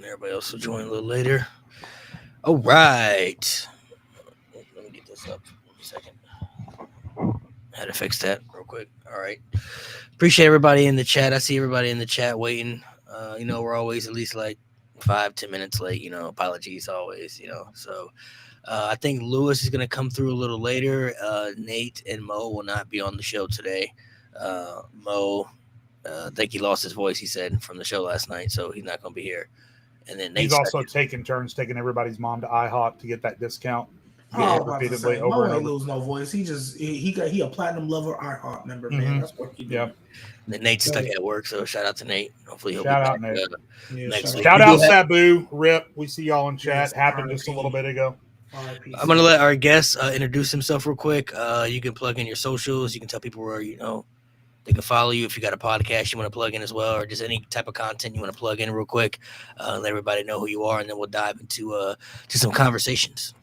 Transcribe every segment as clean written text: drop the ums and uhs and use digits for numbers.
Everybody else will join a little later. All right. Let me get this up. One second. Had to fix that real quick. All right. Appreciate everybody in the chat. I see everybody in the chat waiting. We're always at least like 5-10 minutes late. Apologies always. So I think Lewis is going to come through a little later. Nate and Mo will not be on the show today. Mo, I think he lost his voice, he said, from the show last night, so he's not going to be here. And then He's Nate's also taking turns taking everybody's mom to IHOP to get that discount. Oh, about to say, Mo ain't lose no voice. He a platinum lover IHOP member, man. That's what he doing. And then Nate's stuck at work, so shout out to Nate. Hopefully he'll shout be out back Nate. Next week. Shout out Sabu, Rip. We see y'all in chat. Happened just a little bit ago. I'm gonna let our guest introduce himself real quick. You can plug in your socials. You can tell people where they can follow you if you got a podcast you want to plug in as well, or just any type of content you want to plug in real quick. Let everybody know who you are, and then we'll dive into to some conversations.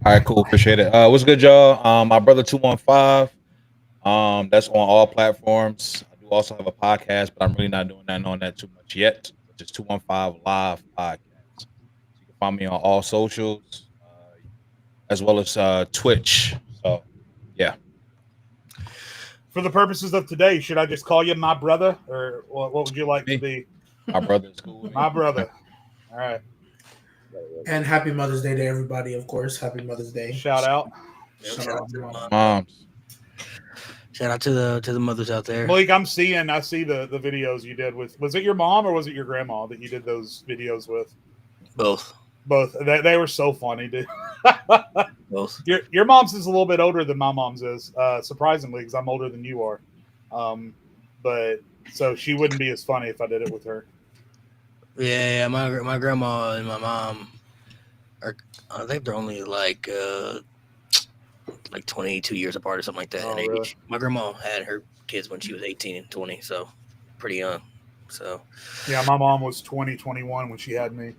All right, cool. Appreciate it. What's good, y'all? My brother 215. That's on all platforms. I do also have a podcast, but I'm really not doing that on that too much yet. Just 215 Live Podcast. So you can find me on all socials, as well as Twitch. So, yeah. For the purposes of today, should I just call you my brother, or what would you like to be? My brother's cool. My brother. All right. And happy Mother's Day to everybody, of course. Happy Mother's Day. Shout out. Shout out to moms. Shout out to the mothers out there. Malik, I see the videos you did with. Was it your mom or was it your grandma that you did those videos with? Both. They were so funny, dude. Both. Your mom's is a little bit older than my mom's is, surprisingly, because I'm older than you are. But so she wouldn't be as funny if I did it with her. Yeah. My grandma and my mom are. I think they're only like 22 years apart or something like that in age. Really? My grandma had her kids when she was 18 and 20, so pretty young. So yeah, my mom was 21 when she had me.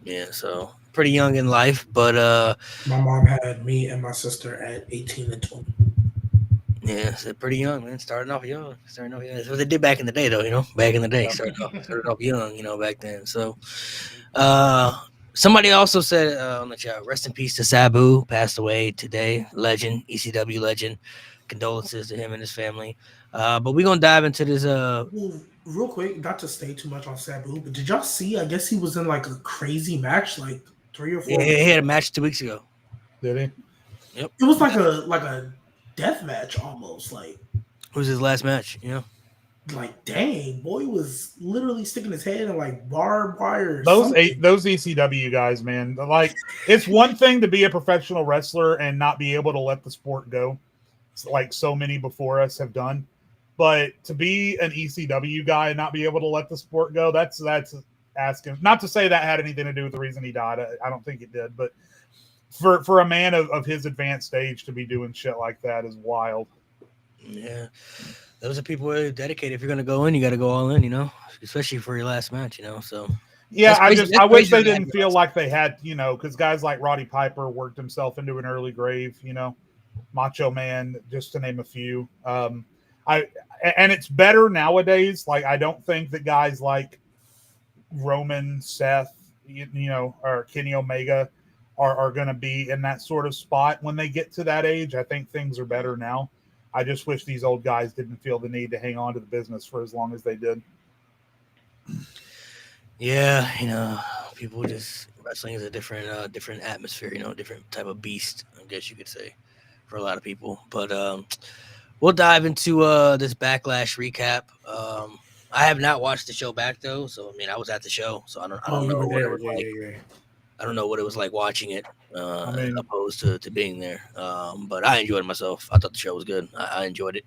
Yeah, so pretty young in life, but my mom had me and my sister at 18 and 20. Yeah, so pretty young, man. Starting off young. That's what they did back in the day, though. Back in the day, started off young, back then. So, somebody also said on the chat, rest in peace to Sabu, passed away today. Legend, ECW legend. Condolences to him and his family. But we're gonna dive into this. Real quick, not to stay too much on Sabu, but did y'all see? I guess he was in like a crazy match, like 3 or 4. Yeah, he had a match 2 weeks ago. Did he? Yep. It was like a death match almost. Like it was his last match. Yeah. Like dang, boy was literally sticking his head in like barbed wire. Those ECW guys, man. Like it's one thing to be a professional wrestler and not be able to let the sport go, like so many before us have done. But to be an ECW guy and not be able to let the sport go, that's asking. Not to say that had anything to do with the reason he died. I don't think it did. But for a man of his advanced age to be doing shit like that is wild. Yeah. Those are people who are dedicated. If you're going to go in, you got to go all in, especially for your last match, So yeah, I wish they didn't feel like they had, because guys like Roddy Piper worked himself into an early grave, Macho Man, just to name a few. And it's better nowadays. Like, I don't think that guys like Roman, Seth, or Kenny Omega are going to be in that sort of spot when they get to that age. I think things are better now. I just wish these old guys didn't feel the need to hang on to the business for as long as they did. Yeah, people just wrestling is a different atmosphere, different type of beast, I guess you could say, for a lot of people. But we'll dive into this Backlash recap. I have not watched the show back though, so I was at the show, so I don't know what it was like. I don't know what it was like watching it, opposed to being there. But I enjoyed myself. I thought the show was good. I enjoyed it.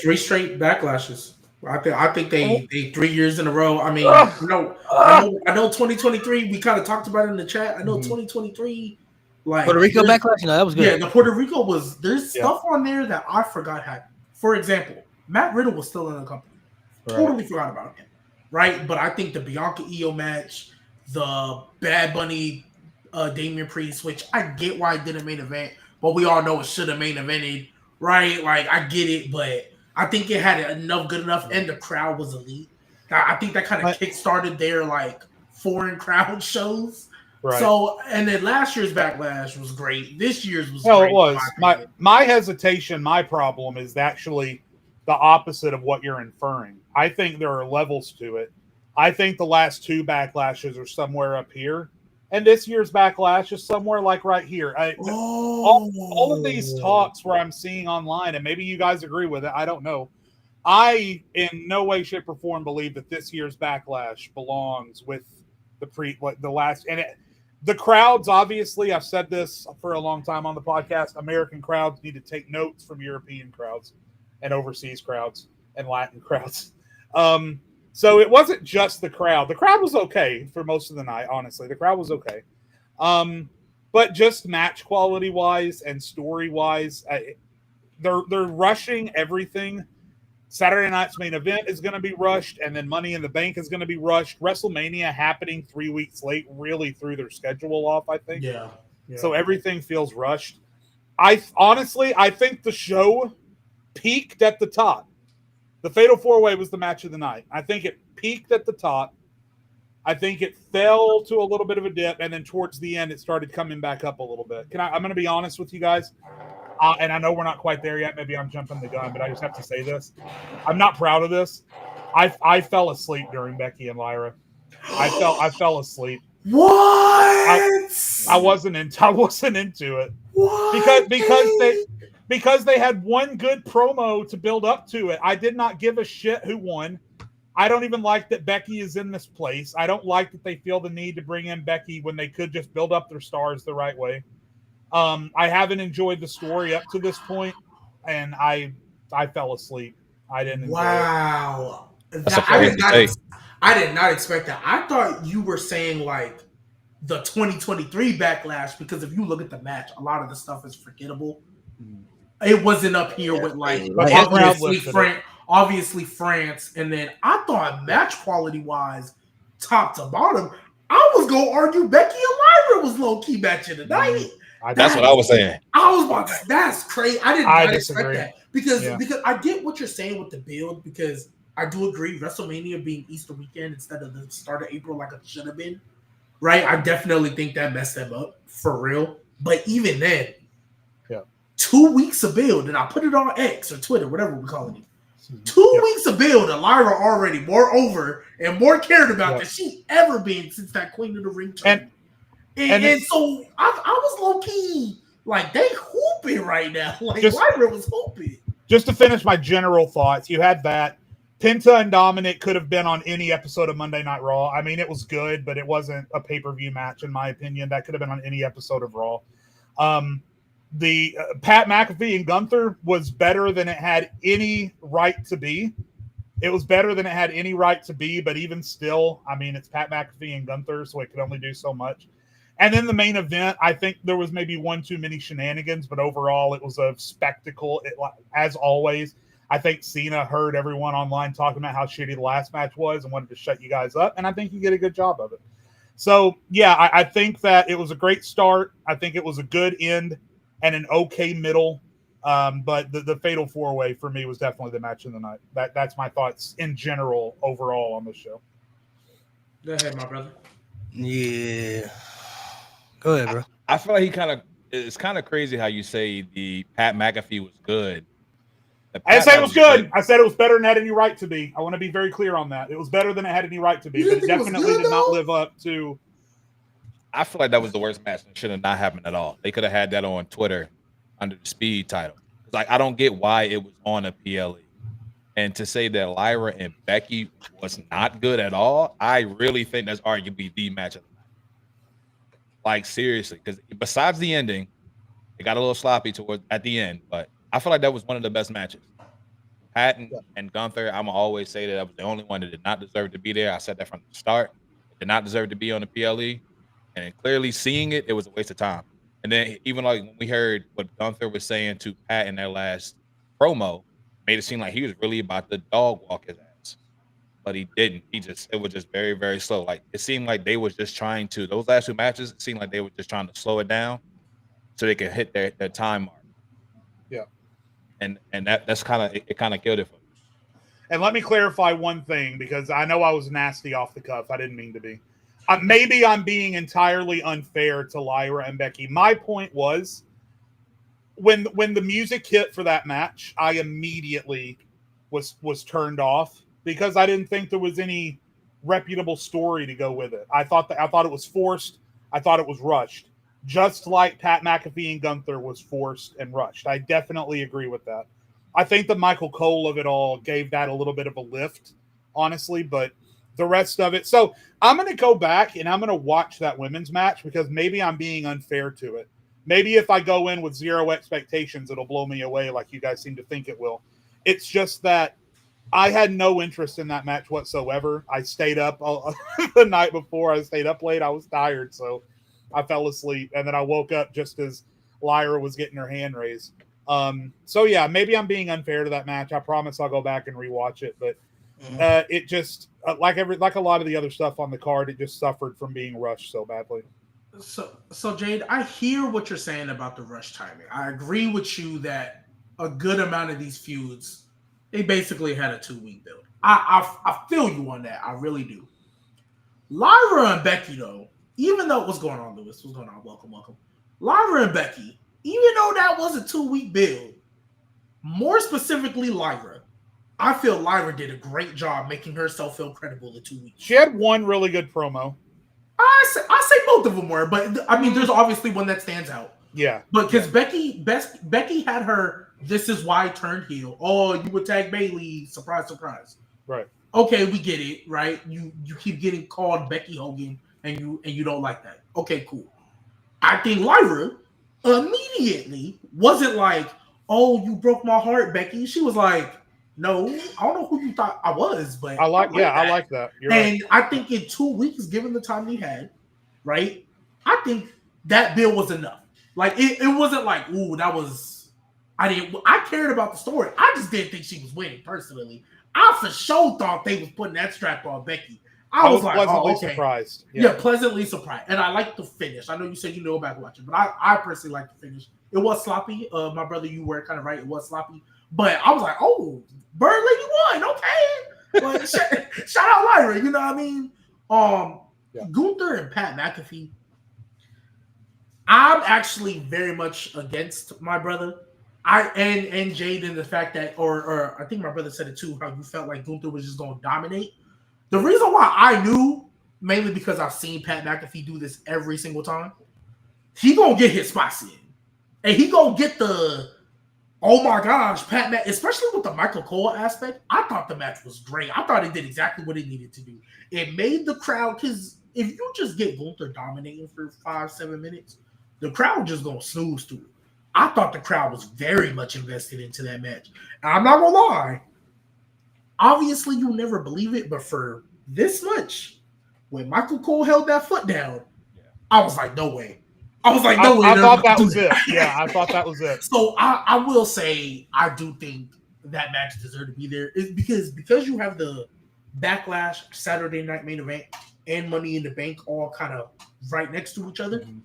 3 straight backlashes. I think they 3 years in a row. I know 2023. We kind of talked about it in the chat. I know 2023. Like Puerto Rico Backlash, that was good. Yeah, the Puerto Rico was. There's stuff on there that I forgot happened. For example, Matt Riddle was still in the company. Right. Totally forgot about him. Right, but I think the Bianca Io match, the Bad Bunny, Damian Priest, which I get why it didn't main event, but we all know it should have main evented. Right, like I get it, but I think it had good enough, and the crowd was elite. I think that kind of kick-started their foreign crowd shows. Right. So, and then last year's Backlash was great. This year's was well, great. it was. My hesitation, my problem is actually the opposite of what you're inferring. I think there are levels to it. I think the last two Backlashes are somewhere up here, and this year's Backlash is somewhere like right here. All of these talks where I'm seeing online, and maybe you guys agree with it, I don't know. I, in no way, shape, or form, believe that this year's Backlash belongs with the last. And the crowds, obviously, I've said this for a long time on the podcast. American crowds need to take notes from European crowds, and overseas crowds, and Latin crowds. So it wasn't just the crowd. The crowd was okay for most of the night. Honestly, the crowd was okay. But just match quality wise and story wise, they're rushing everything. Saturday night's main event is going to be rushed, and then Money in the Bank is going to be rushed. WrestleMania happening 3 weeks late really threw their schedule off, I think. Yeah. So everything feels rushed. I think the show peaked at the top. The Fatal 4-Way was the match of the night. I think it peaked at the top. I think it fell to a little bit of a dip, and then towards the end, it started coming back up a little bit. I'm going to be honest with you guys. And I know we're not quite there yet. Maybe I'm jumping the gun, but I just have to say this. I'm not proud of this. I fell asleep during Becky and Lyra. I fell asleep. What? I wasn't into it. What? Because they had one good promo to build up to it. I did not give a shit who won. I don't even like that Becky is in this place. I don't like that they feel the need to bring in Becky when they could just build up their stars the right way. I haven't enjoyed the story up to this point, and I fell asleep. I didn't enjoy it. I did not expect that. I thought you were saying like the 2023 Backlash, because if you look at the match, a lot of the stuff is forgettable. It wasn't up here with like obviously France, and then I thought match quality wise, top to bottom, I was gonna argue Becky and Lyra was low key match of the night. That's what I was saying. I was about to say, that's crazy. I did not expect that because I get what you're saying with the build, because I do agree WrestleMania being Easter weekend instead of the start of April like it should have been, right? I definitely think that messed them up for real. But even then, 2 weeks of build, and I put it on X or Twitter, whatever we're calling it. 2 weeks of build, and Lyra already more over and more cared about than she ever been since that Queen of the Ring tournament. And so I was low key like, they hooping right now. Like Lyra was hooping. Just to finish my general thoughts, you had that. Penta and Dominic could have been on any episode of Monday Night Raw. I mean, it was good, but it wasn't a pay-per-view match, in my opinion. That could have been on any episode of Raw. The Pat McAfee and Gunther was better than it had any right to be. It was better than it had any right to be, but even still, I mean, it's Pat McAfee and Gunther, so it could only do so much. And then the main event, I think there was maybe one too many shenanigans, but overall it was a spectacle. As always, I think Cena heard everyone online talking about how shitty the last match was and wanted to shut you guys up, and I think he did a good job of it. So, yeah, I think that it was a great start. I think it was a good end and an okay middle. But the Fatal 4-Way for me was definitely the match of the night. That's my thoughts in general overall on this show. Go ahead, my brother. Yeah. Go ahead, bro. I feel like it's kind of crazy how you say the Pat McAfee was good. I said it was good. I said it was better than it had any right to be. I want to be very clear on that. It was better than it had any right to be, but it definitely did not live up to. I feel like that was the worst match and should have not happened at all. They could have had that on Twitter under the Speed title. It's like, I don't get why it was on a PLE. And to say that Lyra and Becky was not good at all, I really think that's arguably the match of the night. Like, seriously, because besides the ending, it got a little sloppy at the end, but I feel like that was one of the best matches. Pat and Gunther, I'm going to always say that was the only one that did not deserve to be there. I said that from the start. It did not deserve to be on the PLE. And clearly seeing it was a waste of time. And then even like when we heard what Gunther was saying to Pat in their last promo, made it seem like he was really about to dog walk his ass. But he didn't. It was just very, very slow. Like, it seemed like they was just trying to, those last two matches, it seemed like they were just trying to slow it down so they could hit their time mark. Yeah. And that's kind of killed it for me. And let me clarify one thing, because I know I was nasty off the cuff. I didn't mean to be. maybe I'm being entirely unfair to Lyra and Becky. My point was when the music hit for that match, I immediately was turned off because I didn't think there was any reputable story to go with it. I thought it was forced. I thought it was rushed. Just like Pat McAfee and Gunther was forced and rushed. I definitely agree with that. I think the Michael Cole of it all gave that a little bit of a lift, honestly, but the rest of it. So I'm going to go back and I'm going to watch that women's match because maybe I'm being unfair to it. Maybe if I go in with zero expectations, it'll blow me away like you guys seem to think it will. It's just that I had no interest in that match whatsoever. I stayed up the night before. I stayed up late. I was tired, so I fell asleep. And then I woke up just as Lyra was getting her hand raised. So, yeah, maybe I'm being unfair to that match. I promise I'll go back and rewatch it. But it just, like a lot of the other stuff on the card, it just suffered from being rushed so badly. So Jade, I hear what you're saying about the rush timing. I agree with you that a good amount of these feuds, they basically had a 2-week build. I feel you on that. I really do. Lyra and Becky, though, even though what's going on, Lewis? What's going on? Welcome. Lyra and Becky, even though that was a 2-week build, more specifically Lyra, I feel Lyra did a great job making herself feel credible in 2 weeks. She had one really good promo. I say both of them were, but I mean, there's obviously one that stands out. Yeah. But because Becky had her, this is why I turned heel. Oh, you attack Bayley. Surprise, surprise. Right. Okay, we get it, right? You keep getting called Becky Hogan and you don't like that. Okay, cool. I think Lyra immediately wasn't like, oh, you broke my heart, Becky. She was like, no, I don't know who you thought I was, but I like that. You're and right. I think in 2 weeks, given the time we had, right, I think that bill was enough. Like it wasn't like, ooh, that was I cared about the story. I just didn't think she was winning personally. I for sure thought they was putting that strap on Becky. I was like, pleasantly surprised. Yeah. Yeah, pleasantly surprised. And I like the finish. I know you said you know about watching, but I personally like the finish. It was sloppy. My brother, you were kind of right. It was sloppy. But I was like, oh, Bird Lady won. Okay. But shout out Lyra. You know what I mean? Gunther and Pat McAfee. I'm actually very much against my brother. And Jade in the fact that, or I think my brother said it too, how you felt like Gunther was just going to dominate. The reason why I knew, mainly because I've seen Pat McAfee do this every single time, he going to get his spots in. And he going to get the, oh my gosh, especially with the Michael Cole aspect, I thought the match was great. I thought it did exactly what it needed to do. It made the crowd, because if you just get Gunther dominating for 5-7 minutes, the crowd just going to snooze through it. I thought the crowd was very much invested into that match. And I'm not going to lie. Obviously, you'll never believe it, but for this much, when Michael Cole held that foot down, I was like, no way. I thought that was it. Yeah, I thought that was it. So I will say I do think that match deserved to be there. It's because you have the Backlash Saturday night main event and Money in the Bank all kind of right next to each other. Mm-hmm.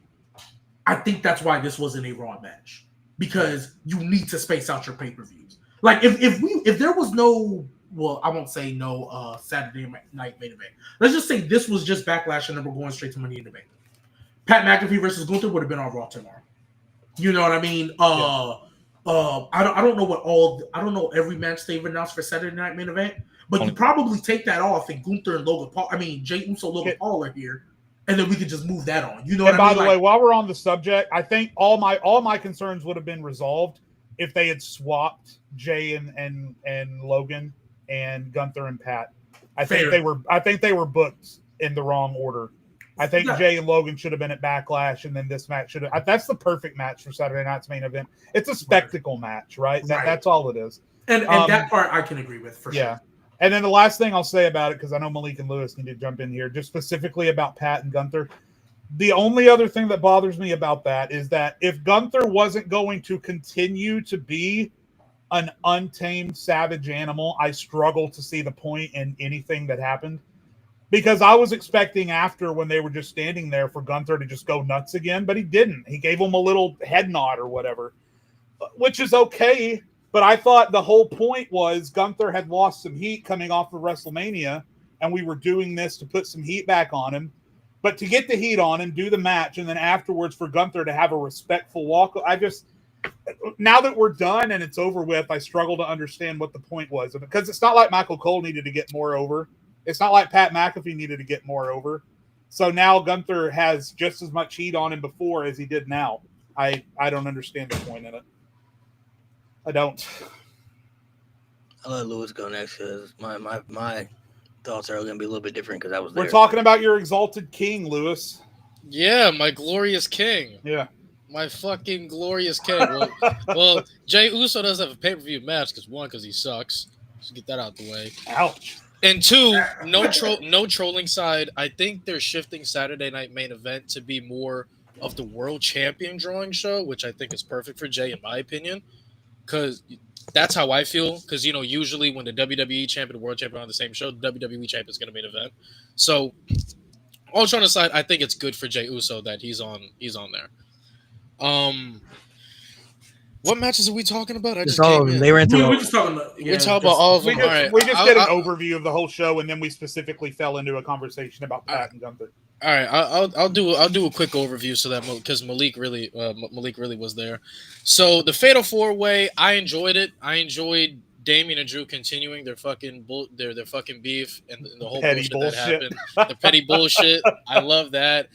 I think that's why this wasn't a Raw match, because you need to space out your pay-per-views. Like if there was no, well, I won't say no Saturday night main event. Let's just say this was just Backlash and then we're going straight to Money in the Bank. Pat McAfee versus Gunther would have been on Raw tomorrow. You know what I mean? I don't know every match they've announced for Saturday night main event, but you probably take that off and Gunther and Logan Paul. I mean, Jey Uso, Logan Paul are here, and then we could just move that on. You know what I mean? By the way, while we're on the subject, I think all my concerns would have been resolved if they had swapped Jey and Logan and Gunther and Pat. I think they were booked in the wrong order. I think Jey and Logan should have been at Backlash, and then this match should have. That's the perfect match for Saturday night's main event. It's a spectacle match, right? That's all it is. And that part I can agree with for sure. And then the last thing I'll say about it, because I know Malik and Lewis need to jump in here, just specifically about Pat and Gunther. The only other thing that bothers me about that is that if Gunther wasn't going to continue to be an untamed savage animal, I struggle to see the point in anything that happened. Because I was expecting after, when they were just standing there, for Gunther to just go nuts again, but he didn't. He gave him a little head nod or whatever, which is okay. But I thought the whole point was Gunther had lost some heat coming off of WrestleMania, and we were doing this to put some heat back on him. But to get the heat on him, do the match, and then afterwards for Gunther to have a respectful walk, now that we're done and it's over with, I struggle to understand what the point was. Because it's not like Michael Cole needed to get more over. It's not like Pat McAfee needed to get more over. So now Gunther has just as much heat on him before as he did now. I don't understand the point in it. I don't. I'll let Lewis go next because my thoughts are going to be a little bit different because I was there. We're talking about your exalted king, Lewis. Yeah, my glorious king. Yeah. My fucking glorious king. Well, Jey Uso doesn't have a pay-per-view match because he sucks. Just get that out the way. Ouch. And two, no trolling side. I think they're shifting Saturday Night Main Event to be more of the World Champion drawing show, which I think is perfect for Jey, in my opinion, because that's how I feel. Because usually when the WWE champion and World Champion are on the same show, the WWE champion is going to main event. So, all trying aside, I think it's good for Jey Uso that he's on there. What matches are we talking about? I just came in. They ran through. We're just talking about. We're talking about all of them. We just did an overview of the whole show, and then we specifically fell into a conversation about Pat and Gunther. All right, I'll do a quick overview so that because Malik really was there. So the Fatal 4-Way, I enjoyed it. I enjoyed Damian and Drew continuing their fucking their fucking beef and the whole bullshit that happened. The petty bullshit. I love that.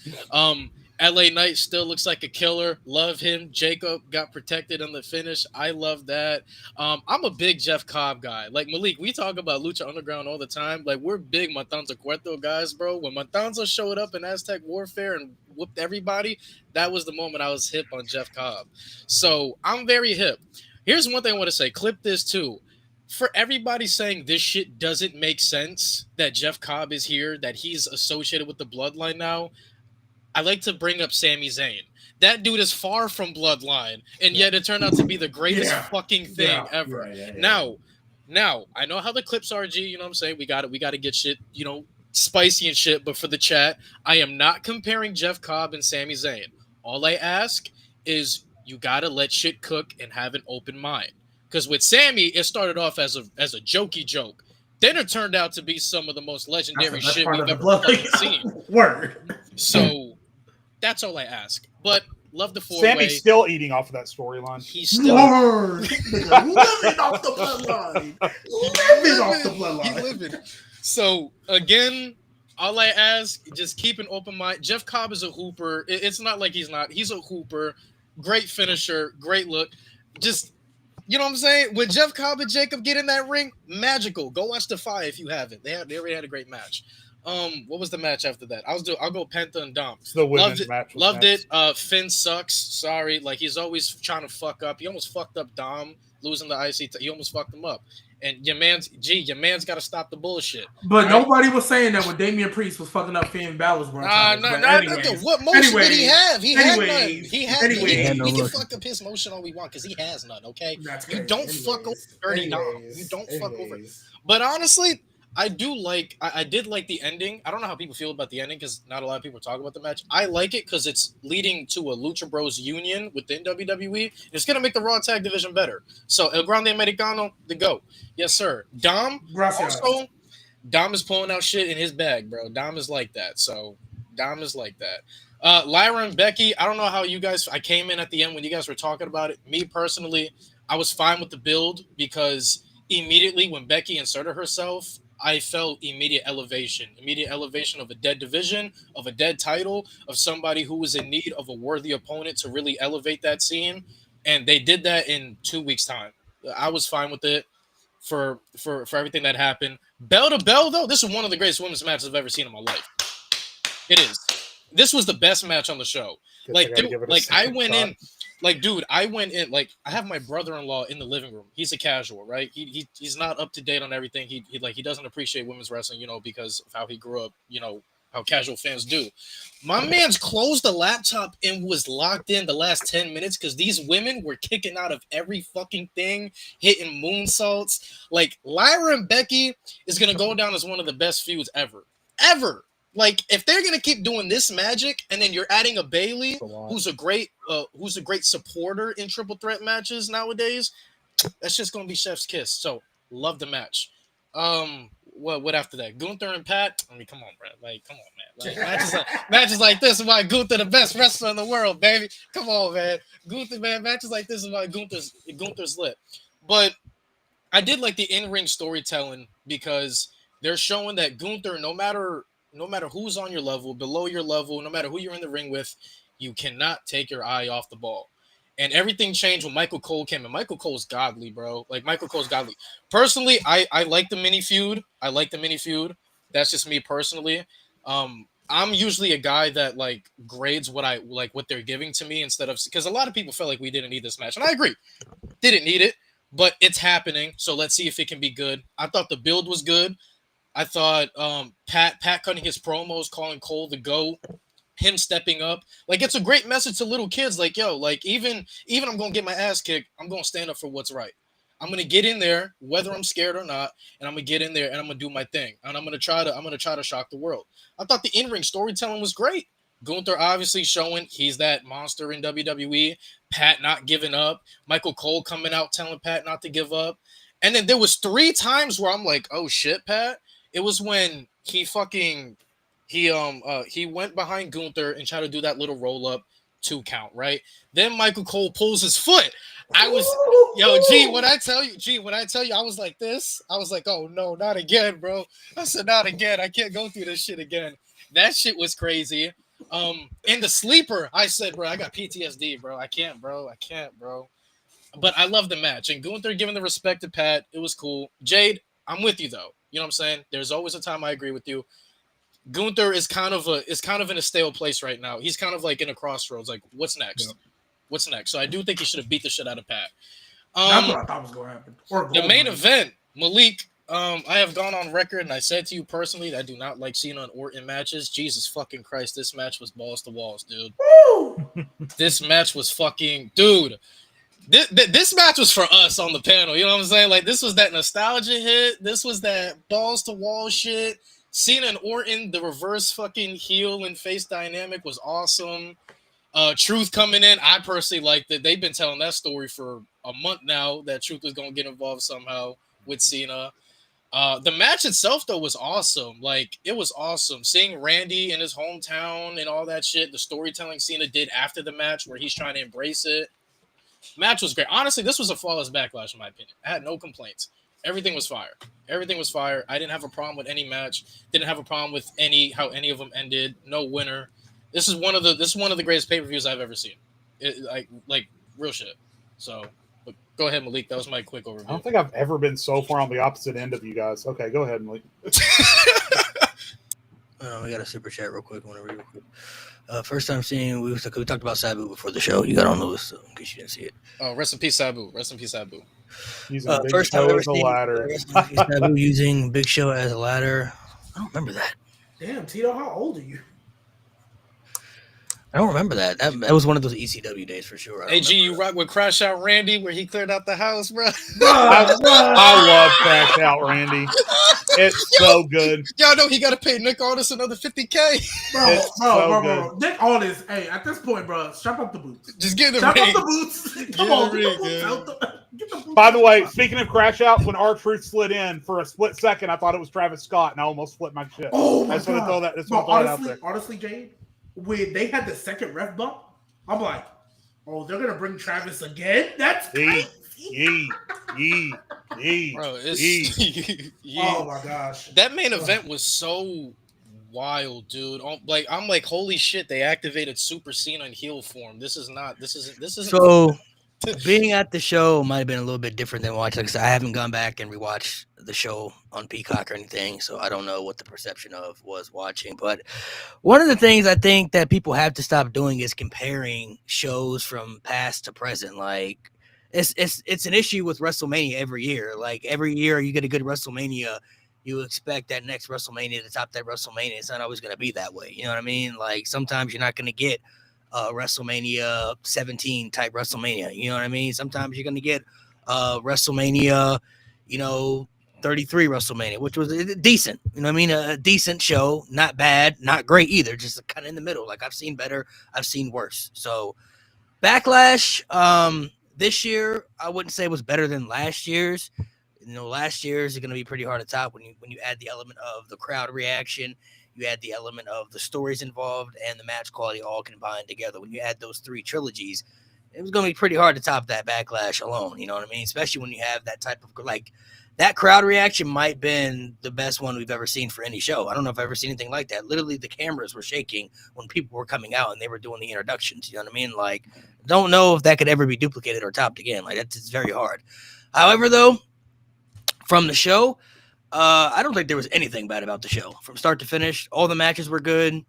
LA Knight still looks like a killer. Love him. Jacob got protected on the finish. I love that. I'm a big Jeff Cobb guy. Like Malik, we talk about Lucha Underground all the time. Like we're big Matanza Cuerto guys, bro. When Matanza showed up in Aztec Warfare and whooped everybody, that was the moment I was hip on Jeff Cobb. So I'm very hip. Here's one thing I want to say. Clip this too. For everybody saying this shit doesn't make sense, that Jeff Cobb is here, that he's associated with the Bloodline now, I like to bring up Sami Zayn. That dude is far from Bloodline, and yet it turned out to be the greatest fucking thing ever. Now, I know how the clips are, G. You know what I'm saying? We got to get shit, spicy and shit. But for the chat, I am not comparing Jeff Cobb and Sami Zayn. All I ask is you got to let shit cook and have an open mind. Because with Sami, it started off as a jokey joke. Then it turned out to be some of the most legendary shit we've ever seen. Word. So that's all I ask. But love the 4-Way. Sammy's still eating off of that storyline. He's still living off the bloodline. Living off the bloodline. Living. So again, all I ask, just keep an open mind. Jeff Cobb is a hooper. It's not like he's not. He's a hooper. Great finisher. Great look. Just, you know what I'm saying? When Jeff Cobb and Jacob get in that ring, magical. Go watch Defy if you haven't. They already had a great match. What was the match after that? I'll go Penta and Dom. It's the women's match. Loved it. Finn sucks. Sorry. Like he's always trying to fuck up. He almost fucked up Dom losing the IC. He almost fucked him up. And your man's got to stop the bullshit. But nobody was saying that when Damian Priest was fucking up Finn Balor's world. What motion did he have? He had none. He can fuck up his motion all we want because he has none. Okay, you don't fuck over dirty Dom. You don't fuck over. But honestly, I did like the ending. I don't know how people feel about the ending because not a lot of people talk about the match. I like it because it's leading to a Lucha Bros union within WWE. It's going to make the Raw Tag Division better. So, El Grande Americano, the GOAT. Yes, sir. Dom, also, Dom is pulling out shit in his bag, bro. Dom is like that. So, Dom is like that. Lyra and Becky, I don't know how you guys – I came in at the end when you guys were talking about it. Me, personally, I was fine with the build because immediately when Becky inserted herself – I felt immediate elevation of a dead division, of a dead title, of somebody who was in need of a worthy opponent to really elevate that scene. And they did that in 2 weeks' time. I was fine with it for everything that happened. Bell to bell, though, this is one of the greatest women's matches I've ever seen in my life. It is. This was the best match on the show. I went in, like I have my brother-in-law in the living room. He's a casual, right? He's not up to date on everything. He doesn't appreciate women's wrestling, because of how he grew up, how casual fans do. My man's closed the laptop and was locked in the last 10 minutes because these women were kicking out of every fucking thing, hitting moonsaults. Like Lyra and Becky is gonna go down as one of the best feuds ever. Like, if they're gonna keep doing this magic, and then you're adding a Bayley, who's a great supporter in triple threat matches nowadays, that's just gonna be chef's kiss. So, love the match. what after that? Gunther and Pat. I mean, come on, bro. Like, come on, man. Like matches like this is why Gunther the best wrestler in the world, baby. Come on, man. Gunther, man. Matches like this is why Gunther's lit. But I did like the in-ring storytelling because they're showing that Gunther, no matter who's on your level, below your level, no matter who you're in the ring with, you cannot take your eye off the ball. And everything changed when Michael Cole came in. Michael Cole's godly, bro. Like, Michael Cole's godly. Personally, I like the mini feud. That's just me personally. I'm usually a guy that like grades what they're giving to me instead of, because a lot of people felt like we didn't need this match, and I agree, didn't need it, but it's happening. So let's see if it can be good. I thought the build was good. I thought Pat cutting his promos, calling Cole the GOAT, him stepping up, like, it's a great message to little kids. Like, yo, like, even I'm gonna get my ass kicked, I'm gonna stand up for what's right. I'm gonna get in there, whether I'm scared or not, and I'm gonna get in there and I'm gonna do my thing, and I'm gonna try to shock the world. I thought the in-ring storytelling was great. Gunther obviously showing he's that monster in WWE. Pat not giving up. Michael Cole coming out telling Pat not to give up. And then there was 3 times where I'm like, oh shit, Pat. It was when he went behind Gunther and tried to do that little roll up 2 count, right? Then Michael Cole pulls his foot. I was, when I tell you, I was like this. I was like, oh no, not again, bro. I said, not again. I can't go through this shit again. That shit was crazy. In the sleeper, I said, bro, I got PTSD, bro. I can't, bro. But I love the match. And Gunther giving the respect to Pat, it was cool. Jade, I'm with you though. You know what I'm saying? There's always a time I agree with you. Gunther is kind of in a stale place right now. He's kind of like in a crossroads. Like, what's next? What's next? So I do think he should have beat the shit out of Pat. That's what I thought was going to happen. The main event, Malik. I have gone on record and I said to you personally that I do not like Cena and Orton matches. Jesus fucking Christ, this match was balls to walls, dude. This match was fucking, dude. This match was for us on the panel. You know what I'm saying? Like, this was that nostalgia hit. This was that balls to wall shit. Cena and Orton, the reverse fucking heel and face dynamic was awesome. Truth coming in, I personally liked it. They've been telling that story for a month now that Truth was going to get involved somehow with Cena. The match itself, though, was awesome. Like, it was awesome. Seeing Randy in his hometown and all that shit, the storytelling Cena did after the match where he's trying to embrace it. Match was great. Honestly, this was a flawless Backlash, in my opinion. I had no complaints. Everything was fire. I didn't have a problem with any match. Didn't have a problem with how any of them ended. No winner. This is one of the greatest pay-per-views I've ever seen. Like real shit. So go ahead, Malik. That was my quick overview. I don't think I've ever been so far on the opposite end of you guys. Okay, go ahead, Malik. We got a super chat real quick. I want to read real quick. First time seeing, we talked about Sabu before the show. You got on the list, so in case you didn't see it. Oh, rest in peace, Sabu. First time ever seen ladder. Sabu using Big Show as a ladder. I don't remember that. Damn, Tito, how old are you? I don't remember that. That was one of those ECW days for sure. Hey, G, you rock with Crash Out Randy where he cleared out the house, bro? I love Crash Out Randy. It's so good. Y'all know he got to pay Nick Aldis another $50K. Bro. Nick Aldis, hey, at this point, bro, strap up the boots. Just get the strap ring. Up the boots. Come on, get the boots. By the way, speaking of Crash Outs, when R-Truth slid in for a split second, I thought it was Travis Scott, and I almost flipped my shit. Oh my God. I just want to throw that out there. Honestly, Jade, when they had the second ref bump, I'm like, oh, they're gonna bring Travis again? That's crazy. Bro, oh my gosh. That main event was so wild, dude. I'm like, holy shit, they activated Super Cena in heel form. This isn't so being at the show might have been a little bit different than watching, because I haven't gone back and rewatched the show on Peacock or anything, so I don't know what the perception of was watching. But one of the things I think that people have to stop doing is comparing shows from past to present. Like, it's an issue with WrestleMania every year. Like, every year you get a good WrestleMania, you expect that next WrestleMania to top that WrestleMania. It's not always going to be that way. You know what I mean? Like, sometimes you're not going to get WrestleMania 17 type WrestleMania. You know what I mean? Sometimes you're going to get WrestleMania, 33 WrestleMania, which was decent. You know what I mean? A decent show, not bad, not great either, just kind of in the middle. Like, I've seen better, I've seen worse. So Backlash this year, I wouldn't say was better than last year's. last year is going to be pretty hard to top when you add the element of the crowd reaction, you add the element of the stories involved, and the match quality all combined together. When you add those three trilogies, it was going to be pretty hard to top that Backlash alone. You know what I mean? Especially when you have that type of that crowd reaction might have been the best one we've ever seen for any show. I don't know if I've ever seen anything like that. Literally, the cameras were shaking when people were coming out and they were doing the introductions. You know what I mean? Like, don't know if that could ever be duplicated or topped again. Like, it's very hard. However, though, from the show, I don't think there was anything bad about the show. From start to finish, all the matches were good.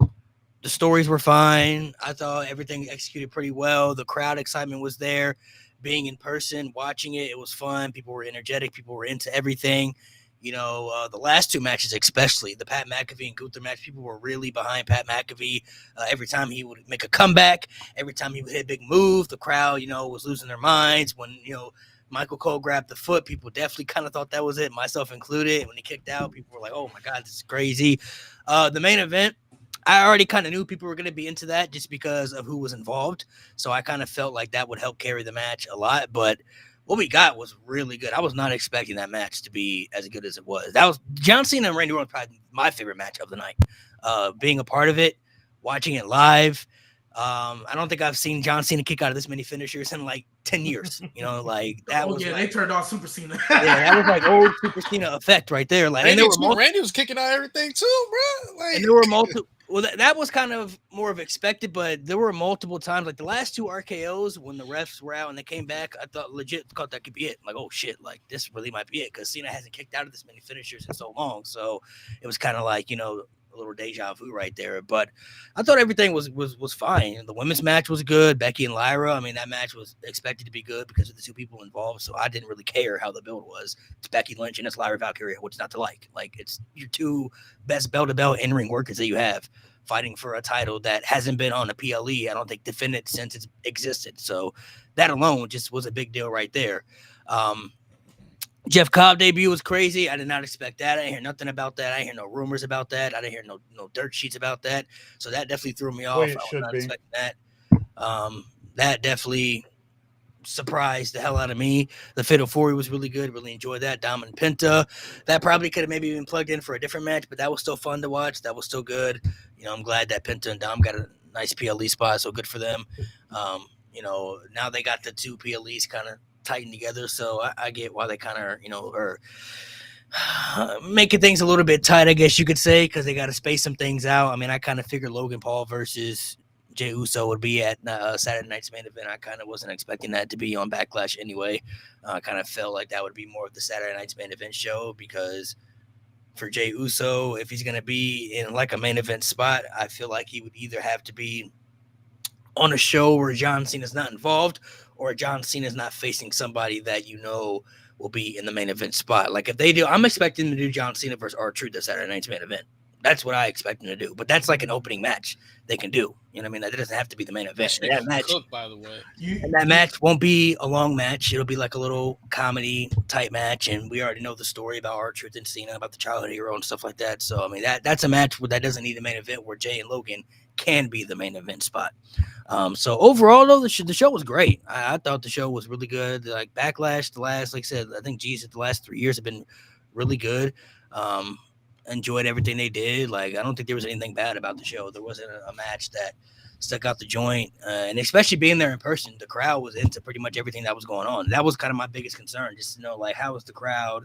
The stories were fine. I thought everything executed pretty well. The crowd excitement was there. Being in person, watching it, it was fun. People were energetic. People were into everything. The last two matches, especially the Pat McAfee and Gunther match, people were really behind Pat McAfee. Every time he would make a comeback, every time he would hit a big move, the crowd, was losing their minds. When, Michael Cole grabbed the foot, people definitely kind of thought that was it, myself included. When he kicked out, people were like, oh my God, this is crazy. The main event, I already kind of knew people were going to be into that just because of who was involved. So I kind of felt like that would help carry the match a lot. But what we got was really good. I was not expecting that match to be as good as it was. That was John Cena and Randy Orton, probably my favorite match of the night. Being a part of it, watching it live. I don't think I've seen John Cena kick out of this many finishers in like 10 years. That was. They turned off Super Cena. Yeah, that was like old Super Cena effect right there. Like, Randy was kicking out everything too, bro. And there were multiple. Well, that was kind of more of expected, but there were multiple times, like the last two RKOs when the refs were out and they came back, I thought that could be it. Like, oh shit, like this really might be it because Cena hasn't kicked out of this many finishers in so long. So it was kind of like, a little deja vu right there. But I thought everything was fine. The women's match was good. Becky and Lyra, I mean, that match was expected to be good because of the two people involved. So I didn't really care how the build was. It's Becky Lynch and it's Lyra Valkyria. What's not to like? Like, it's your two best bell-to-bell in-ring workers that you have fighting for a title that hasn't been on a PLE, I don't think, defended since it's existed. So that alone just was a big deal right there. Jeff Cobb debut was crazy. I did not expect that. I didn't hear nothing about that. I didn't hear no rumors about that. I didn't hear no dirt sheets about that. So that definitely threw me off. I was not expecting that. That definitely surprised the hell out of me. The Fatal 4 was really good. Really enjoyed that. Dom and Penta. That probably could have maybe been plugged in for a different match, but that was still fun to watch. That was still good. I'm glad that Penta and Dom got a nice PLE spot, so good for them. Now they got the two PLEs kind of tightened together, so I get why they kind of, are making things a little bit tight, I guess you could say, because they got to space some things out. I mean, I kind of figured Logan Paul versus Jey Uso would be at Saturday night's main event. I kind of wasn't expecting that to be on Backlash anyway. I kind of felt like that would be more of the Saturday night's main event show because for Jey Uso, if he's going to be in like a main event spot, I feel like he would either have to be on a show where John Cena's not involved or John Cena's not facing somebody that will be in the main event spot. Like if they do, I'm expecting to do John Cena versus R-Truth the Saturday night's main event. That's what I expect them to do. But that's like an opening match they can do. You know what I mean? That doesn't have to be the main event. That match, cooked, by the way. And that match won't be a long match. It'll be like a little comedy type match. And we already know the story about R-Truth and Cena, about the childhood hero and stuff like that. So, I mean, that's a match that doesn't need a main event where Jay and Logan can be the main event spot. So overall, though, the show was great. I thought the show was really good. Like Backlash, like I said, I think the last 3 years have been really good. Enjoyed everything they did. Like, I don't think there was anything bad about the show. There wasn't a match that stuck out the joint. And especially being there in person, the crowd was into pretty much everything that was going on. That was kind of my biggest concern, just to know, like, how is the crowd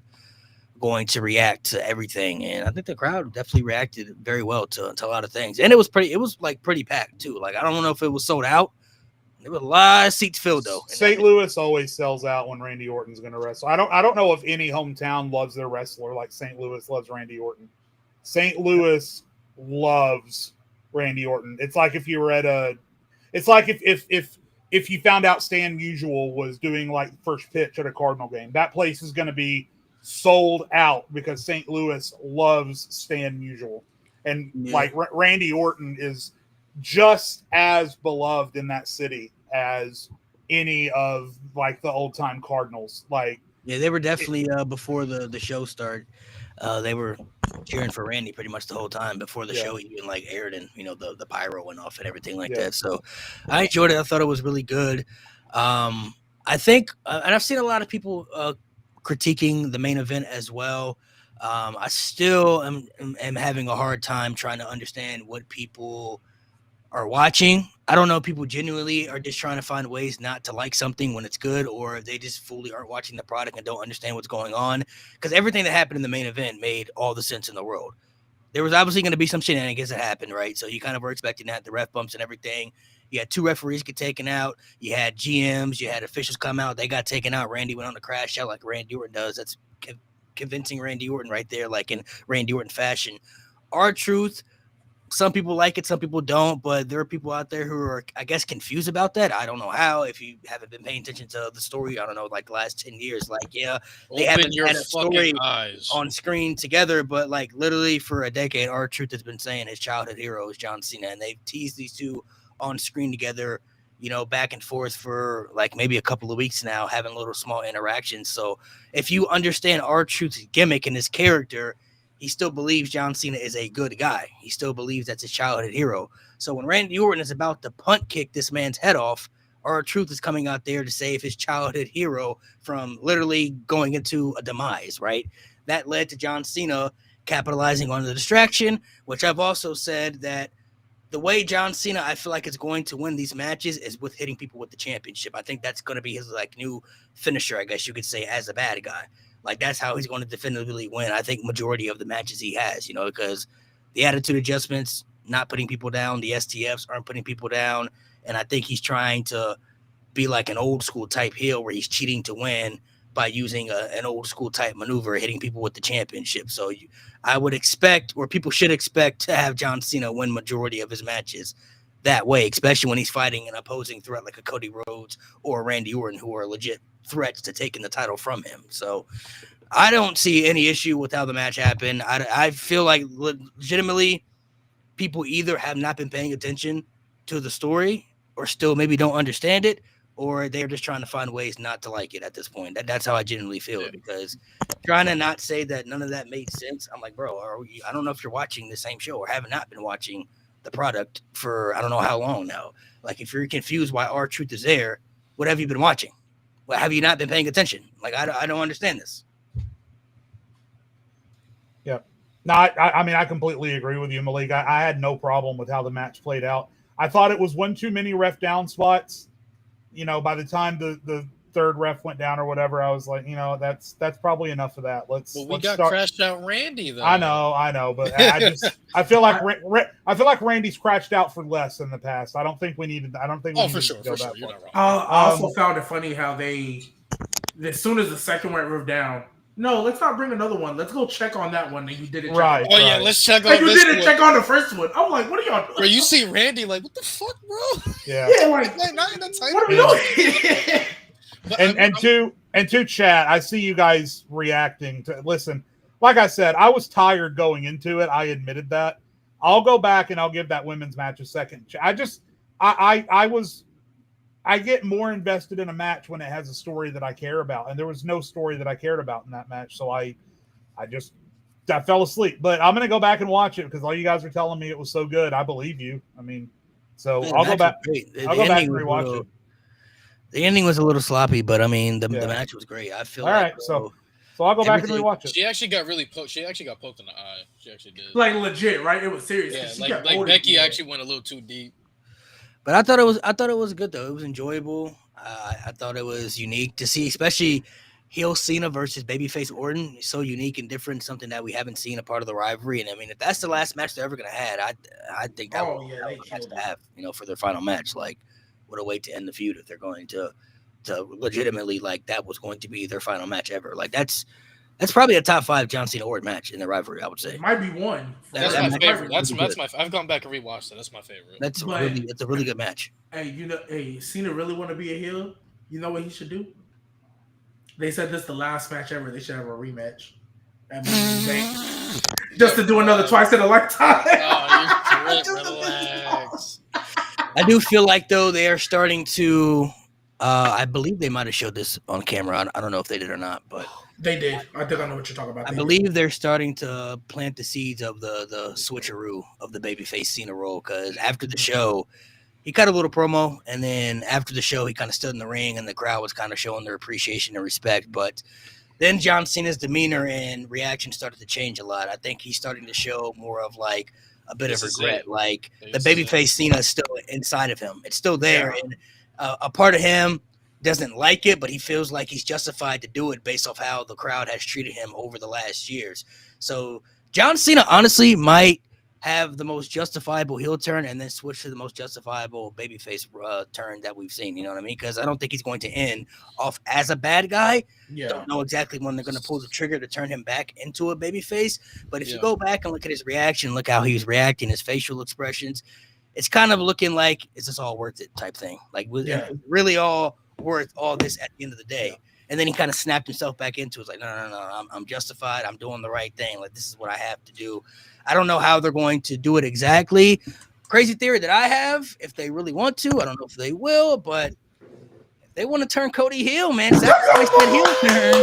going to react to everything? And I think the crowd definitely reacted very well to a lot of things. And it was pretty packed too. Like, I don't know if it was sold out. There were a lot of seats filled though. St. Louis always sells out when Randy Orton's going to wrestle. I don't know if any hometown loves their wrestler like St. Louis loves Randy Orton. St. Louis loves Randy Orton. It's like if you were it's like if you found out Stan Musial was doing like first pitch at a Cardinal game, that place is going to be sold out because St. Louis loves Stan Musial. And like Randy Orton is just as beloved in that city as any of like the old time Cardinals. Like, yeah, they were definitely before the show started. They were cheering for Randy pretty much the whole time before the show even like aired, and the pyro went off and everything like that. So I enjoyed it. I thought it was really good. I think, and I've seen a lot of people critiquing the main event as well. I still am having a hard time trying to understand what people are watching. I don't know if people genuinely are just trying to find ways not to like something when it's good, or they just fully aren't watching the product and don't understand what's going on. Because everything that happened in the main event made all the sense in the world. There was obviously going to be some shenanigans that happened, right? So you kind of were expecting that, the ref bumps and everything. You had 2 referees get taken out. You had GMs. You had officials come out. They got taken out. Randy went on the crash out like Randy Orton does. That's convincing Randy Orton right there, like in Randy Orton fashion. R-Truth, some people like it, some people don't, but there are people out there who are, I guess, confused about that. I don't know how. If you haven't been paying attention to the story, I don't know, like the last 10 years, like, yeah, they haven't had a story on screen together, but like literally for a decade, R-Truth has been saying his childhood hero is John Cena, and they've teased these two on screen together, you know, back and forth for like maybe a couple of weeks now, having little small interactions. So if you understand R-Truth's gimmick and his character, he still believes John Cena is a good guy. He still believes that's his childhood hero. So when Randy Orton is about to punt kick this man's head off, R-Truth is coming out there to save his childhood hero from literally going into a demise, right? That led to John Cena capitalizing on the distraction, which I've also said that the way John Cena, I feel like, is going to win these matches is with hitting people with the championship. I think that's going to be his like new finisher, I guess you could say, as a bad guy. Like, that's how he's going to definitively win, I think, majority of the matches he has, you know, because the attitude adjustments, not putting people down, the STFs aren't putting people down, and I think he's trying to be like an old school type heel where he's cheating to win by using an old school type maneuver, hitting people with the championship. So I would expect, or people should expect, to have John Cena win majority of his matches that way, especially when he's fighting an opposing threat like a Cody Rhodes or Randy Orton, who are legit threats to taking the title from him. So I don't see any issue with how the match happened. I feel like legitimately people either have not been paying attention to the story or still maybe don't understand it, or they're just trying to find ways not to like it at this point. That's how I genuinely feel, because trying to not say that none of that made sense, I'm like, bro, I don't know if you're watching the same show or have not been watching the product for I don't know how long now. Like, if you're confused why R-Truth is there, what have you been watching? Well, have you not been paying attention? Like, I don't understand this. Yeah. No, I mean, I completely agree with you, Malik. I had no problem with how the match played out. I thought it was one too many ref down spots. You know, by the time the third ref went down or whatever, I was like, you know, that's probably enough of that. Let's crashed out Randy though. I know, but I feel like Randy's crashed out for less in the past. I don't think we needed. I don't think. Oh, for sure. You're not wrong. I also found it funny how they, as soon as the second went down, no, let's not bring another one. Let's go check on that one that you didn't. Right. Oh yeah, let's check on. Like, you didn't check on the first one. I'm like, what are y'all doing? Bro, you see Randy like, what the fuck, bro? Yeah. Yeah, like not in the title. What are we doing? And to chat, I see you guys reacting to. Listen, like I said, I was tired going into it. I admitted that. I'll go back and I'll give that women's match a second. I get more invested in a match when it has a story that I care about, and there was no story that I cared about in that match, so I fell asleep. But I'm gonna go back and watch it because all you guys are telling me it was so good. I believe you. I mean, so I'll go back. I'll go back and rewatch it. The ending was a little sloppy, but I mean, the match was great. I feel all right. So I'll go back and rewatch it. She actually got really poked. She actually got poked in the eye. She actually did. Like legit, right? It was serious. Yeah, like Becky actually went a little too deep. But I thought it was good though. It was enjoyable. I thought it was unique to see, especially heel Cena versus babyface Orton. It's so unique and different, something that we haven't seen a part of the rivalry. And I mean, if that's the last match they're ever gonna have, I think that would be a match to have, you know, for their final match. Like, what a way to end the feud if they're going to legitimately, like, that was going to be their final match ever. Like, that's probably a top 5 John Cena Orton match in the rivalry, I would say. It might be one. That's my favorite. That's my. I've gone back and rewatched it. That's my favorite. It's a really good match. Hey, Cena really want to be a heel? You know what he should do? They said this is the last match ever. They should have a rematch. Just to do another twice in a lifetime. Oh, you're relax. I do feel like, though, they are starting to. I believe they might have showed this on camera. I don't know if they did or not, but they did. I think I know what you're talking about. I believe they're starting to plant the seeds of the switcheroo of the babyface Cena role, because after the show, he cut a little promo, and then after the show, he kind of stood in the ring, and the crowd was kind of showing their appreciation and respect. But then John Cena's demeanor and reaction started to change a lot. I think he's starting to show more of like a bit of regret. Like the babyface Cena is still inside of him. It's still there. And a part of him doesn't like it, but he feels like he's justified to do it based off how the crowd has treated him over the last years. So John Cena honestly might have the most justifiable heel turn and then switch to the most justifiable babyface turn that we've seen. You know what I mean? Because I don't think he's going to end off as a bad guy. Don't know exactly when they're going to pull the trigger to turn him back into a babyface. But if you go back and look at his reaction, look how he's reacting, his facial expressions, it's kind of looking like, is this all worth it type thing? Like, was it really all worth all this at the end of the day? And then he kind of snapped himself back into it. It's like, no, I'm justified. I'm doing the right thing. Like, this is what I have to do. I don't know how they're going to do it exactly. Crazy theory that I have, if they really want to, I don't know if they will, but if they want to turn Cody heel, man, sacrifice that heel turn.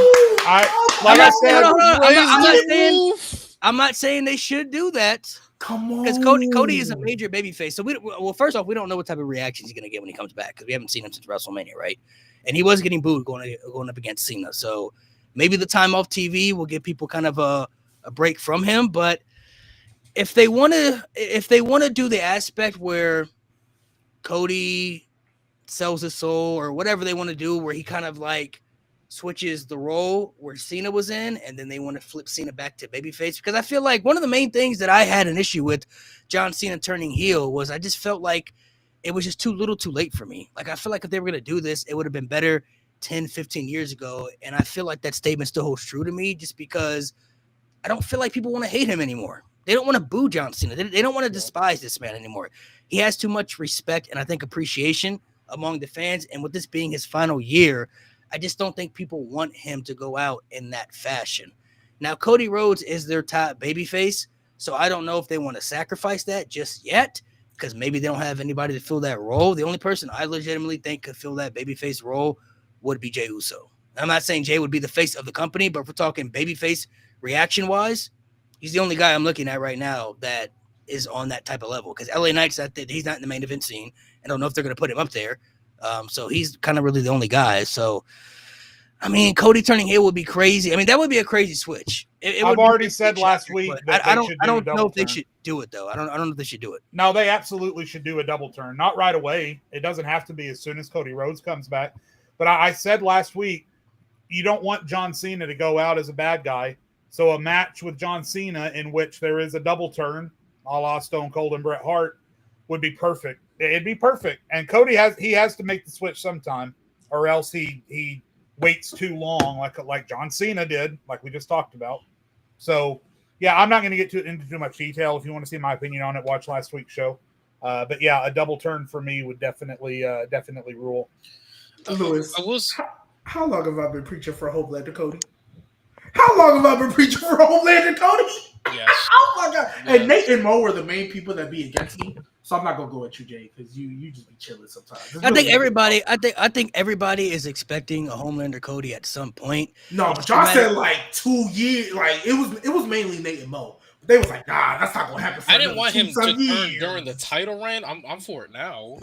I'm not saying they should do that. Come on. Because Cody is a major babyface. So first off, we don't know what type of reaction he's going to get when he comes back because we haven't seen him since WrestleMania, right? And he was getting booed going up against Cena. So maybe the time off TV will give people kind of a break from him. But if they want to do the aspect where Cody sells his soul or whatever they want to do, where he kind of like switches the role where Cena was in, and then they want to flip Cena back to babyface, because I feel like one of the main things that I had an issue with John Cena turning heel was I just felt like it was just too little too late for me. Like, I feel like if they were going to do this, it would have been better 10, 15 years ago. And I feel like that statement still holds true to me just because I don't feel like people want to hate him anymore. They don't want to boo John Cena. They don't want to despise this man anymore. He has too much respect and I think appreciation among the fans. And with this being his final year, I just don't think people want him to go out in that fashion. Now, Cody Rhodes is their top babyface, so I don't know if they want to sacrifice that just yet, because maybe they don't have anybody to fill that role. The only person I legitimately think could fill that babyface role would be Jey Uso. I'm not saying Jey would be the face of the company, but if we're talking babyface reaction-wise, he's the only guy I'm looking at right now that is on that type of level, because LA Knight's he's not in the main event scene. I don't know if they're going to put him up there. So he's kind of really the only guy. So, I mean, Cody turning heel would be crazy. I mean, that would be a crazy switch. I've already said last week that I don't know if they should do it, though. I don't know if they should do it. No, they absolutely should do a double turn. Not right away. It doesn't have to be as soon as Cody Rhodes comes back. But I said last week, you don't want John Cena to go out as a bad guy. So a match with John Cena in which there is a double turn, a la Stone Cold and Bret Hart, would be perfect. It'd be perfect. And Cody has to make the switch sometime, or else he waits too long, like John Cena did, like we just talked about. So, yeah, I'm not going to get into too much detail. If you want to see my opinion on it, watch last week's show. But yeah, a double turn for me would definitely rule. Lewis, how long have I been preaching for Homelander Cody? How long have I been preaching for Homelander Cody? Yes. Oh my god! Yes. And Nate and Mo are the main people that be against me, so I'm not gonna go at you, Jay, because you just be chilling sometimes. I think everybody is expecting a Homelander Cody at some point. No, but y'all said like 2 years. Like it was mainly Nate and Mo. They was like, nah, that's not gonna happen. I didn't want him to turn during the title reign. I'm for it now.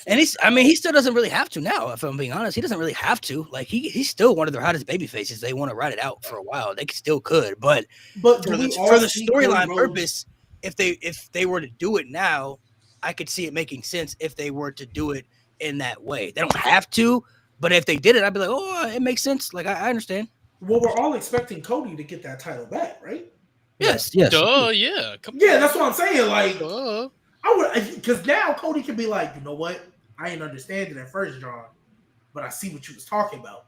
And he still doesn't really have to now, if I'm being honest. He doesn't really have to. Like, he's still one of their hottest baby faces. They want to ride it out for a while. They still could. But for the storyline purpose, if they were to do it now, I could see it making sense if they were to do it in that way. They don't have to, but if they did it, I'd be like, oh, it makes sense. Like, I understand. Well, we're all expecting Cody to get that title back, right? Yes. Duh, yeah. Yeah, that's what I'm saying. Like, I would, because now Cody can be like, you know what? I ain't understand it at first, John, but I see what you was talking about,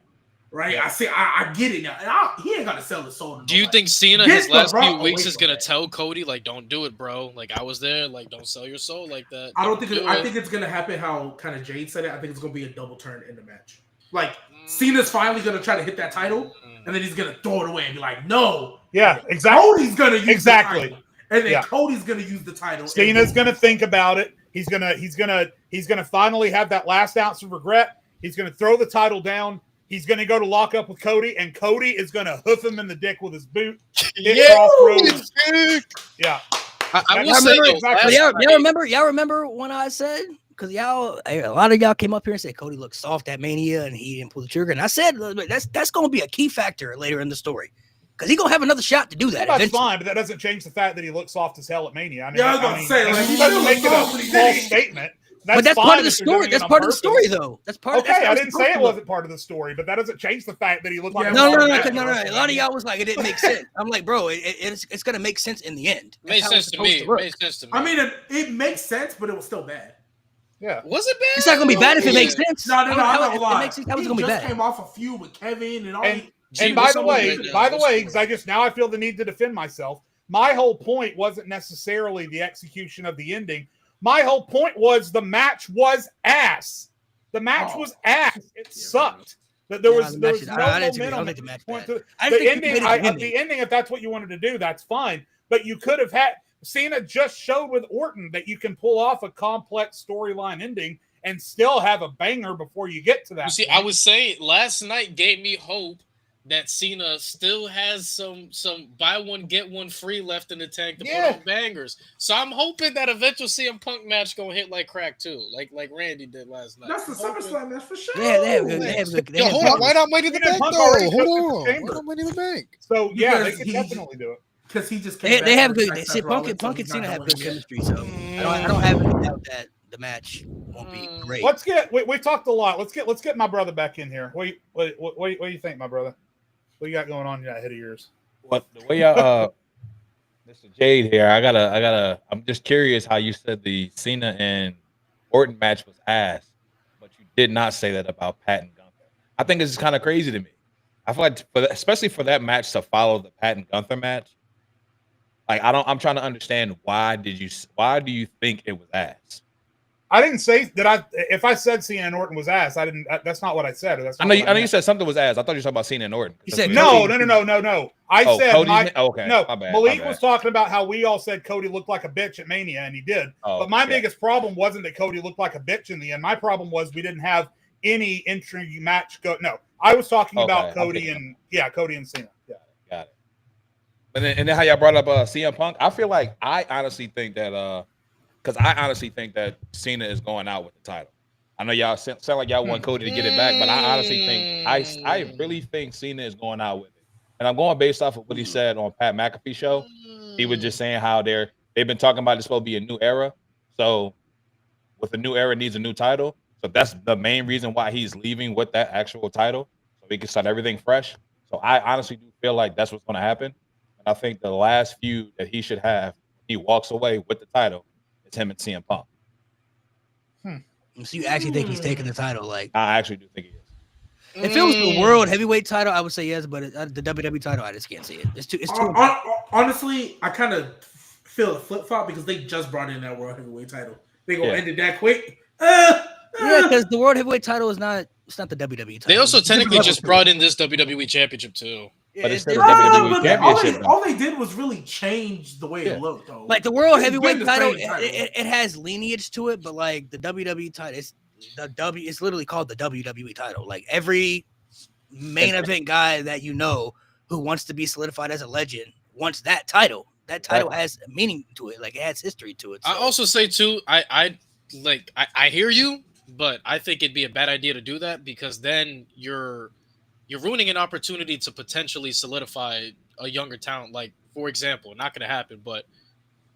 right? I see, I get it now. And he ain't got to sell his soul. Do you think Cena his last few weeks is gonna tell Cody like, don't do it, bro? Like, I was there. Like, don't sell your soul like that. I don't think. I think it's gonna happen how kind of Jade said it. I think it's gonna be a double turn in the match. Like Cena's finally gonna try to hit that title, and then he's gonna throw it away and be like, no. Yeah, exactly. Cody's gonna use the title. And then Cody's gonna use the title. Cena's gonna think about it. He's gonna finally have that last ounce of regret. He's gonna throw the title down. He's gonna go to lock up with Cody, and Cody is gonna hoof him in the dick with his boot. Yeah. I will say, y'all remember when I said because a lot of y'all came up here and said Cody looked soft at Mania and he didn't pull the trigger. And I said that's going to be a key factor later in the story because he's going to have another shot to do that. Well, that's fine, but that doesn't change the fact that he looks soft as hell at Mania. I mean, I was going to say, like, he doesn't make it a false statement. But that's part of the story. That's part of the story, though. That's part. Okay, I didn't say it wasn't part of the story, but that doesn't change the fact that he looked like no. A lot of y'all was like, it didn't make sense. I'm like, bro, it's gonna make sense in the end. Made sense to me. I mean, it makes sense, but it was still bad. Yeah, was it bad? It's not gonna be bad if it makes sense. No, I'm not gonna lie. How was it gonna be bad? Came off a feud with Kevin and all. And by the way, because I just now I feel the need to defend myself. My whole point wasn't necessarily the execution of the ending. My whole point was the match was ass. The match was ass. It sucked. There was no momentum. The ending, if that's what you wanted to do, that's fine. But you could have had Cena just showed with Orton that you can pull off a complex storyline ending and still have a banger before you get to that. You see, I was saying last night gave me hope that Cena still has some buy one get one free left in the tank to put on bangers. So I'm hoping that eventual CM Punk match gonna hit like crack too, like Randy did last night. That's the SummerSlam match for sure. Yeah, they have good. Yo, hold on, why not Money in the Bank though? Hold on, why not Money in the Bank? So yeah, they could definitely do it because he just they have good. Punk and Cena have good chemistry, so I don't have any doubt that the match won't be great. We talked a lot. Let's get my brother back in here. What do you think, my brother? What you got going on in that head of yours? What the way y'all Mr. Jade here, I gotta I'm just curious how you said the Cena and Orton match was ass, but you did not say that about Pat and Gunther. I think it's kind of crazy to me. I feel like especially for that match to follow the Pat and Gunther match, like I'm trying to understand why do you think it was ass? I didn't say that. If I said Cena and Orton was ass, I didn't. That's not what I said. I know you said something was ass. I thought you were talking about Cena and Orton. You said no. I said okay. No, my bad, Malik was talking about how we all said Cody looked like a bitch at Mania, and he did. But my biggest problem wasn't that Cody looked like a bitch in the end. My problem was we didn't have any entry match go. No, I was talking about Cody and Cena. Yeah, got it. And then how y'all brought up CM Punk. I honestly think that Cena is going out with the title. I know y'all sound like y'all want Cody to get it back, but I honestly think I really think Cena is going out with it. And I'm going based off of what he said on Pat McAfee show. He was just saying how they've been talking about it's supposed to be a new era. So with a new era needs a new title. So that's the main reason why he's leaving with that actual title. So he can start everything fresh. So I honestly do feel like that's what's going to happen. And I think the last feud that he should have, he walks away with the title, it's him and CM Punk. So you actually think he's taking the title? Like I actually do think he is. If it was the world heavyweight title, I would say yes, but the WWE title, I just can't see it. It's too. Honestly, I kind of feel a flip flop because they just brought in that world heavyweight title. They gonna end it that quick. Yeah, because the world heavyweight title is not. It's not the WWE title. They also technically just brought in this WWE championship too. But it's still the WWE championship. All they did was really change the way it looked, though. Like the world heavyweight title, it has lineage to it, but like the WWE title, it's literally called the WWE title. Like every main event guy that you know who wants to be solidified as a legend wants that title. That title has meaning to it, like it has history to it. So. I also say too, I hear you, but I think it'd be a bad idea to do that because then you're ruining an opportunity to potentially solidify a younger talent. Like, for example, not going to happen, but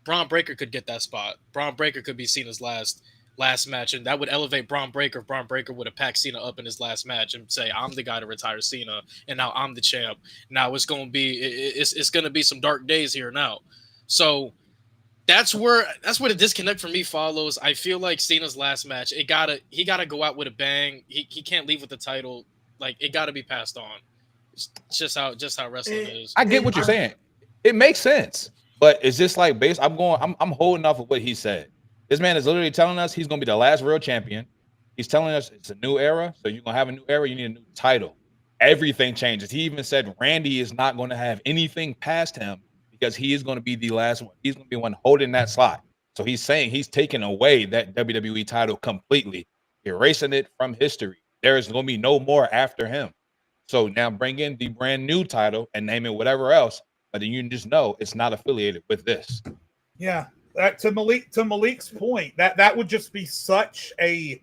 Braun Breaker could get that spot. Braun Breaker could be Cena's last match, and that would elevate Braun Breaker if Braun Breaker would have packed Cena up in his last match and say, I'm the guy to retire Cena, and now I'm the champ. Now it's going to be some dark days here now. So that's where the disconnect for me follows. I feel like Cena's last match, he gotta go out with a bang. He can't leave with the title. Like it got to be passed on. It's just how wrestling is. I get what you're saying. It makes sense, but it's just like I'm holding off of what he said. This man is literally telling us he's going to be the last real champion. He's telling us it's a new era. So you're going to have a new era. You need a new title. Everything changes. He even said Randy is not going to have anything past him because he is going to be the last one. He's going to be one holding that slot. So he's saying he's taking away that WWE title completely, erasing it from history. There is going to be no more after him. So now bring in the brand new title and name it whatever else, but then you just know it's not affiliated with this. Yeah. To Malik's point, that would just be such a.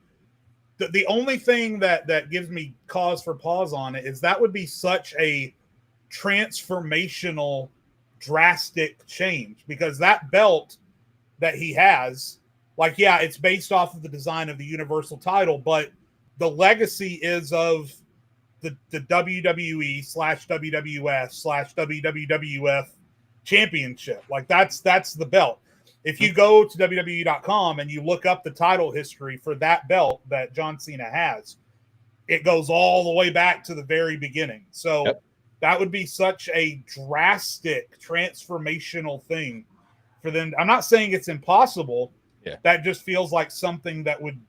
The only thing that gives me cause for pause on it is that would be such a transformational, drastic change, because that belt that he has, like, yeah, it's based off of the design of the Universal title, but the legacy is of the WWE / WWF / WWF championship. Like, that's the belt. If you go to WWE.com and you look up the title history for that belt that John Cena has, it goes all the way back to the very beginning. So that would be such a drastic, transformational thing for them. I'm not saying it's impossible. Yeah. That just feels like something that would,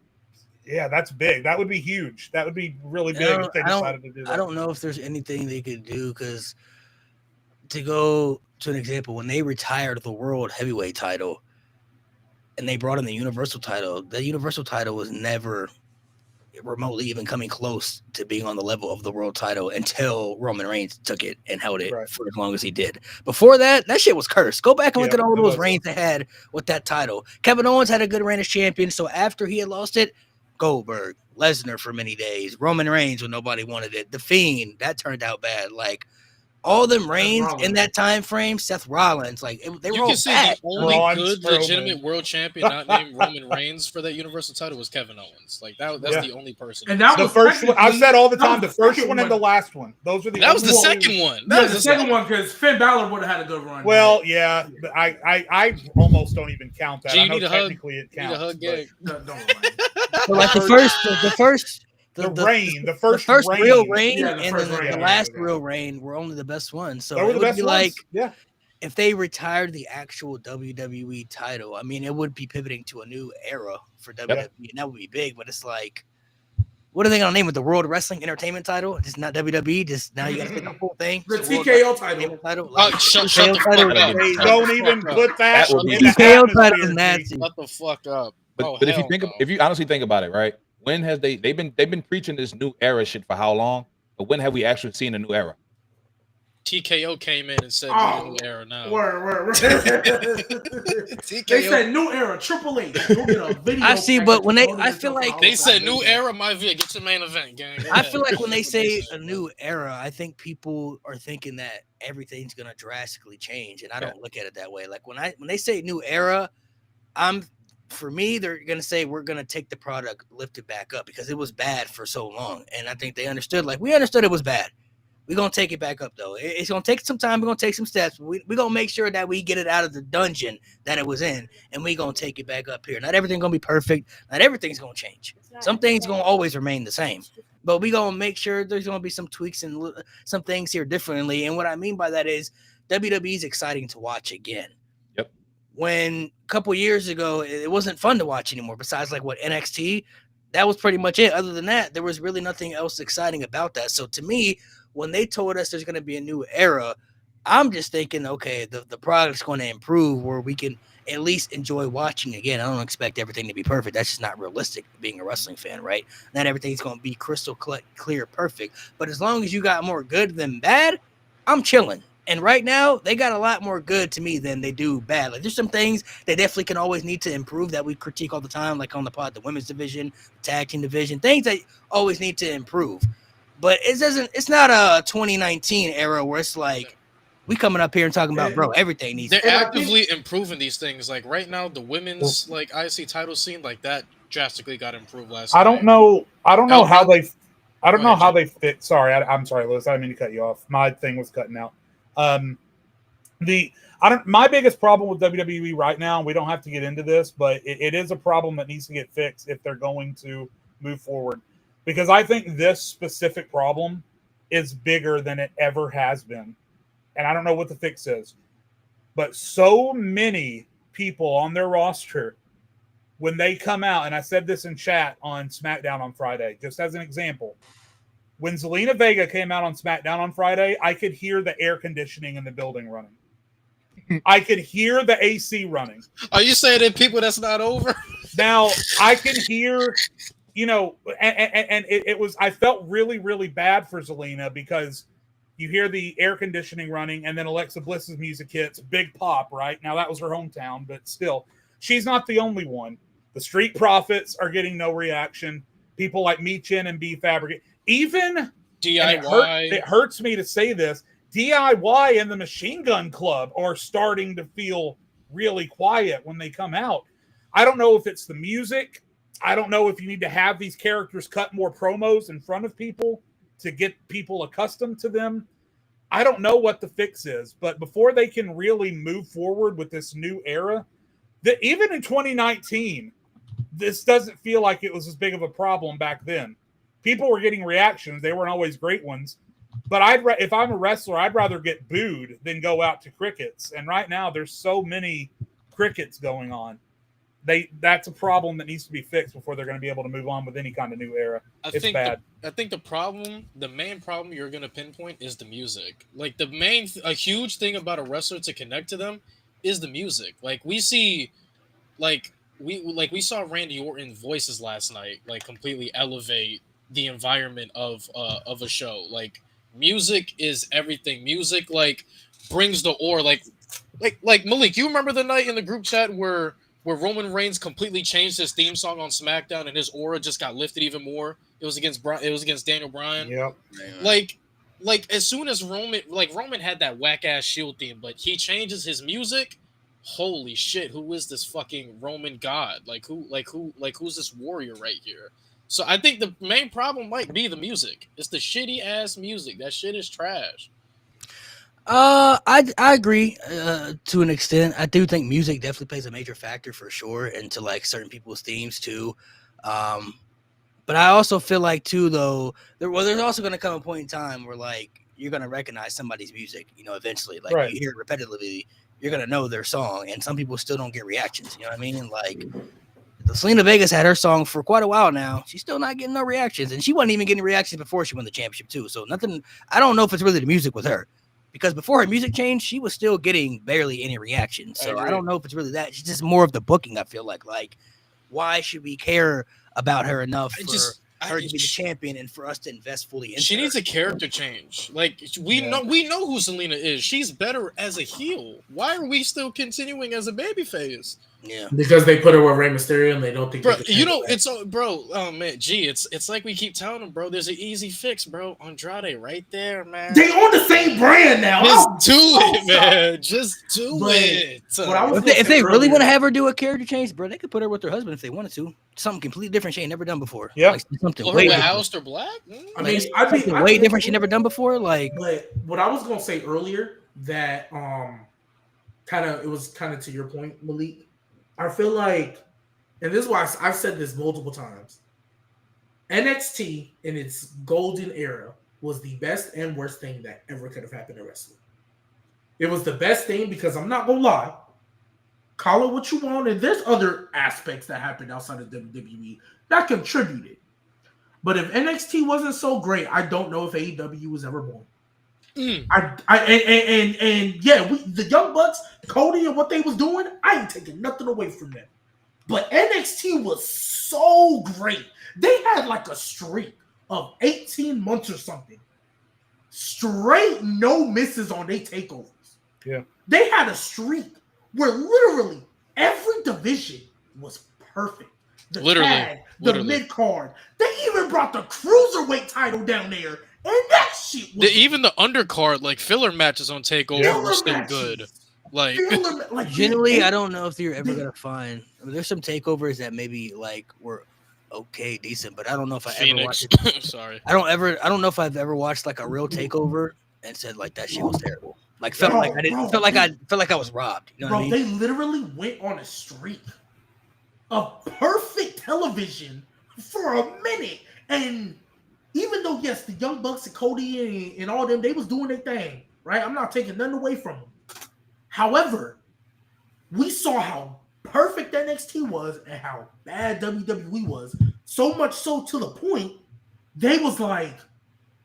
that's big. That would be huge. That would be really big if they decided to do that. I don't know if there's anything they could do, because to go to an example, when they retired the World Heavyweight title and they brought in the Universal title was never remotely even coming close to being on the level of the world title until Roman Reigns took it and held it for as long as he did. Before that shit was cursed. Go back and look at all those reigns they had with that title. Kevin Owens had a good reign as champion, so after he had lost it, Goldberg, Lesnar for many days, Roman Reigns when nobody wanted it, The Fiend, that turned out bad. Like, all them reigns in that time frame, Seth Rollins, like, they were all bad. The only good, legitimate world champion not named Roman Reigns for that Universal title was Kevin Owens. Like, that's the only person. And that was the first one. I've said all the time, the first one and the last one. Those were the. That was the second one. That was the second one, because Finn Balor would have had a good run. Well, yeah, I almost don't even count that. I know technically it counts. Don't like the first. The first real reign, and then the last real reign were only the best ones. So it would be like, if they retired the actual WWE title, I mean, it would be pivoting to a new era for WWE, and that would be big. But it's like, what are they gonna name it? The World Wrestling Entertainment title? Just not WWE. Just now you got to pick the whole thing. The TKO title. Like, shut the fuck up. Don't even put that. TKO title is nasty. Shut the fuck up. But if you honestly think about it, right? When has they've been preaching this new era shit for how long? But when have we actually seen a new era? TKO came in and said new era now. Word. They said new era, Triple H. Go get a video. I see, but when I feel like they said new era, my via get your main event, gang. I feel like when they say a new era, I think people are thinking that everything's gonna drastically change, and I don't look at it that way. Like when they say new era, for me, they're going to say we're going to take the product, lift it back up, because it was bad for so long. And I think they understood, like, we understood it was bad. We're going to take it back up, though. It's going to take some time. We're going to take some steps. We're going to make sure that we get it out of the dungeon that it was in, and we're going to take it back up here. Not everything's going to be perfect. Not everything's going to change. Some things going to always remain the same. But we're going to make sure there's going to be some tweaks and some things here differently. And what I mean by that is WWE is exciting to watch again. When a couple years ago, it wasn't fun to watch anymore. Besides, like, what, NXT, that was pretty much it. Other than that, there was really nothing else exciting about that. So to me, when they told us there's going to be a new era, I'm just thinking, okay, the product's going to improve where we can at least enjoy watching again. I don't expect everything to be perfect. That's just not realistic, being a wrestling fan, right? Not everything's going to be crystal clear perfect. But as long as you got more good than bad, I'm chilling. And right now, they got a lot more good to me than they do bad. Like, there's some things they definitely can always need to improve that we critique all the time, like on the pod, the women's division, the tag team division, things that always need to improve. But it's not a 2019 era where it's like, we coming up here and talking about, bro, everything needs. They're actively improving these things. Like right now, the women's like IC title scene, like that drastically got improved last. I don't know how they fit. Sorry, I'm sorry, Liz. I didn't mean to cut you off. My thing was cutting out. My biggest problem with WWE right now, we don't have to get into this, but it is a problem that needs to get fixed if they're going to move forward. Because I think this specific problem is bigger than it ever has been. And I don't know what the fix is. But so many people on their roster, when they come out, and I said this in chat on SmackDown on Friday, just as an example, when Zelina Vega came out on SmackDown on Friday, I could hear the air conditioning in the building running. I could hear the AC running. Are you saying that people that's not over? Now, I can hear, and it was, I felt really, really bad for Zelina because You hear the air conditioning running, and then Alexa Bliss's music hits. Big pop, right? Now, that was her hometown, but still, she's not the only one. The Street Profits are getting no reaction. People like Meechin and B Fabricate. Even DIY. It hurts me to say this. DIY and the Machine Gun Club are starting to feel really quiet when they come out. I don't know if it's the music. I don't know if you need to have these characters cut more promos in front of people to get people accustomed to them. I don't know what the fix is, but before they can really move forward with this new era, that even in 2019, this doesn't feel like it was as big of a problem back then. People were getting reactions. They weren't always great ones. But if I'm a wrestler, I'd rather get booed than go out to crickets. And right now, there's so many crickets going on. That's a problem that needs to be fixed before they're going to be able to move on with any kind of new era. It's bad. I think the main problem you're going to pinpoint is the music. Like a huge thing about a wrestler to connect to them is the music. Like we saw Randy Orton voices last night, like completely elevate the environment of a show. Like music is everything. Music like brings the aura. Like Malik, you remember the night in the group chat where Roman Reigns completely changed his theme song on SmackDown and his aura just got lifted even more? It was against Daniel Bryan. Yep. Like as soon as Roman had that whack ass Shield theme, but he changes his music. Holy shit! Who is this fucking Roman god? Who's this warrior right here? So I think the main problem might be the music. It's the shitty ass music. That shit is trash. I agree to an extent. I do think music definitely plays a major factor for sure into like certain people's themes too. But I also feel like too though there's also going to come a point in time where like you're going to recognize somebody's music, eventually. Like right. You hear it repetitively, you're going to know their song, and some people still don't get reactions. You know what I mean? And like Selena Vegas had her song for quite a while now. She's still not getting no reactions, and she wasn't even getting reactions before she won the championship too. So nothing. I don't know if it's really the music with her. Because before her music changed, she was still getting barely any reactions. So I don't know if it's really that. It's just more of the booking, I feel like. Like, why should we care about her enough for her to be the champion and for us to invest fully in her? She needs a character change. Like, we know who Selena is. She's better as a heel. Why are we still continuing as a babyface? Yeah, because they put her with Rey Mysterio and they don't think. Bro, oh man, it's like we keep telling them, bro. There's an easy fix, bro. Andrade, right there, man. They own the same brand now. Just do it, man. Just do it. If they really want to have her do a character change, bro, they could put her with her husband if they wanted to. Something completely different she ain't never done before. Yeah, like, something way with Aleister Black. I mean, something way different she never done before. Like, but what I was gonna say earlier that it was kind of to your point, Malik. I feel like, and this is why I've said this multiple times, NXT in its golden era was the best and worst thing that ever could have happened to wrestling. It was the best thing because I'm not going to lie, call it what you want, and there's other aspects that happened outside of WWE that contributed. But if NXT wasn't so great, I don't know if AEW was ever born. The Young Bucks, Cody, and what they was doing, I ain't taking nothing away from them. But NXT was so great. They had like a streak of 18 months or something. Straight no misses on their takeovers. Yeah. They had a streak where literally every division was perfect. The tag, the mid-card. They even brought the cruiserweight title down there. And that shit was even the undercard, like filler matches on TakeOver were still good. Like generally, I don't know if you're ever gonna find. There's some takeovers that maybe like were okay, decent, but I don't know if I ever watched it. Sorry, I don't know if I've ever watched like a real takeover and said like that shit was terrible. Like felt like I was robbed. You know what I mean? They literally went on a streak of perfect television for a minute, and even though, yes, the Young Bucks and Cody and all them, they was doing their thing, right? I'm not taking nothing away from them. However, we saw how perfect NXT was and how bad WWE was, so much so to the point they was like,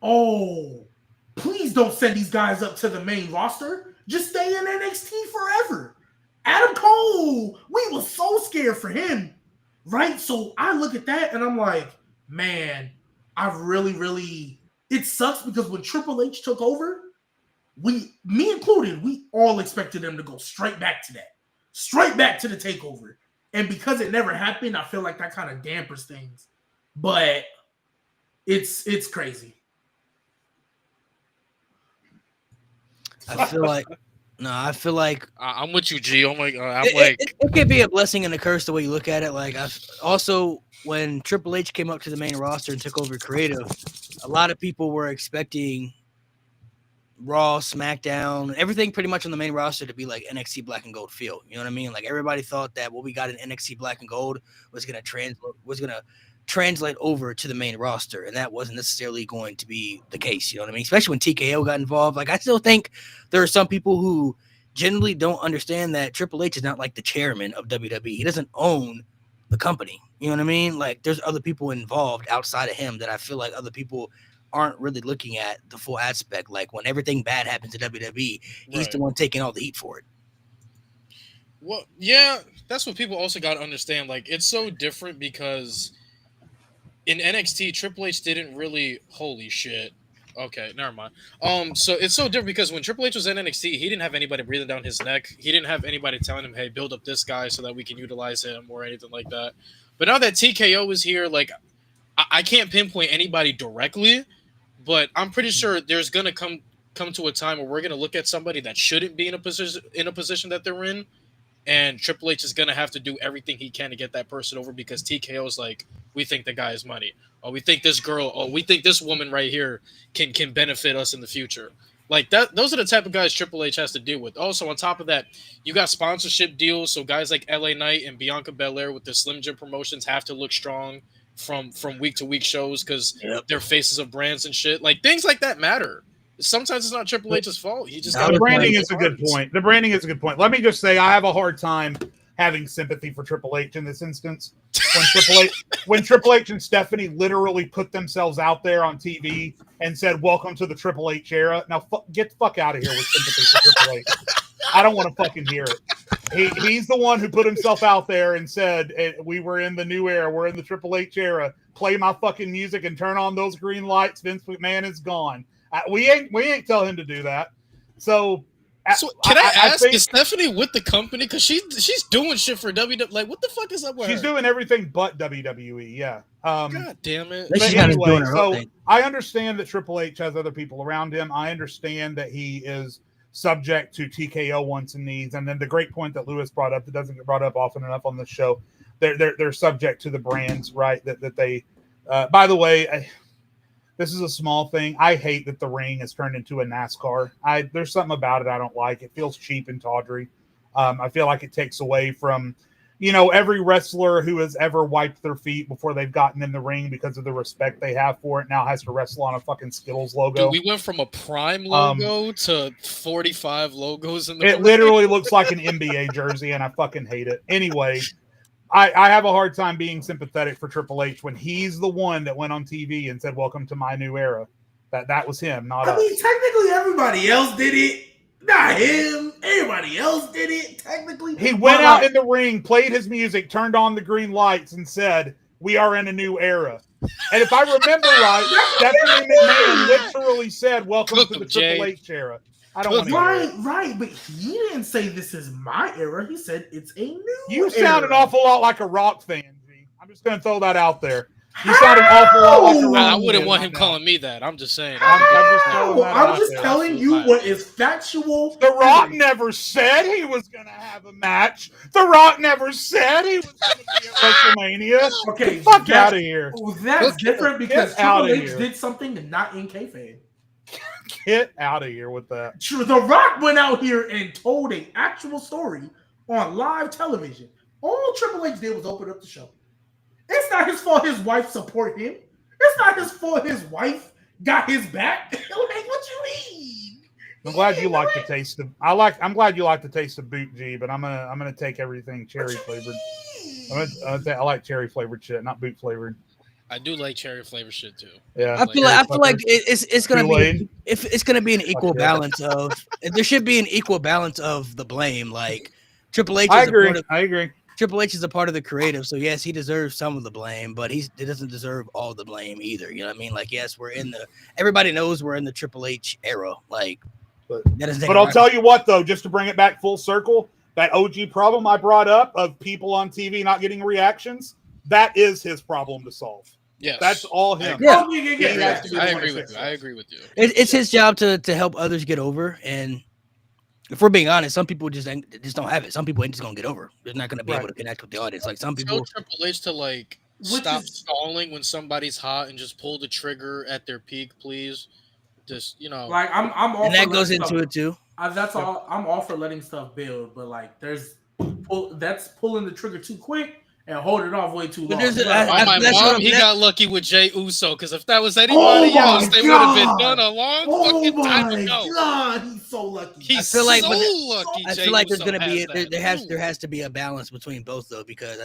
oh, please don't send these guys up to the main roster. Just stay in NXT forever. Adam Cole, we was so scared for him, right? So I look at that and I'm like, man, I really, it sucks because when Triple H took over, me included, we all expected them to go straight back to that. Straight back to the takeover. And because it never happened, I feel like that kind of dampers things. But it's crazy. I feel like I'm with you, G. Oh my god, it could be a blessing and a curse the way you look at it. Like also when Triple H came up to the main roster and took over creative, a lot of people were expecting Raw, SmackDown, everything pretty much on the main roster to be like NXT Black and Gold feel. You know what I mean? Like everybody thought that what we got in NXT Black and Gold was gonna translate over to the main roster, and that wasn't necessarily going to be the case. You know what I mean? Especially when TKO got involved. Like I still think there are some people who generally don't understand that Triple H is not like the chairman of WWE. He doesn't own the company. You know what I mean? Like there's other people involved outside of him that I feel like other people aren't really looking at the full aspect. Like when everything bad happens to WWE, he's the one taking all the heat for it. Well, yeah, that's what people also got to understand. Like it's so different because in NXT, Triple H didn't really. Holy shit. Okay, never mind. So it's so different because when Triple H was in NXT, he didn't have anybody breathing down his neck. He didn't have anybody telling him, "Hey, build up this guy so that we can utilize him" or anything like that. But now that TKO is here, like I can't pinpoint anybody directly, but I'm pretty sure there's gonna come to a time where we're gonna look at somebody that shouldn't be in a position that they're in, and Triple H is gonna have to do everything he can to get that person over because TKO is like, we think the guy is money. Oh, we think this girl. Oh, we think this woman right here can benefit us in the future. Like that. Those are the type of guys Triple H has to deal with. Also, on top of that, you got sponsorship deals. So guys like LA Knight and Bianca Belair with the Slim Jim promotions have to look strong from week to week shows because they're faces of brands and shit. Like things like that matter. Sometimes it's not Triple H's fault. He just the branding is a good point. The branding is a good point. Let me just say I have a hard time having sympathy for Triple H in this instance. When Triple H and Stephanie literally put themselves out there on TV and said, "Welcome to the Triple H era." Now get the fuck out of here with sympathy for Triple H. I don't want to fucking hear it. He's the one who put himself out there and said, "We were in the new era. We're in the Triple H era. Play my fucking music and turn on those green lights. Vince McMahon is gone." We ain't tell him to do that. So can I ask, is Stephanie with the company? Because she's doing shit for WWE. Like, what the fuck is up with her? She's doing everything but WWE, yeah. God damn it. But anyway, so I understand that Triple H has other people around him. I understand that he is subject to TKO wants and needs. And then the great point that Lewis brought up that doesn't get brought up often enough on this show, they're subject to the brands, right? That they by the way, this is a small thing. I hate that the ring has turned into a NASCAR. There's something about it I don't like. It feels cheap and tawdry. I feel like it takes away from, every wrestler who has ever wiped their feet before they've gotten in the ring because of the respect they have for it now has to wrestle on a fucking Skittles logo. Dude, we went from a Prime logo to 45 logos in the It literally looks like an NBA jersey, and I fucking hate it. Anyway, I have a hard time being sympathetic for Triple H when he's the one that went on TV and said, "Welcome to my new era." That was him, not us. I mean, technically everybody else did it. Not him. Everybody else did it, technically. He went out in the ring, played his music, turned on the green lights, and said, "We are in a new era." And if I remember right, Stephanie McMahon literally said, "Welcome to the Triple H era." I don't want to right, but he didn't say this is my era. He said it's a new You era. sound an awful lot like a Rock fan, G. I'm just going to throw that out there. You sound an awful lot like a Rock fan. I wouldn't want him calling me that. I'm just saying. I'm just telling you what is factual. The Rock never said he was going to have a match. The Rock never said he was going to be at WrestleMania. Okay, get the fuck out of here. That's different because Triple H did something not in kayfabe. Get out of here with that. The Rock went out here and told an actual story on live television. All Triple H did was open up the show. It's not his fault his wife supported him. It's not his fault his wife got his back. Like, what you mean? I'm glad you like the taste of. I'm glad you like the taste of boot, G. But I'm gonna take everything cherry flavored. I like cherry flavored shit, not boot flavored. I do like cherry flavored shit too. Yeah, I feel like it's gonna be it's gonna be an equal balance of there should be an equal balance of the blame. Like Triple H. I agree. Triple H is a part of the creative, so yes, he deserves some of the blame, but he doesn't deserve all the blame either. You know what I mean? Like, yes, everybody knows we're in the Triple H era. Like, but I'll tell you what, though, just to bring it back full circle, that OG problem I brought up of people on TV not getting reactions, that is his problem to solve. Yes. That's all him. Yeah. I agree with you. I agree with you. It's his job to help others get over. And if we're being honest, some people just don't have it. Some people ain't just gonna get over. They're not gonna be able to connect with the audience. Like some people. Tell Triple H to like stop stalling when somebody's hot and just pull the trigger at their peak, please. Just like I'm all and that goes into it too. That's all. I'm all for letting stuff build, but like that's pulling the trigger too quick. And hold it off way too long. My mom, he got lucky with Jey Uso because if that was anybody else, they would have been done a long fucking time ago. God, he's so lucky. I feel like there's gonna be there has to be a balance between both though, because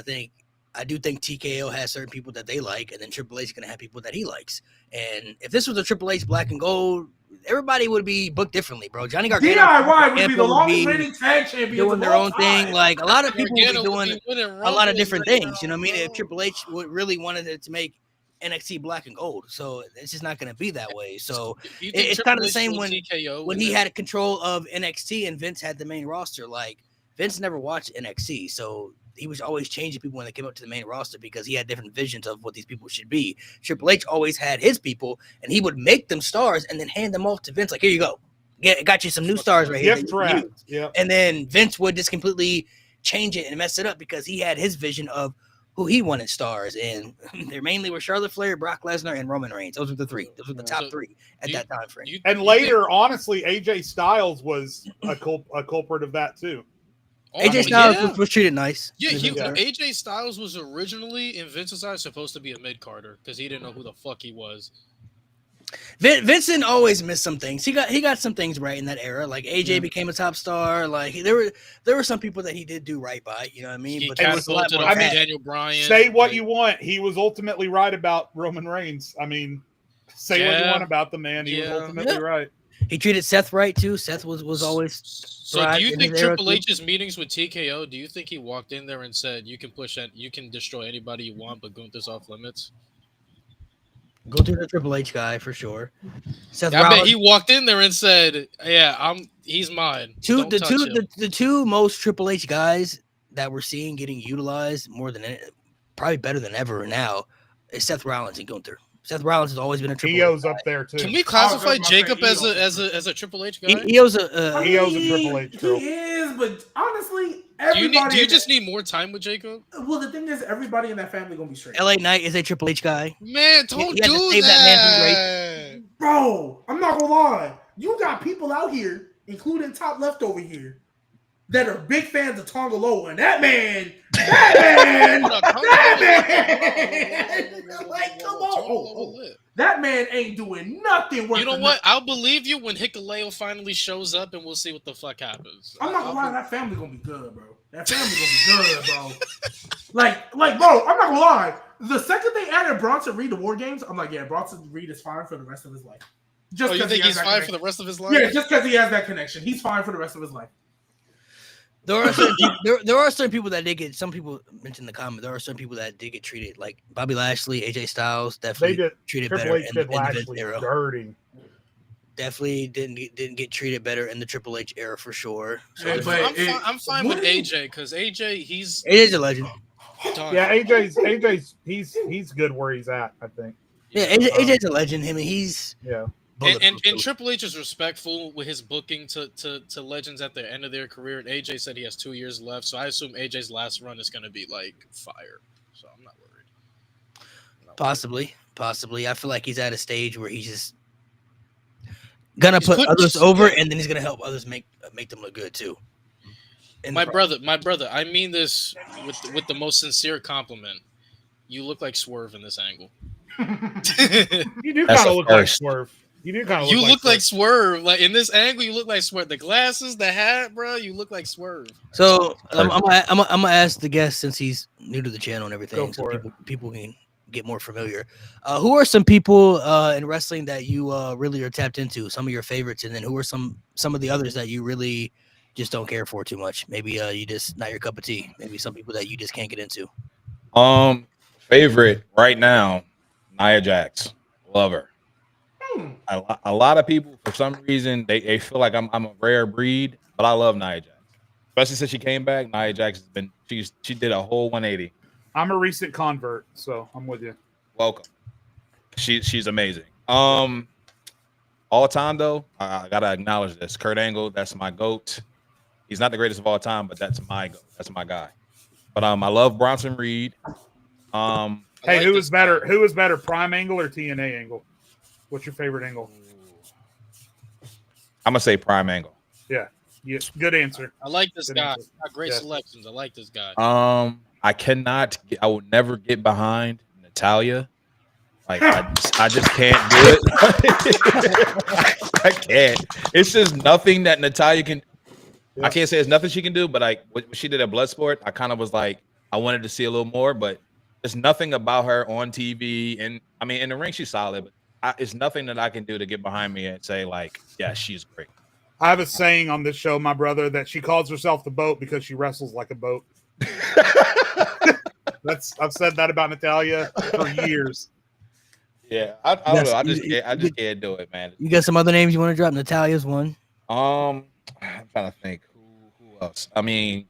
I do think TKO has certain people that they like, and then Triple H is gonna have people that he likes. And if this was a Triple H Black and Gold, everybody would be booked differently, bro. Johnny Gargano would be the longest reigning tag champion, doing their own thing. Like a lot of people would be doing a lot of different things. You know what I mean? If Triple H really wanted it to make NXT Black and Gold, so it's just not going to be that way. So it's kind of the same when he had control of NXT and Vince had the main roster. Like Vince never watched NXT, so he was always changing people when they came up to the main roster because he had different visions of what these people should be. Triple H always had his people, and he would make them stars and then hand them off to Vince. Like, here you go. Got you some new stars right here. Yeah. And then Vince would just completely change it and mess it up because he had his vision of who he wanted stars. And they mainly were Charlotte Flair, Brock Lesnar, and Roman Reigns. Those were the three. Those were the top three at that time frame. And later, honestly, AJ Styles was a culprit of that too. AJ Styles was treated nice. Yeah, AJ Styles was originally in Vince's eyes supposed to be a mid-carder because he didn't know who the fuck he was. Vincent always missed some things. He got some things right in that era. Like AJ became a top star. Like there were some people that he did do right by. You know what I mean? But catapulted up Daniel Bryan. Say what you want. He was ultimately right about Roman Reigns. I mean, say what you want about the man. He was ultimately right. He treated Seth right too. Seth was always. So do you think Triple H's meetings with TKO? Do you think he walked in there and said, "You can destroy anybody you want, but Gunther's off limits"? Go to the Triple H guy for sure. Seth Rollins, I bet he walked in there and said, "Yeah, he's mine." The two most Triple H guys that we're seeing getting utilized more than probably better than ever now is Seth Rollins and Gunther. Seth Rollins has always been a Triple H guy. Up there too. Can we classify Jacob as a Triple H guy? EO's a Triple H girl. He is, but honestly, everybody. Do you just need more time with Jacob? Well, the thing is, everybody in that family gonna be straight. LA Knight is a Triple H guy. Man, don't do that. Bro, I'm not gonna lie. You got people out here, including Top Left over here, that are big fans of Tonga Loa, and that man, like, come on, that man ain't doing nothing. You know what? I'll believe you when Hikuleo finally shows up, and we'll see what the fuck happens. I'm not gonna lie, that family gonna be good, bro. That family gonna be good, bro. like, bro, I'm not gonna lie. The second they added Bronson Reed to War Games, I'm like, yeah, Bronson Reed is fine for the rest of his life. Just you think he's fine for the rest of his life? Yeah, just because he has that connection, he's fine for the rest of his life. There are certain people that did get. Some people mentioned in the comment. There are certain people that did get treated, like Bobby Lashley, AJ Styles, definitely treated better in the Vince era. Dirty. Definitely didn't get treated better in the Triple H era for sure. So I'm fine with AJ because AJ's a legend. Yeah, AJ's he's good where he's at. I think. Yeah, AJ's a legend. He's And Triple H is respectful with his booking to legends at the end of their career. And AJ said he has 2 years left, so I assume AJ's last run is going to be like fire. So I'm not worried. Possibly. I feel like he's at a stage where he's just gonna put others over, and then he's gonna help others make them look good too. My brother, I mean this with the most sincere compliment. You look like Swerve in this angle. You do kind of look like Swerve. You look like Swerve. Like in this angle, you look like Swerve. The glasses, the hat, bro. You look like Swerve. So I'm gonna ask the guest, since he's new to the channel and everything, so people can get more familiar. Who are some people in wrestling that you really are tapped into? Some of your favorites, and then who are some of the others that you really just don't care for too much? Maybe you just not your cup of tea. Maybe some people that you just can't get into. Favorite right now, Nia Jax. Love her. A lot of people, for some reason, they feel like I'm a rare breed, but I love Nia Jax. Especially since she came back, Nia Jax has been she did a whole 180. I'm a recent convert, so I'm with you. Welcome. She's amazing. All time though, I gotta acknowledge this. Kurt Angle, that's my GOAT. He's not the greatest of all time, but that's my GOAT. That's my guy. But I love Bronson Reed. Hey, who is better? Who is better, Prime Angle or TNA Angle? What's your favorite angle? I'm gonna say Prime Angle. Yeah, good answer. I like this guy. Got great selections. I like this guy. I would never get behind Natalya. Like I just can't do it. I can't. It's just nothing that Natalya can. Yeah. I can't say it's nothing she can do, but like what she did at Bloodsport, I kind of was like, I wanted to see a little more, but there's nothing about her on TV. And I mean, in the ring, she's solid, but it's nothing that I can do to get behind me and say like, yeah, she's great. I have a saying on this show, my brother, that she calls herself the boat because she wrestles like a boat. I've said that about Natalya for years. Yeah, I don't know. I just can't do it, man. You got some other names you want to drop? Natalya's one. I'm trying to think who else. I mean,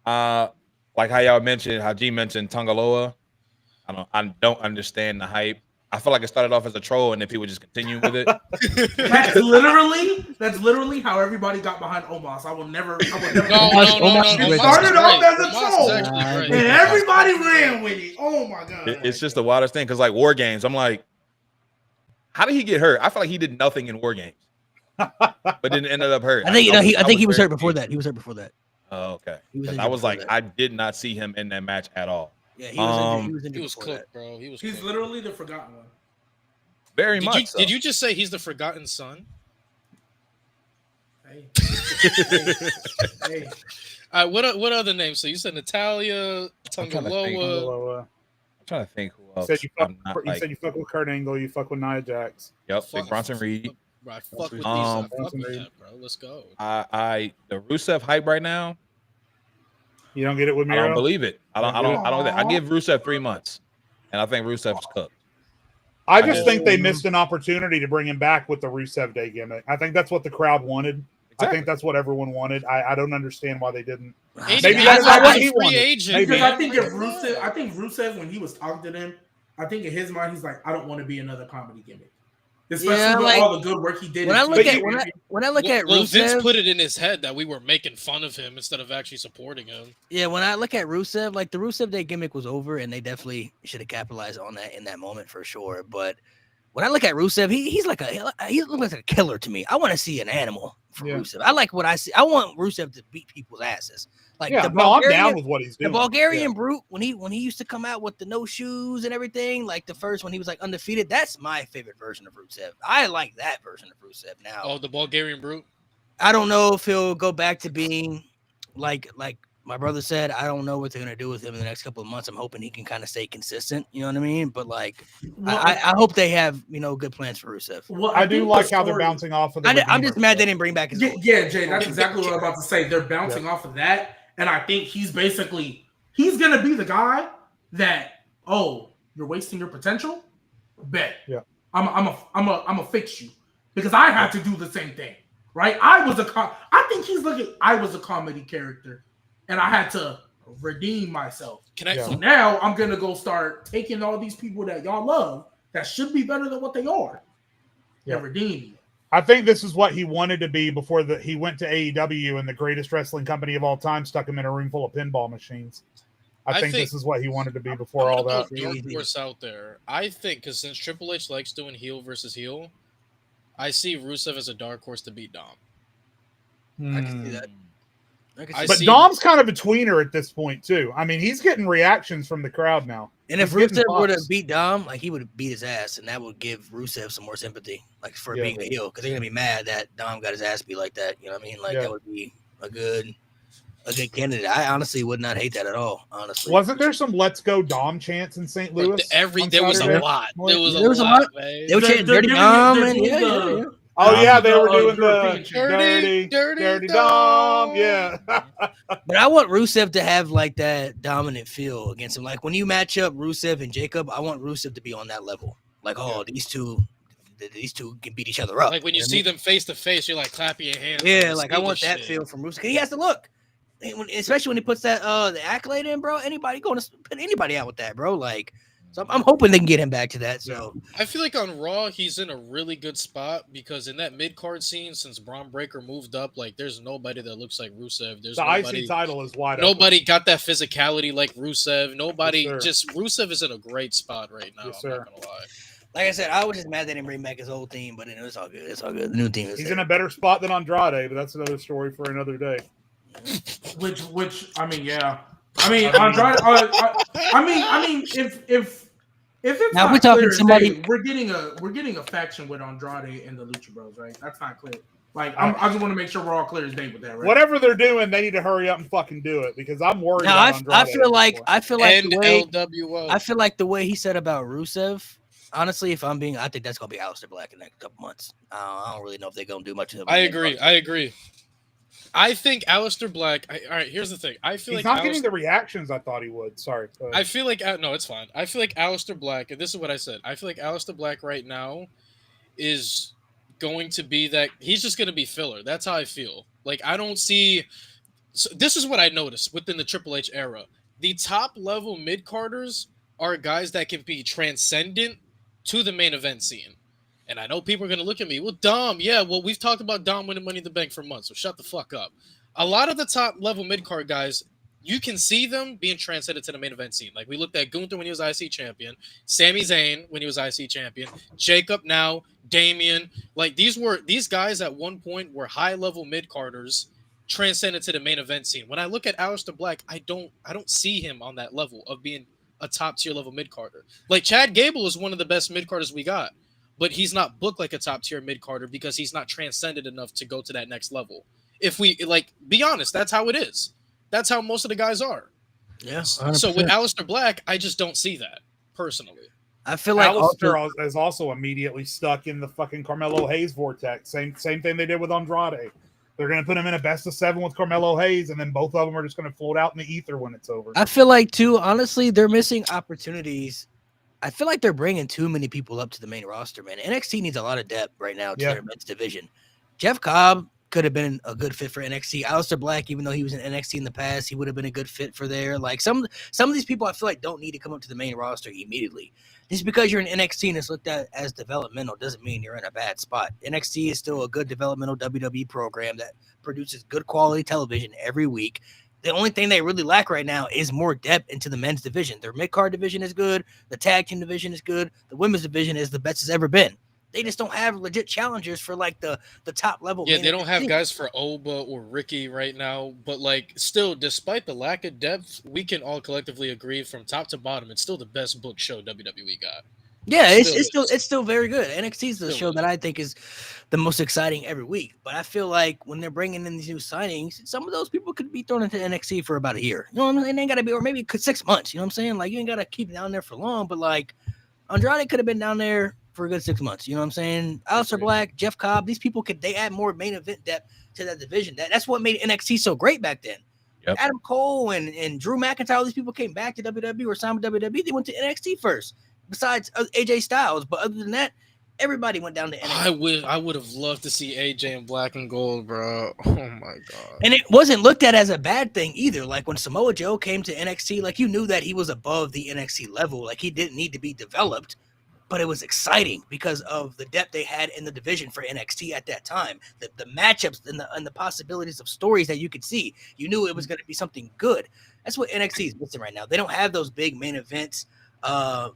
like how y'all mentioned, how G mentioned Tongaloa. I don't understand the hype. I feel like it started off as a troll and then people just continue with it. That's literally how everybody got behind Omos. I will never. No. It started off as a troll, and everybody ran with it. Oh my god! It's just the wildest thing because like War Games, I'm like, how did he get hurt? I feel like he did nothing in War Games, but then ended up hurt. I think he was hurt before that. He was hurt before that. Oh, okay. I was like, I did not see him in that match at all. Yeah, he was cooked, bro. He's literally the forgotten one. Very much. Did you just say he's the forgotten son? Hey. What other names? So you said Natalya, Tongaloa. I'm trying to think who else. You said you fuck with Kurt Angle. You fuck with Nia Jax. Yep. Bronson Reed. Right. Fuck with these. Fuck with that, bro. Let's go. The Rusev hype right now. You don't get it with Miro? I don't believe it. I don't. I give Rusev 3 months, and I think Rusev's cooked. I just think they missed an opportunity to bring him back with the Rusev Day gimmick. I think that's what the crowd wanted. Exactly. I think that's what everyone wanted. I don't understand why they didn't. Maybe that's not what he wanted. Because I think Rusev, when he was talking to them, I think in his mind he's like, I don't want to be another comedy gimmick. Especially with all the good work he did. When I look at Rusev, Vince put it in his head that we were making fun of him instead of actually supporting him. Yeah, when I look at Rusev, like the Rusev Day gimmick was over, and they definitely should have capitalized on that in that moment for sure. But when I look at Rusev, he looks like a killer to me. I want to see an animal from Rusev. I like what I see. I want Rusev to beat people's asses. Like I'm down with what he's doing. The Bulgarian Brute, when he used to come out with the no shoes and everything, like the first when he was like undefeated, that's my favorite version of Rusev. I like that version of Rusev now. Oh, the Bulgarian Brute. I don't know if he'll go back to being like my brother said. I don't know what they're gonna do with him in the next couple of months. I'm hoping he can kind of stay consistent. You know what I mean? But like, I hope they have good plans for Rusev. Well, I do like how they're bouncing off of the. I'm just mad they didn't bring back his. Yeah, Jay, that's exactly what I'm about to say. They're bouncing off of that. And I think he's going to be the guy that, you're wasting your potential? Bet. Yeah. I'm a fix you. Because I had to do the same thing. Right? I was a comedy character. And I had to redeem myself. So now I'm going to go start taking all these people that y'all love that should be better than what they are. And redeem you. I think this is what he wanted to be before he went to AEW and the greatest wrestling company of all time stuck him in a room full of pinball machines. I think this is what he wanted to be before all that. Dark horse out there. I think because since Triple H likes doing heel versus heel, I see Rusev as a dark horse to beat Dom. I can see that. But Dom's kind of a tweener at this point too. I mean, he's getting reactions from the crowd now. And if Rusev would have beat Dom, like he would have beat his ass, and that would give Rusev some more sympathy, like for being a heel, because they're gonna be mad that Dom got his ass beat like that. You know what I mean? Like that would be a good candidate. I honestly would not hate that at all. Honestly, wasn't there some "Let's Go Dom" chants in St. Louis? There was a lot. There was a lot. They were chanting "Dirty Dom," and Oh yeah, they were doing the dirty Dom. Yeah. But I want Rusev to have like that dominant feel against him. Like when you match up Rusev and Jacob, I want Rusev to be on that level. Like, these two can beat each other up. Like when you see them face to face, you're like clapping your hands. Yeah, like I want that feel from Rusev. He has to look, especially when he puts that the accolade in, bro. Anybody going to put anybody out with that, bro? Like. So I'm hoping they can get him back to that. So I feel like on Raw, he's in a really good spot because in that mid-card scene, since Braun Breaker moved up, like there's nobody that looks like Rusev. There's the IC title is wide open. Nobody got that physicality like Rusev. Nobody Rusev is in a great spot right now. Yes, I'm not gonna lie. Like I said, I was just mad they didn't bring back his old team, but it's all good. It's all good. The new team is He's in a better spot than Andrade, but that's another story for another day. Which I mean, yeah. I mean, Andrade. I mean, if it's now not we're talking clear somebody, we're getting a faction with Andrade and the Lucha Bros, right? That's not clear. Like I just want to make sure we're all clear as day with that, right? Whatever they're doing, they need to hurry up and fucking do it because I'm worried. Now, about I feel like LWO. I feel like the way he said about Rusev. Honestly, I think that's gonna be Aleister Black in the next couple months. I don't really know if they're gonna do much of it. I agree. I think Aleister Black. All right, here's the thing. I feel he's like not getting the reactions I thought he would. Sorry. I feel like no, it's fine. I feel like Aleister Black, and this is what I said. I feel like Aleister Black right now is going to be that he's just going to be filler. That's how I feel. Like I don't see. So this is what I noticed within the Triple H era. The top level mid carders are guys that can be transcendent to the main event scene. And I know people are going to look at me. Well, Dom, yeah. Well, we've talked about Dom winning Money in the Bank for months, so shut the fuck up. A lot of the top level mid-card guys, you can see them being transcended to the main event scene. Like we looked at Gunther when he was IC champion, Sami Zayn when he was IC champion, Jacob now, Damian. Like these guys at one point were high-level mid-carders transcended to the main event scene. When I look at Aleister Black, I don't see him on that level of being a top-tier level mid-carder. Like Chad Gable is one of the best mid-carders we got. But he's not booked like a top-tier mid-carder because he's not transcended enough to go to that next level. If we, be honest, that's how it is. That's how most of the guys are. Yeah. 100%. So with Aleister Black, I just don't see that, personally. I feel like Aleister is also immediately stuck in the fucking Carmelo Hayes vortex. Same thing they did with Andrade. They're going to put him in a best-of-7 with Carmelo Hayes, and then both of them are just going to float out in the ether when it's over. I feel like, too, honestly, they're missing opportunities. I feel like they're bringing too many people up to the main roster, man. NXT needs a lot of depth right now to their men's division. Jeff Cobb could have been a good fit for NXT. Aleister Black, even though he was in NXT in the past, he would have been a good fit for there. Like some of these people, I feel like don't need to come up to the main roster immediately. Just because you're in NXT and it's looked at as developmental doesn't mean you're in a bad spot. NXT is still a good developmental WWE program that produces good quality television every week. The only thing they really lack right now is more depth into the men's division. Their mid-card division is good. The tag team division is good. The women's division is the best it's ever been. They just don't have legit challengers for like the top level. Yeah, they don't have guys for Oba or Ricky right now. But like still, despite the lack of depth, we can all collectively agree from top to bottom, it's still the best book show WWE got. Yeah, it's still very good. NXT is the show that I think is the most exciting every week. But I feel like when they're bringing in these new signings, some of those people could be thrown into NXT for about a year. You know what I mean? It ain't got to be, or maybe 6 months. You know what I'm saying? Like you ain't got to keep it down there for long. But like Andrade could have been down there for a good 6 months. You know what I'm saying? Aleister Black, Jeff Cobb, these people they add more main event depth to that division. That's what made NXT so great back then. Yep. Adam Cole and Drew McIntyre, all these people came back to WWE or signed with WWE. They went to NXT first. Besides AJ Styles, but other than that, everybody went down to NXT. I would have loved to see AJ in black and gold, bro. Oh my god! And it wasn't looked at as a bad thing either. Like when Samoa Joe came to NXT, like you knew that he was above the NXT level. Like he didn't need to be developed, but it was exciting because of the depth they had in the division for NXT at that time. The matchups and the possibilities of stories that you could see. You knew it was going to be something good. That's what NXT is missing right now. They don't have those big main events.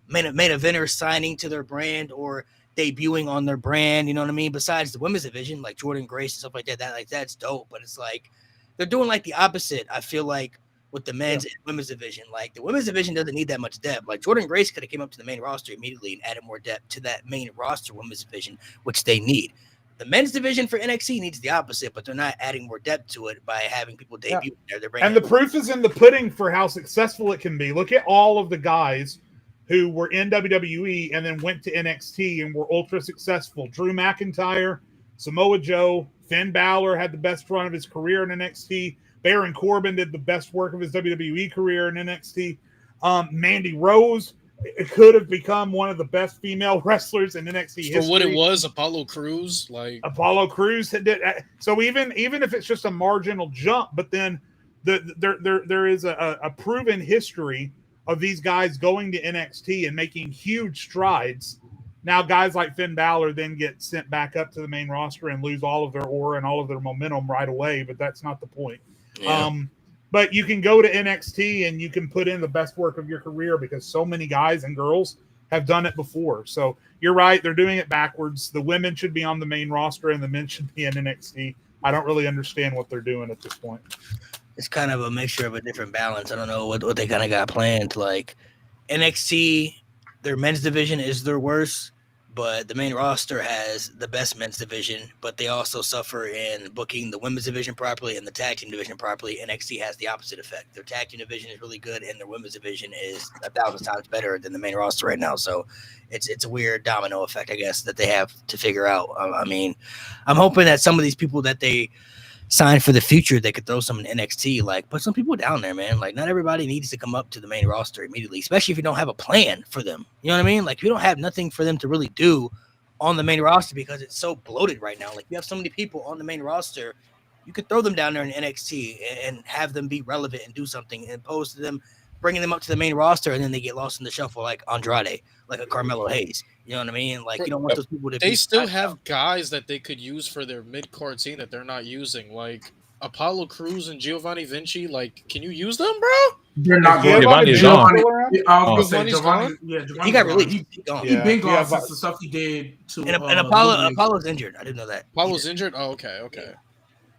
Main eventers signing to their brand or debuting on their brand, you know what I mean? Besides the women's division, like Jordan Grace and stuff like that, that's dope. But it's like they're doing like the opposite. I feel like with the men's and women's division, like the women's division doesn't need that much depth. Like Jordan Grace could have came up to the main roster immediately and added more depth to that main roster women's division, which they need. The men's division for NXT needs the opposite, but they're not adding more depth to it by having people debut there. And the proof is in the pudding for how successful it can be. Look at all of the guys who were in WWE and then went to NXT and were ultra successful. Drew McIntyre, Samoa Joe, Finn Balor had the best run of his career in NXT. Baron Corbin did the best work of his WWE career in NXT. Mandy Rose could have become one of the best female wrestlers in NXT history. For what it was, Apollo Crews did. So even if it's just a marginal jump, but then there is a proven history of these guys going to NXT and making huge strides. Now, guys like Finn Balor then get sent back up to the main roster and lose all of their aura and all of their momentum right away, but that's not the point. Yeah. But you can go to NXT and you can put in the best work of your career because so many guys and girls have done it before. So you're right. They're doing it backwards. The women should be on the main roster and the men should be in NXT. I don't really understand what they're doing at this point. It's kind of a mixture of a different balance. I don't know what they kind of got planned. Like NXT, their men's division is their worst, but the main roster has the best men's division, but they also suffer in booking the women's division properly and the tag team division properly. NXT has the opposite effect. Their tag team division is really good, and their women's division is 1,000 times better than the main roster right now. So it's a weird domino effect, I guess, that they have to figure out. I mean, I'm hoping that some of these people that they sign for the future, they could throw some in NXT, like put some people down there, man. Like not everybody needs to come up to the main roster immediately, especially if you don't have a plan for them. You know what I mean? Like you don't have nothing for them to really do on the main roster because it's so bloated right now. Like you have so many people on the main roster, you could throw them down there in NXT and have them be relevant and do something, and opposed to them bringing them up to the main roster and then they get lost in the shuffle like Andrade, like a Carmelo Hayes. You know what I mean? Like, you don't want those people to They still have guys that they could use for their mid-card scene that they're not using, like Apollo Crews and Giovanni Vinci. Like, can you use them, bro? They're not going. Giovanni's gone. Giovanni's gone. Yeah, he got released. He's gone. He's been gone since the stuff he did to. And Apollo's injured. I didn't know that. Apollo's injured? Oh, okay.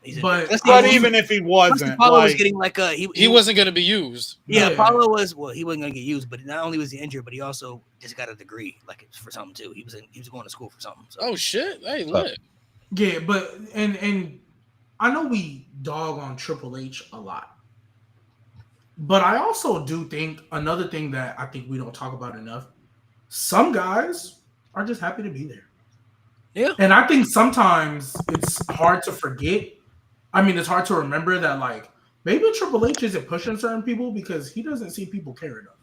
Yeah. But even if he wasn't, Apollo was getting like he wasn't going to be used. Yeah, Apollo was. Well, he wasn't going to get used, but not only was he injured, but he also just got a degree, like for something too. He was going to school for something. So. Oh shit! Hey, lit. Yeah, but and I know we dog on Triple H a lot, but I also do think another thing that I think we don't talk about enough. Some guys are just happy to be there. Yeah, and I think sometimes it's hard to forget. I mean, it's hard to remember that, like, maybe Triple H isn't pushing certain people because he doesn't see people care enough.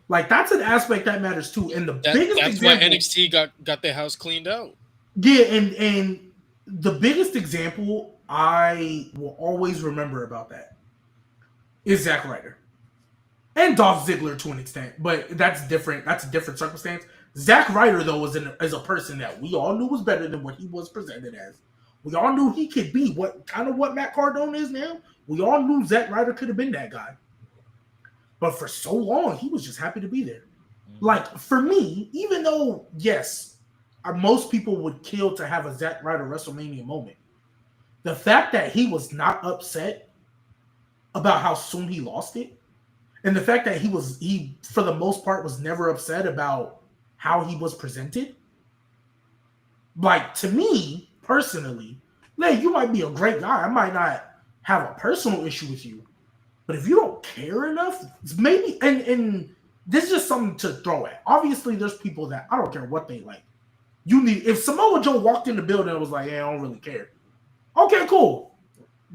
Like, that's an aspect that matters too. And that's example, why NXT got their house cleaned out. Yeah, and the biggest example I will always remember about that is Zack Ryder and Dolph Ziggler to an extent, but that's different. That's a different circumstance. Zack Ryder, though, is a person that we all knew was better than what he was presented as. We all knew he could be what Matt Cardona is now. We all knew Zack Ryder could have been that guy. But for so long, he was just happy to be there. Like, for me, even though, yes, most people would kill to have a Zack Ryder WrestleMania moment, the fact that he was not upset about how soon he lost it, and the fact that he for the most part was never upset about how he was presented, like, to me, personally, you might be a great guy. I might not have a personal issue with you, but if you don't care enough, maybe, and this is just something to throw at. Obviously, there's people that I don't care what they like. If Samoa Joe walked in the building and was like, "Hey, I don't really care." Okay, cool.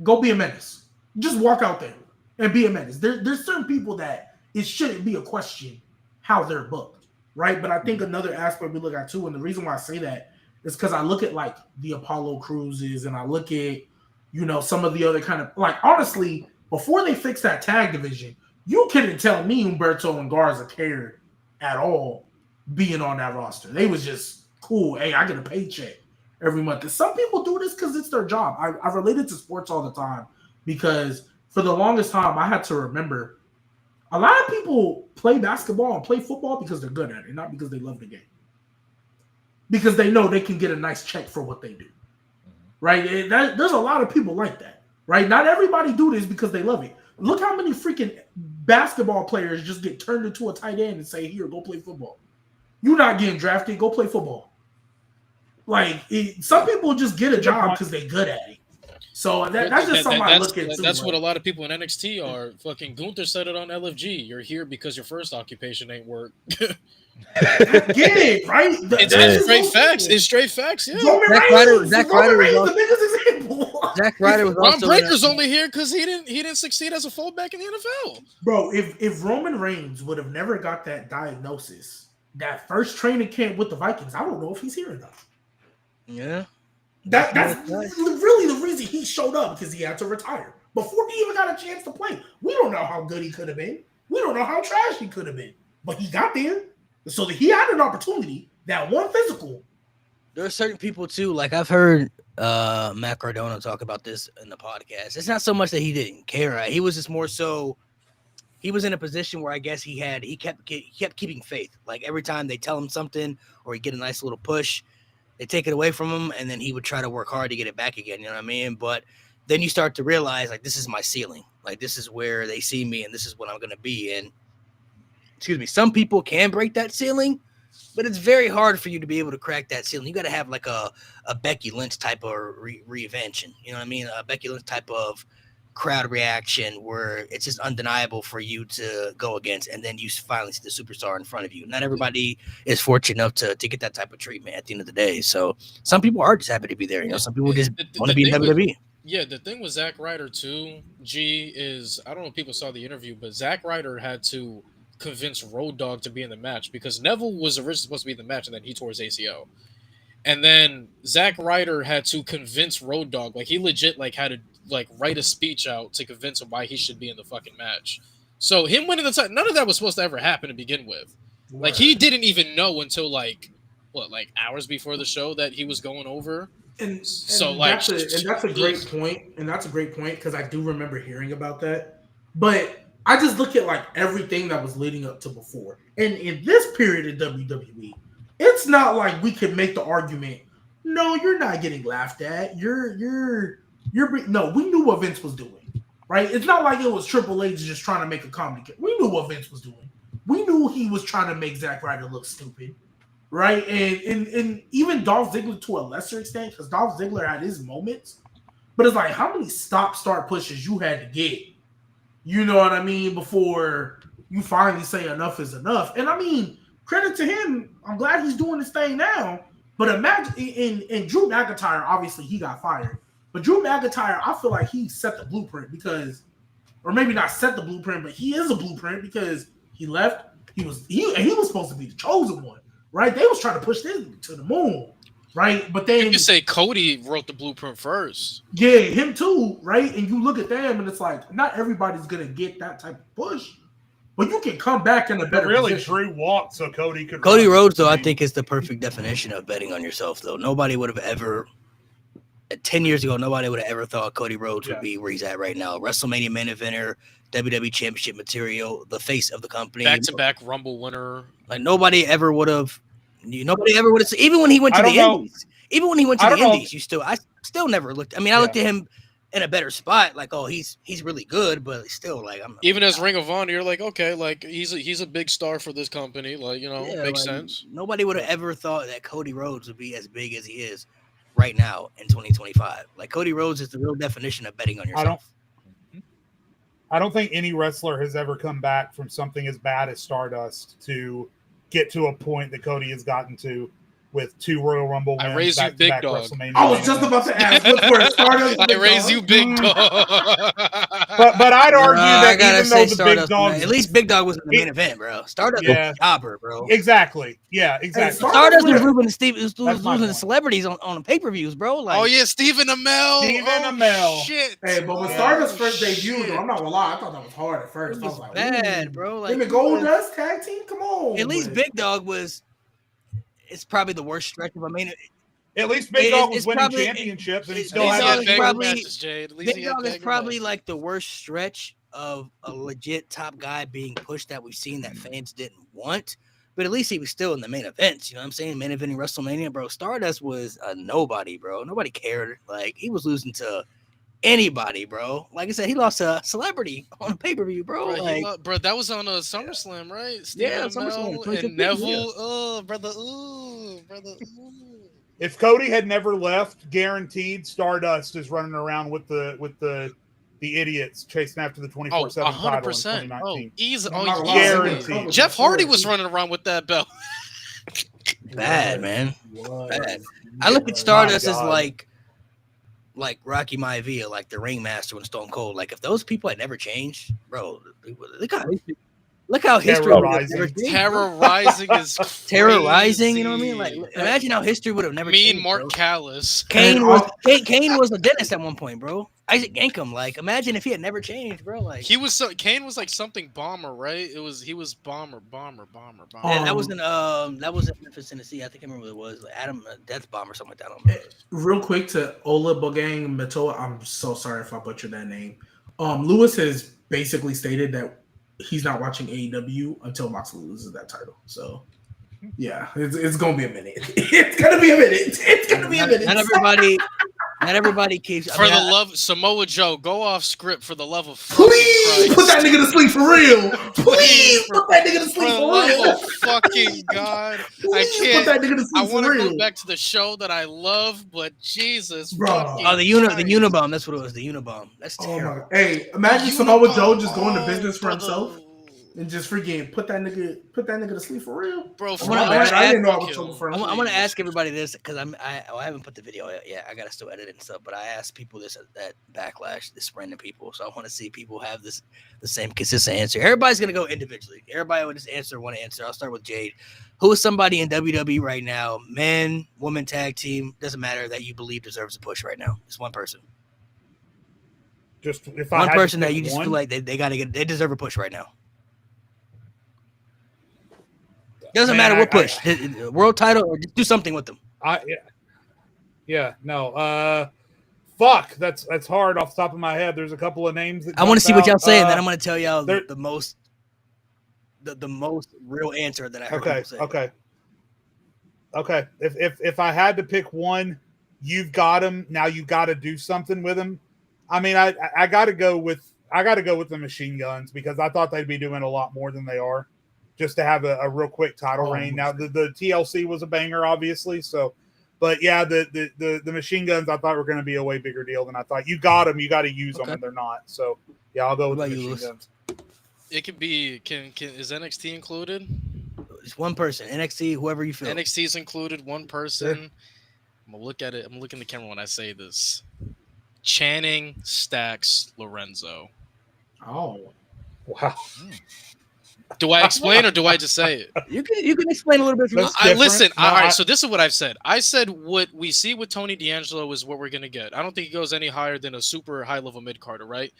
Go be a menace. Just walk out there and be a menace. There's certain people that it shouldn't be a question how they're booked, right? But I think another aspect we look at too, and the reason why I say that, it's because I look at like the Apollo Cruises and I look at, some of the other kind of, like, honestly, before they fixed that tag division, you couldn't tell me Humberto and Garza cared at all being on that roster. They was just cool. Hey, I get a paycheck every month. And some people do this because it's their job. I related to sports all the time because for the longest time I had to remember a lot of people play basketball and play football because they're good at it, not because they love the game. Because they know they can get a nice check for what they do, right? There's a lot of people like that, right? Not everybody do this because they love it. Look how many freaking basketball players just get turned into a tight end and say, "Here, go play football. You're not getting drafted. Go play football." Like, some people just get a job because they're good at it. So that's just something I look at too. That's what a lot of people in NXT are. Fucking Gunther said it on LFG. You're here because your first occupation ain't work. I get it, right? It's straight facts. It's straight facts. Yeah. Zack Ryder was the biggest example. Zack Ryder was Ron Breaker's only here because he didn't succeed as a fullback in the NFL. Bro, if Roman Reigns would have never got that diagnosis, that first training camp with the Vikings, I don't know if he's here or not. Yeah. That's really the reason he showed up, because he had to retire before he even got a chance to play. We don't know how good he could have been. We don't know how trash he could have been, but he got there. So that he had an opportunity, that one physical. There are certain people too, like I've heard Matt Cardona talk about this in the podcast. It's not so much that he didn't care. Right? He was just more so he was in a position where I guess he kept keeping faith. Like every time they tell him something or he get a nice little push, they take it away from him, and then he would try to work hard to get it back again. You know what I mean? But then you start to realize, like, this is my ceiling. Like, this is where they see me, and this is what I'm going to be. And excuse me, some people can break that ceiling, but it's very hard for you to be able to crack that ceiling. You got to have like a Becky Lynch type of reinvention. You know what I mean? A Becky Lynch type of crowd reaction where it's just undeniable for you to go against, and then you finally see the superstar in front of you. Not everybody is fortunate enough to get that type of treatment at the end of the day. So some people are just happy to be there. You know, some people just want to be in WWE. Yeah, the thing with Zack Ryder too, is I don't know if people saw the interview, but Zack Ryder had to convince Road Dogg to be in the match because Neville was originally supposed to be in the match and then he tore his ACL. And then Zack Ryder had to convince Road Dogg, like he legit like had to like write a speech out to convince him why he should be in the fucking match. So him winning the title, none of that was supposed to ever happen to begin with. Like he didn't even know until like hours before the show that he was going over. And that's a great point. And that's a great point because I do remember hearing about that. But I just look at like everything that was leading up to before. And in this period of WWE, it's not like we can make the argument, no, you're not getting laughed at. No, we knew what Vince was doing, right? It's not like it was Triple H just trying to make a comedy. We knew what Vince was doing. We knew he was trying to make Zack Ryder look stupid, right? And even Dolph Ziggler to a lesser extent, because Dolph Ziggler had his moments, but it's like how many stop-start pushes you had to get, you know what I mean, before you finally say enough is enough. And I mean, credit to him, I'm glad he's doing this thing now. But imagine in Drew McIntyre, obviously he got fired. But Drew McIntyre, I feel like he set the blueprint because, or maybe not set the blueprint, but he is a blueprint because he left. He was supposed to be the chosen one, right? They was trying to push this to the moon, right? But then you say Cody wrote the blueprint first. Yeah, him too, right? And you look at them, and it's like not everybody's gonna get that type of push, but you can come back in a better. Really, position. Drew walked so Cody could. Cody Rhodes, though, I think is the perfect definition of betting on yourself. Though nobody would have ever. 10 years ago, nobody would have ever thought Cody Rhodes would be where he's at right now. WrestleMania main eventer, WWE Championship material, the face of the company. Back-to-back Rumble winner. Like nobody ever would have. Nobody ever would have. Even when he went to the Indies, I still never looked. I mean, I looked at him in a better spot. Like, oh, he's really good, but still, like, even as Ring of Honor, you're like, okay, like he's a big star for this company. Like, you know, makes sense. Nobody would have ever thought that Cody Rhodes would be as big as he is right now in 2025. Like Cody Rhodes is the real definition of betting on yourself. I don't think any wrestler has ever come back from something as bad as Stardust to get to a point that Cody has gotten to with 2 Royal Rumble wins. I raise you, big dog. I was just about to ask. Look for Stardust. I raise you, big dog. But I'd argue that even though the Stardust, big dog, at least Big Dog was in the main event, bro. Stardust was a jobber, bro. Exactly. Yeah, exactly. Stardust was losing the celebrities on pay-per-views, bro. Like, oh yeah, Stephen Amell. Shit. Hey, but when Stardust first debuted, though, I'm not gonna lie, I thought that was hard at first. It was bad, bro. Like, in the Goldust tag team, come on. At least Big Dog was. It's probably the worst stretch of. I mean, at least Big Dog was winning championships, and he still had Big Dog is probably like the worst stretch of a legit top guy being pushed that we've seen that fans didn't want. But at least he was still in the main events. You know what I'm saying? Main eventing WrestleMania, bro. Stardust was a nobody, bro. Nobody cared. Like, he was losing to anybody, bro. Like I said, he lost a celebrity on a pay-per-view, bro. Bro, that was on a SummerSlam, right? SummerSlam. And Neville, oh, brother, ooh, brother. If Cody had never left, guaranteed Stardust is running around with the idiots chasing after the 24/7 title in 2019. Oh, easy. Guaranteed. Jeff Hardy was running around with that belt. Bad, man. Bad. I look at Stardust as like Rocky Maivia, like the ringmaster when Stone Cold. Like if those people had never changed, bro, look how history terrorizing is crazy. Terrorizing. You know what I mean? Like imagine how history would have never changed. Mark Callis. Kane was a dentist at one point, bro. Isaac Yankem. Like imagine if he had never changed, bro. Like Kane was like something bomber, right? He was bomber. Yeah, that was in Memphis, Tennessee. I think I remember what it was. Like Adam Death Bomb or something like that. I don't remember. Real quick to Ola Bogang Matoa. I'm so sorry if I butchered that name. Lewis has basically stated that he's not watching AEW until Moxley loses that title. So yeah, it's gonna be a minute. It's gonna be a minute. Not everybody keeps. Love Samoa Joe, go off script for the love of please put that nigga to sleep for real. Please put that nigga to sleep for real. Fucking God, I can't. Put that nigga to sleep I want to go back to the show that I love, but Jesus, bro. Oh, the Unabomb. That's what it was. The Unabomb. That's terrible. Hey, imagine Samoa Joe just going to business for himself. And just freaking put that nigga to sleep for real, bro. I didn't know I was talking for him. I'm gonna ask everybody this because I haven't put the video yet. I gotta still edit it and stuff. But I asked people this at Backlash, this random people. So I want to see people have the same consistent answer. Everybody's gonna go individually. Everybody will just answer one answer. I'll start with Jade. Who is somebody in WWE right now, men, woman, tag team, doesn't matter, that you believe deserves a push right now? It's one person. Just if one person that you just feel like they deserve a push right now. Doesn't matter what push, world title, or just do something with them. Fuck, that's hard off the top of my head. There's a couple of names that I want to see what y'all say, and then I'm going to tell y'all the most real answer that I heard. Okay. If I had to pick one, you've got him. Now you got to do something with him. I mean, I got to go with the Machine Guns because I thought they'd be doing a lot more than they are. Just to have a real quick title reign. Now the TLC was a banger, obviously. So, but yeah, the Machine Guns I thought were going to be a way bigger deal than I thought. You got them, you got to use them, and they're not. So yeah, I'll go with the Machine Guns. It could be. Is NXT included? It's one person. NXT, whoever you feel. NXT is included. One person. Yeah. I'm gonna look at it. I'm looking at the camera when I say this. Channing, Stacks, Lorenzo. Oh, wow. Do I explain or do I just say it? You can explain a little bit. Listen, all right. So this is what I've said. I said what we see with Tony D'Angelo is what we're gonna get. I don't think he goes any higher than a super high level mid carder, right?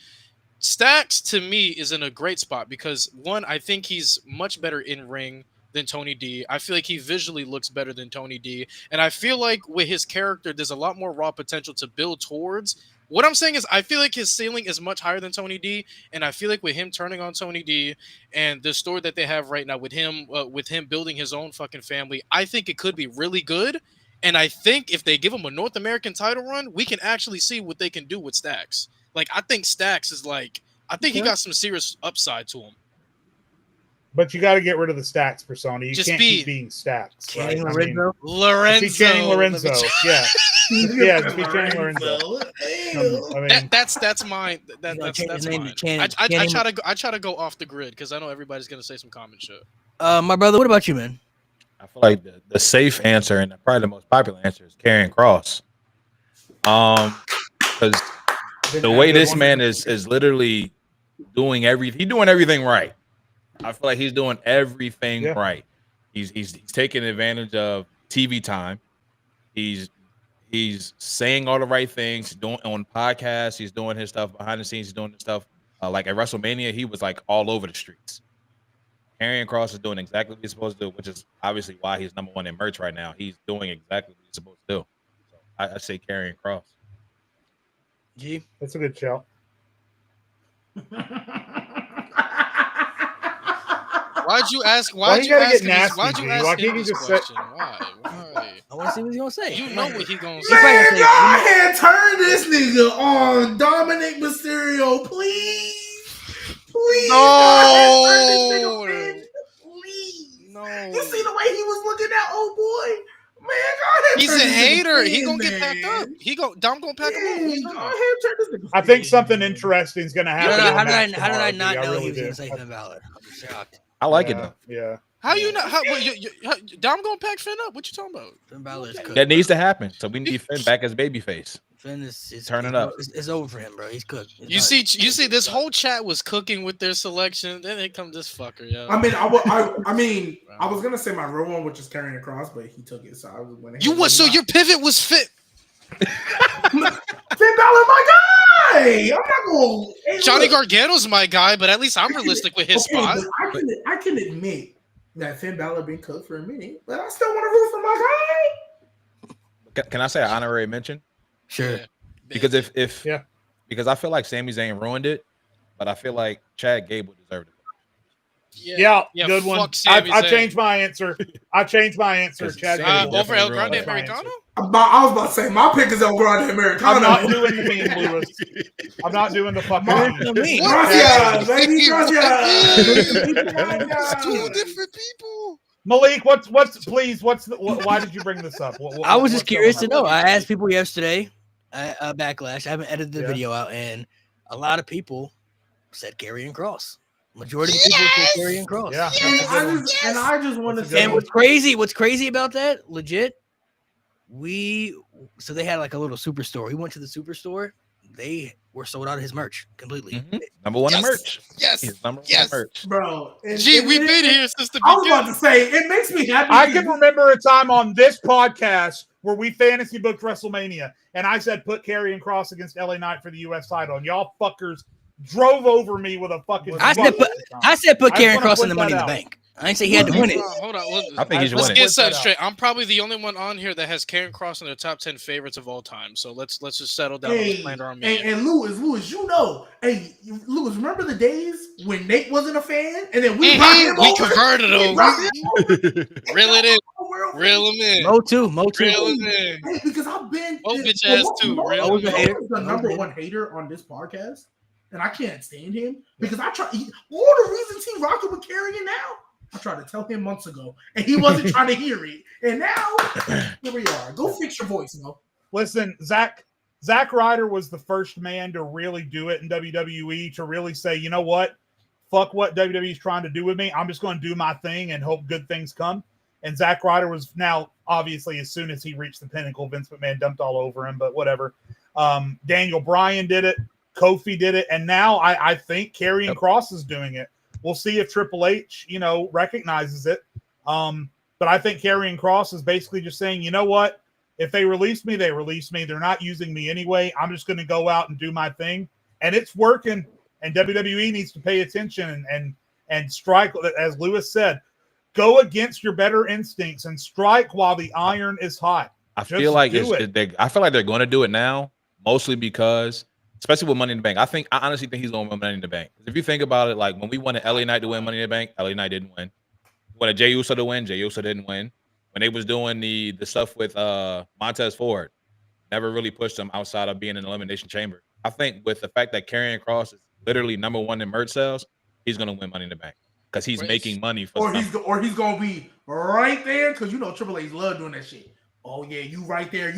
Stacks to me is in a great spot because one, I think he's much better in ring than Tony D. I feel like he visually looks better than Tony D, and I feel like with his character, there's a lot more raw potential to build towards. What I'm saying is I feel like his ceiling is much higher than Tony D, and I feel like with him turning on Tony D and the story that they have right now with him building his own fucking family, I think it could be really good. And I think if they give him a North American title run, we can actually see what they can do with Stacks. Like, I think Stacks is he got some serious upside to him. But you got to get rid of the Stacks persona. You can't keep being Stacks. Channing right? Lorenzo. Channing Lorenzo. Yeah. Yeah, just be Channing Lorenzo. That's mine. That's mine. I try to go off the grid because I know everybody's gonna say some common shit. My brother, what about you, man? I feel like the safe answer and probably the most popular answer is Karrion Kross. Because the way this man is literally doing everything, he's doing everything right. I feel like he's doing everything right. He's taking advantage of TV time. He's saying all the right things. He's doing on podcasts. He's doing his stuff behind the scenes. He's doing his stuff like at WrestleMania. He was like all over the streets. Karrion Kross is doing exactly what he's supposed to do, which is obviously why he's number one in merch right now. He's doing exactly what he's supposed to do. So I say Karrion Kross. G, that's a good shout. Why'd you ask? Why'd you ask this question? Why? I want to see what he's gonna say. You know what he's gonna say. Man, go ahead, turn this nigga on Dominic Mysterio, please. No. Please. No. You see the way he was looking at old boy? He's a hater. He gonna get packed up. Dom gonna pack him up. I think something interesting is gonna happen. How did I not know he was gonna say Finn Balor? I'm shocked. I like it though. Yeah. How you not? Dom gonna pack Finn up? What you talking about? Finn Balor is cooked. That needs to happen. So we need Finn back as babyface. Finn is turning up. It's over for him, bro. He's cooked. You see, this whole chat was cooking with their selection. Then it comes this fucker, yo. I was gonna say my real one, which is Karrion Kross, but he took it, so I went ahead. So your pivot was fit. Finn Balor, my guy. I'm not going. Johnny Gargano's my guy, but at least I'm realistic with his spot. I can admit that Finn Balor been cooked for a minute, but I still want to root for my guy. Can I say an honorary mention? Sure. Yeah. Because because I feel like Sami Zayn ruined it, but I feel like Chad Gable deserved it. Yeah, good one. I changed my answer. Chad Gable over El Grande Americano. I was about to say my pick is El Grande Americano. I'm not doing the meme, Lewis. I'm not doing the fucking meme. Gracias, baby. Gracias. Two different people. Malik, why did you bring this up? I was just curious to know. I asked people yesterday at Backlash. I haven't edited the video out, and a lot of people said Karrion Kross. Majority of people said Karrion Kross. Yeah. And I just want to say, and what's crazy about that, legit, so they had like a little superstore. We went to the superstore. They were sold out of his merch completely. Mm-hmm. Number one in merch. Yes. Number one in merch. Bro. We've been here since the beginning. I was about to say, it makes me happy. I can remember a time on this podcast where we fantasy booked WrestleMania, and I said put Karrion Kross against LA Knight for the U.S. title, and y'all fuckers drove over me with a fucking. I said put Karrion Kross in the Money in the Bank. I didn't say he had to win it. Hold on. I think he should win it. Let's get something straight. I'm probably the only one on here that has Karrion Kross in their top 10 favorites of all time. So let's just settle down and slander on me. And Lewis, Lewis, remember the days when Nate wasn't a fan, and then we converted him. Reel it in. Reel him in. Mo too. Reel him in. Hey, because I've been bitch ass too. Mo was the number one hater on this podcast, and I can't stand him because I try all the reasons he rocking with Karrion now. I tried to tell him months ago, and he wasn't trying to hear it. And now, here we are. Go fix your voice, Mo. Listen, Zack Ryder was the first man to really do it in WWE, to really say, you know what? Fuck what WWE is trying to do with me. I'm just going to do my thing and hope good things come. And Zack Ryder was now, obviously, as soon as he reached the pinnacle, Vince McMahon dumped all over him, but whatever. Daniel Bryan did it. Kofi did it. And now I think Karrion Kross is doing it. We'll see if Triple H, recognizes it. But I think Karrion Kross is basically just saying, you know what? If they release me, they release me. They're not using me anyway. I'm just going to go out and do my thing. And it's working. And WWE needs to pay attention and strike, as Lewis said, go against your better instincts and strike while the iron is hot. I feel like they're going to do it now, mostly because, especially with Money in the Bank. I honestly think he's going to win Money in the Bank. If you think about it, like when we wanted LA Knight to win Money in the Bank, LA Knight didn't win. We wanted Jey Uso to win, Jey Uso didn't win. When they was doing the stuff with Montez Ford, never really pushed him outside of being in the Elimination Chamber. I think with the fact that Karrion Kross is literally number one in merch sales, he's going to win Money in the Bank because he's making money for. Or he's going to be right there because Triple H love doing that shit. Oh yeah, you right there.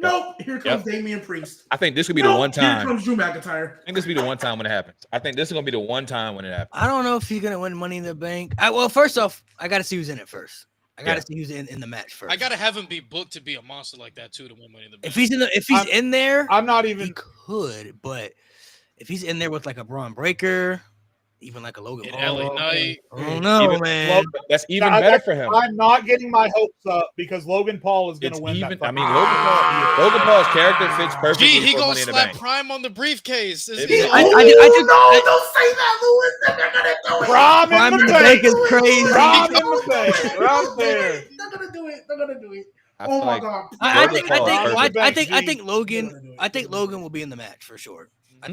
Nope, here comes Damian Priest. I think this could be the one time. Here comes Drew McIntyre. I think this will be the one time when it happens. I think this is going to be the one time when it happens. I don't know if he's going to win Money in the Bank. Well, first off, I got to see who's in it first. I got to see who's in the match first. I got to have him be booked to be a monster like that too to win Money in the Bank. If he's in there, I'm not even. He could, but if he's in there with like a Braun Breaker, even like a Logan Paul, LA Knight. I don't know, man. That's even better for him. I'm not getting my hopes up because Logan Paul is going to win. Logan Paul's character fits perfectly. He gonna slap Prime on the briefcase. Don't say that, Lewis. They're gonna do it. Prime in the bank is crazy. Prime in the bank, right there. They're gonna do it. Oh my god! I think Logan will be in the match for sure. I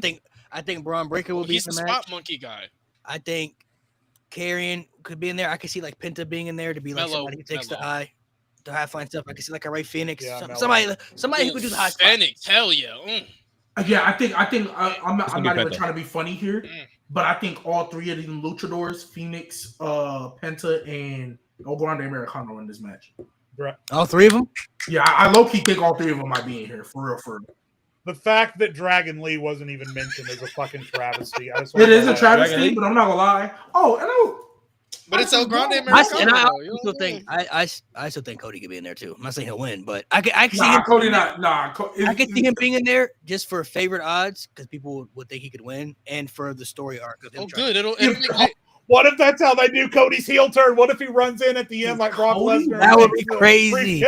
think Braun Breaker will be in the match. He's the spot monkey guy. I think Karrion could be in there. I could see like Penta being in there to be like somebody who takes the high flying stuff. I could see like a Ray Phoenix, somebody who could do the high spot. Phoenix, hell yeah. Yeah, I think I'm not even trying to be funny here, but I think all three of them luchadors, Phoenix, Penta, and El Grande Americano in this match. All three of them? Yeah, I low-key think all three of them might be in here, for real. The fact that Dragon Lee wasn't even mentioned is a fucking travesty. It is a travesty, but I'm not gonna lie. Oh, and but it's El Grande Americano. And I still think I still think Cody could be in there too. I'm not saying he'll win, but I can see nah, him. Cody not. I could see him being in there just for favorite odds because people would think he could win, and for the story arc of him. Oh, good. It'll what if that's how they do Cody's heel turn? What if he runs in at the end like Brock Lesnar? That would be crazy.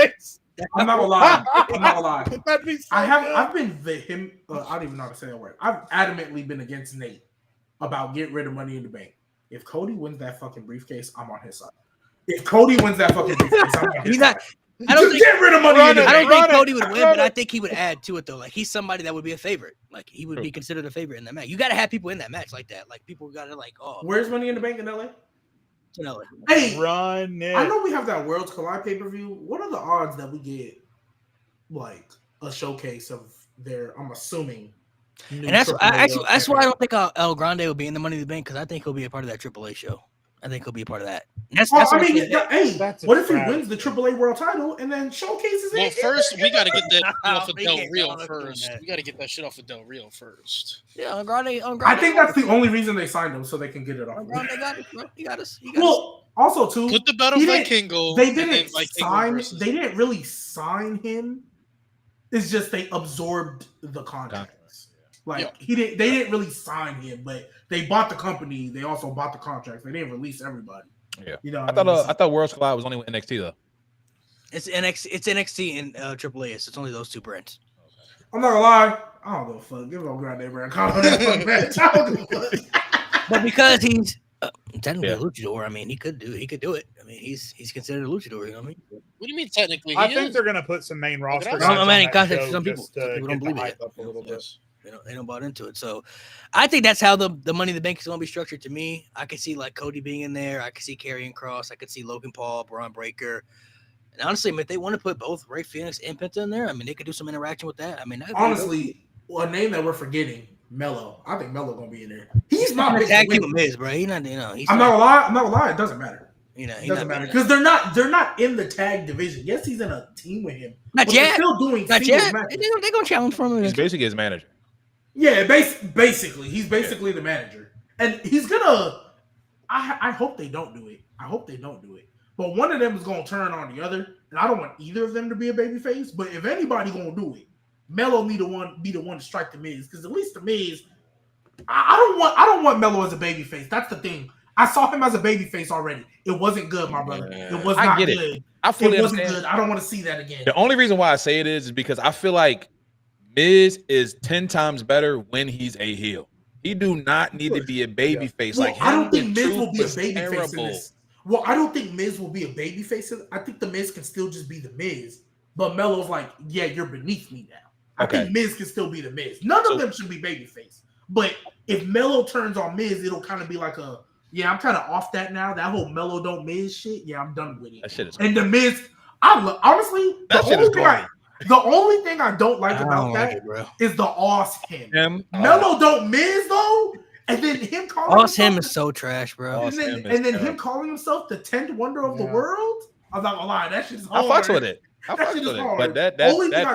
I'm not gonna lie. That'd be so I've been him. I don't even know how to say that word. I've adamantly been against Nate about getting rid of Money in the Bank. If Cody wins that fucking briefcase, I'm on his side. If Cody wins that fucking briefcase, I'm on his side. I don't think, get rid of Money in the Bank. I don't think Cody would win, but I think he would add to it though. Like he's somebody that would be a favorite. Like he would be considered a favorite in that match. You got to have people in that match like that. Like people got to like, oh, where's Money in the Bank in LA? In LA. Hey, run it. I know we have that Worlds Collide pay-per-view. What are the odds that we get like a showcase of their? I'm assuming. And that's why I don't think El Grande will be in the Money in the Bank because I think he'll be a part of that AAA show. I think he'll be a part of that. What if he wins the AAA World Title and then showcases it? Well, first we got to get that off of Del Rio first. We got to get that shit off of Del Rio first. Yeah, El Grande. I think that's the only reason they signed him, so they can get it off. El Grande got it, bro. He got us. Well, also too, put the belt on Vikingo. They didn't sign. They didn't really sign him. It's just they absorbed the contracts. Like they didn't really sign him, but they bought the company. They also bought the contracts. They didn't release everybody. Yeah, you know. I thought Worlds Collide was only with NXT though. It's NXT and AAA. So it's only those two brands. I'm not gonna lie. I don't give a fuck. Give him Grande brand. But because he's technically a luchador, I mean, he could do it. I mean, he's considered a luchador. You know what I mean? What do you mean technically? I think they're gonna put some main roster. I'm in context for some people. People don't believe it. A little bit. They don't bought into it. So I think that's how the Money in the Bank is going to be structured to me. I could see like Cody being in there. I could see Karrion Kross. I could see Logan Paul, Braun Breaker. And honestly, if they want to put both Rey Fenix and Penta in there, I mean, they could do some interaction with that. I mean, honestly, a name that we're forgetting, Mello. I think Mello going to be in there. He's not a tag team with Miz, bro. He's not, I'm not gonna lie. It doesn't matter. It doesn't matter because they're not in the tag division. Yes, he's in a team with him. Not yet. They're still doing singles matches. They're going to challenge for him. He's basically his manager. Yeah, basically, he's basically the manager, and he's gonna. I hope they don't do it. But one of them is gonna turn on the other, and I don't want either of them to be a babyface. But if anybody gonna do it, Melo be the one to strike the Miz, because at least the Miz, I don't want Melo as a babyface. That's the thing. I saw him as a babyface already. It wasn't good, my brother. It was not good. It wasn't good. I don't want to see that again. The only reason why I say it is because I feel like Miz is 10 times better when he's a heel. He do not need to be a baby face. Well, I don't think Miz will be a baby face in this. Well, I don't think Miz will be a baby face. I think the Miz can still just be the Miz. But Melo's like, yeah, you're beneath me now. I think Miz can still be the Miz. None of them should be baby face. But if Melo turns on Miz, it'll kind of be like I'm kind of off that now. That whole Melo don't Miz shit. Yeah, I'm done with it. That shit is and the Miz, honestly, the only thing I don't like about that is the Oz him. Melo don't Miz though, and then him calling Oz him is so trash, bro. And then him calling himself the 10th wonder of the world. I'm not gonna lie, that shit's hard. I fucks with it. But that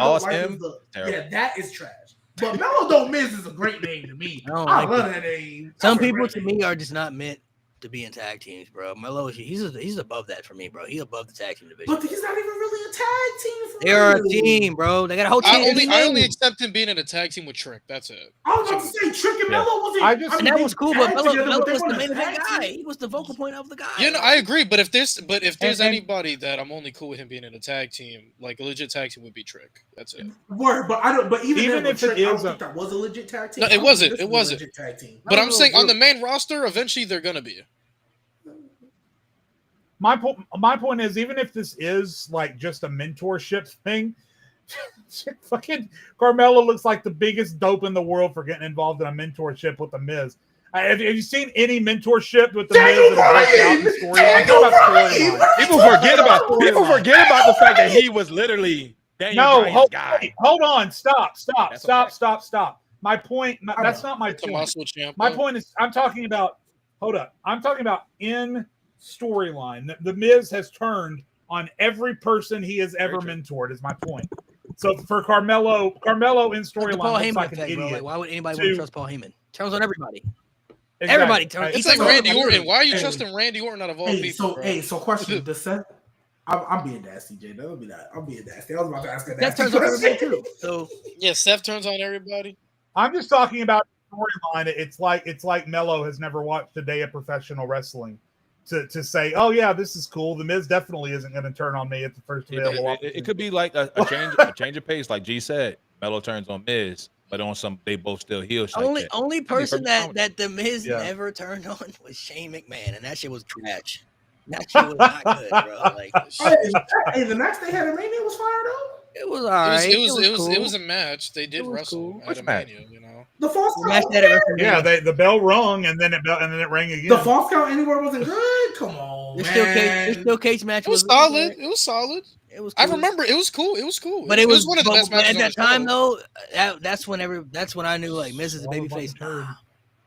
Oz him, that is trash. But Melo don't Miz is a great name to me. I love that name. Some people to me are just not meant to be in tag teams, bro. Melo, he's above that for me, bro. He's above the tag team division. But he's not even really a tag team. They are a team, bro. They got a whole team. I only accept him being in a tag team with Trick. That's it. I was about to say Trick and Melo wasn't. And that was cool, but Melo was the main event guy. He was the vocal point of the guy. You know, I agree. But if there's anybody that I'm only cool with him being in a tag team, like a legit tag team would be Trick. That's it. Word, but I don't. But even if Trick, I don't think that was a legit tag team. No, it wasn't. It wasn't. But I'm saying on the main roster, eventually they're gonna be. My point is, even if this is like just a mentorship thing, fucking Carmelo looks like the biggest dope in the world for getting involved in a mentorship with the Miz. Have you seen any mentorship with the Miz that People forget about the fact that he was literally Daniel Bryan's guy. Hold on, stop. My point. That's not my point. My point is, I'm talking about. Hold up. I'm talking about in storyline. The Miz has turned on every person he has ever mentored. Is my point. So for Carmelo in storyline looks like an idiot. Bro. Like, why would anybody want to trust Paul Heyman? Turns on everybody. Exactly. Everybody turns. It's like Randy Orton. Why are you trusting Randy Orton out of all people? So question: Does Seth? I'm being nasty, Jay. Don't be that. I'm being nasty. I was about to ask that. That turns on everybody too. So yeah, Seth turns on everybody. I'm just talking about storyline. It's like Melo has never watched a day of professional wrestling to say, oh yeah, this is cool. The Miz definitely isn't going to turn on me at the first available. It could be like a change of pace, like G said. Melo turns on Miz, but on some they both still heel. Only person that the Miz never turned on was Shane McMahon, and that shit was trash. That shit was not good, bro. Like, hey, the match they had at Mania was fire though. It was all right. It was a match. They did wrestle at a Mania, you know. The false count. Yeah, the bell rung and then it rang again. The false count anywhere wasn't good. Come on, the steel cage match was solid. It was solid. It was. Cool. I remember it was cool. It was cool. But it was one of the best matches at that time though. That's when I knew like Miz is a babyface.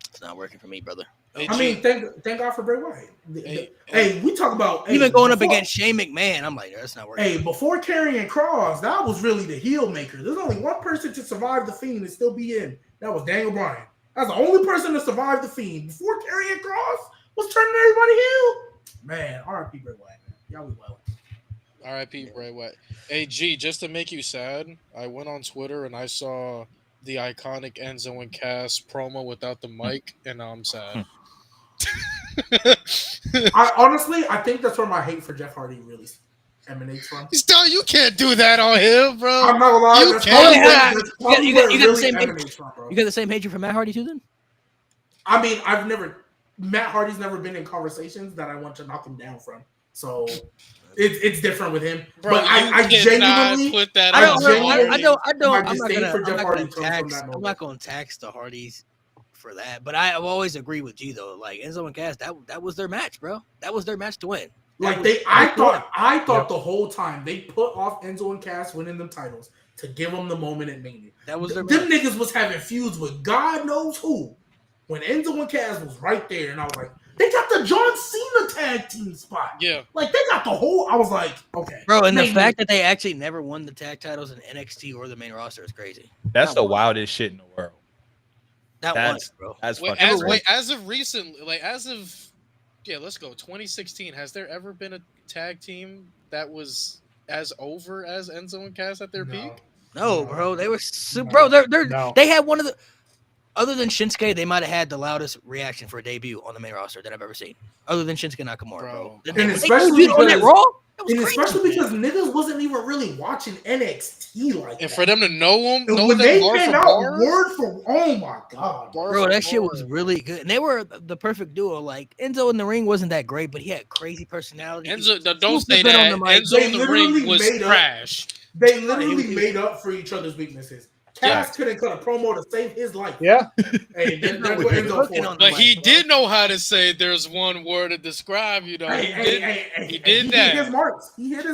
It's not working for me, brother. I mean, thank God for Bray Wyatt. Hey, we talk about even going up against Shane McMahon. I'm like, that's not working. Hey, before Karrion Kross, that was really the heel maker. There's only one person to survive the Fiend and still be in. That was Daniel Bryan. That's the only person to survive the Fiend. Before Karrion Kross was turning everybody heel. Man, R.I.P. Bray Wyatt. Y'all be well. R.I.P. Bray Wyatt. Hey, G, just to make you sad, I went on Twitter and I saw the iconic Enzo and Cass promo without the mic, and now I'm sad. I think that's where my hate for Jeff Hardy really emanates from. Still, you can't do that on him, bro. I'm not gonna lie. You can't. You got the same hatred. You got the same hatred for Matt Hardy too, then? I mean, Matt Hardy's never been in conversations that I want to knock him down from. So it's different with him. Bro, but I genuinely put that. I'm not gonna tax the Hardys for that, but I've always agreed with G though. Like Enzo and Cass, that was their match, bro. That was their match to win. I thought the whole time they put off Enzo and Cass winning them titles to give them the moment at Mania. That was their them match. Niggas was having feuds with God knows who. When Enzo and Cass was right there, and I was like, they got the John Cena tag team spot. Yeah, like they got the whole. I was like, okay, bro. And the fact that they actually never won the tag titles in NXT or the main roster is crazy. That's the wildest shit in the world. That's bro. That's as of recently, let's go 2016. Has there ever been a tag team that was as over as Enzo and Cass at their peak? No, bro. They were bro. They had one of the. Other than Shinsuke, they might have had the loudest reaction for a debut on the main roster that I've ever seen. Other than Shinsuke Nakamura, bro. And especially on that Raw. And especially because niggas wasn't even really watching NXT like that. And for them to know them, when they came out word for oh my god, bro, that shit was really good. And they were the perfect duo. Like Enzo in the ring wasn't that great, but he had crazy personality. Enzo, don't say that. Enzo in the ring was trash. They literally made up for each other's weaknesses. Cass couldn't cut a promo to save his life. Yeah. Hey, that's what Enzo for. But he did know how to say there's one word to describe, you know. He did that. He hit his marks. He hit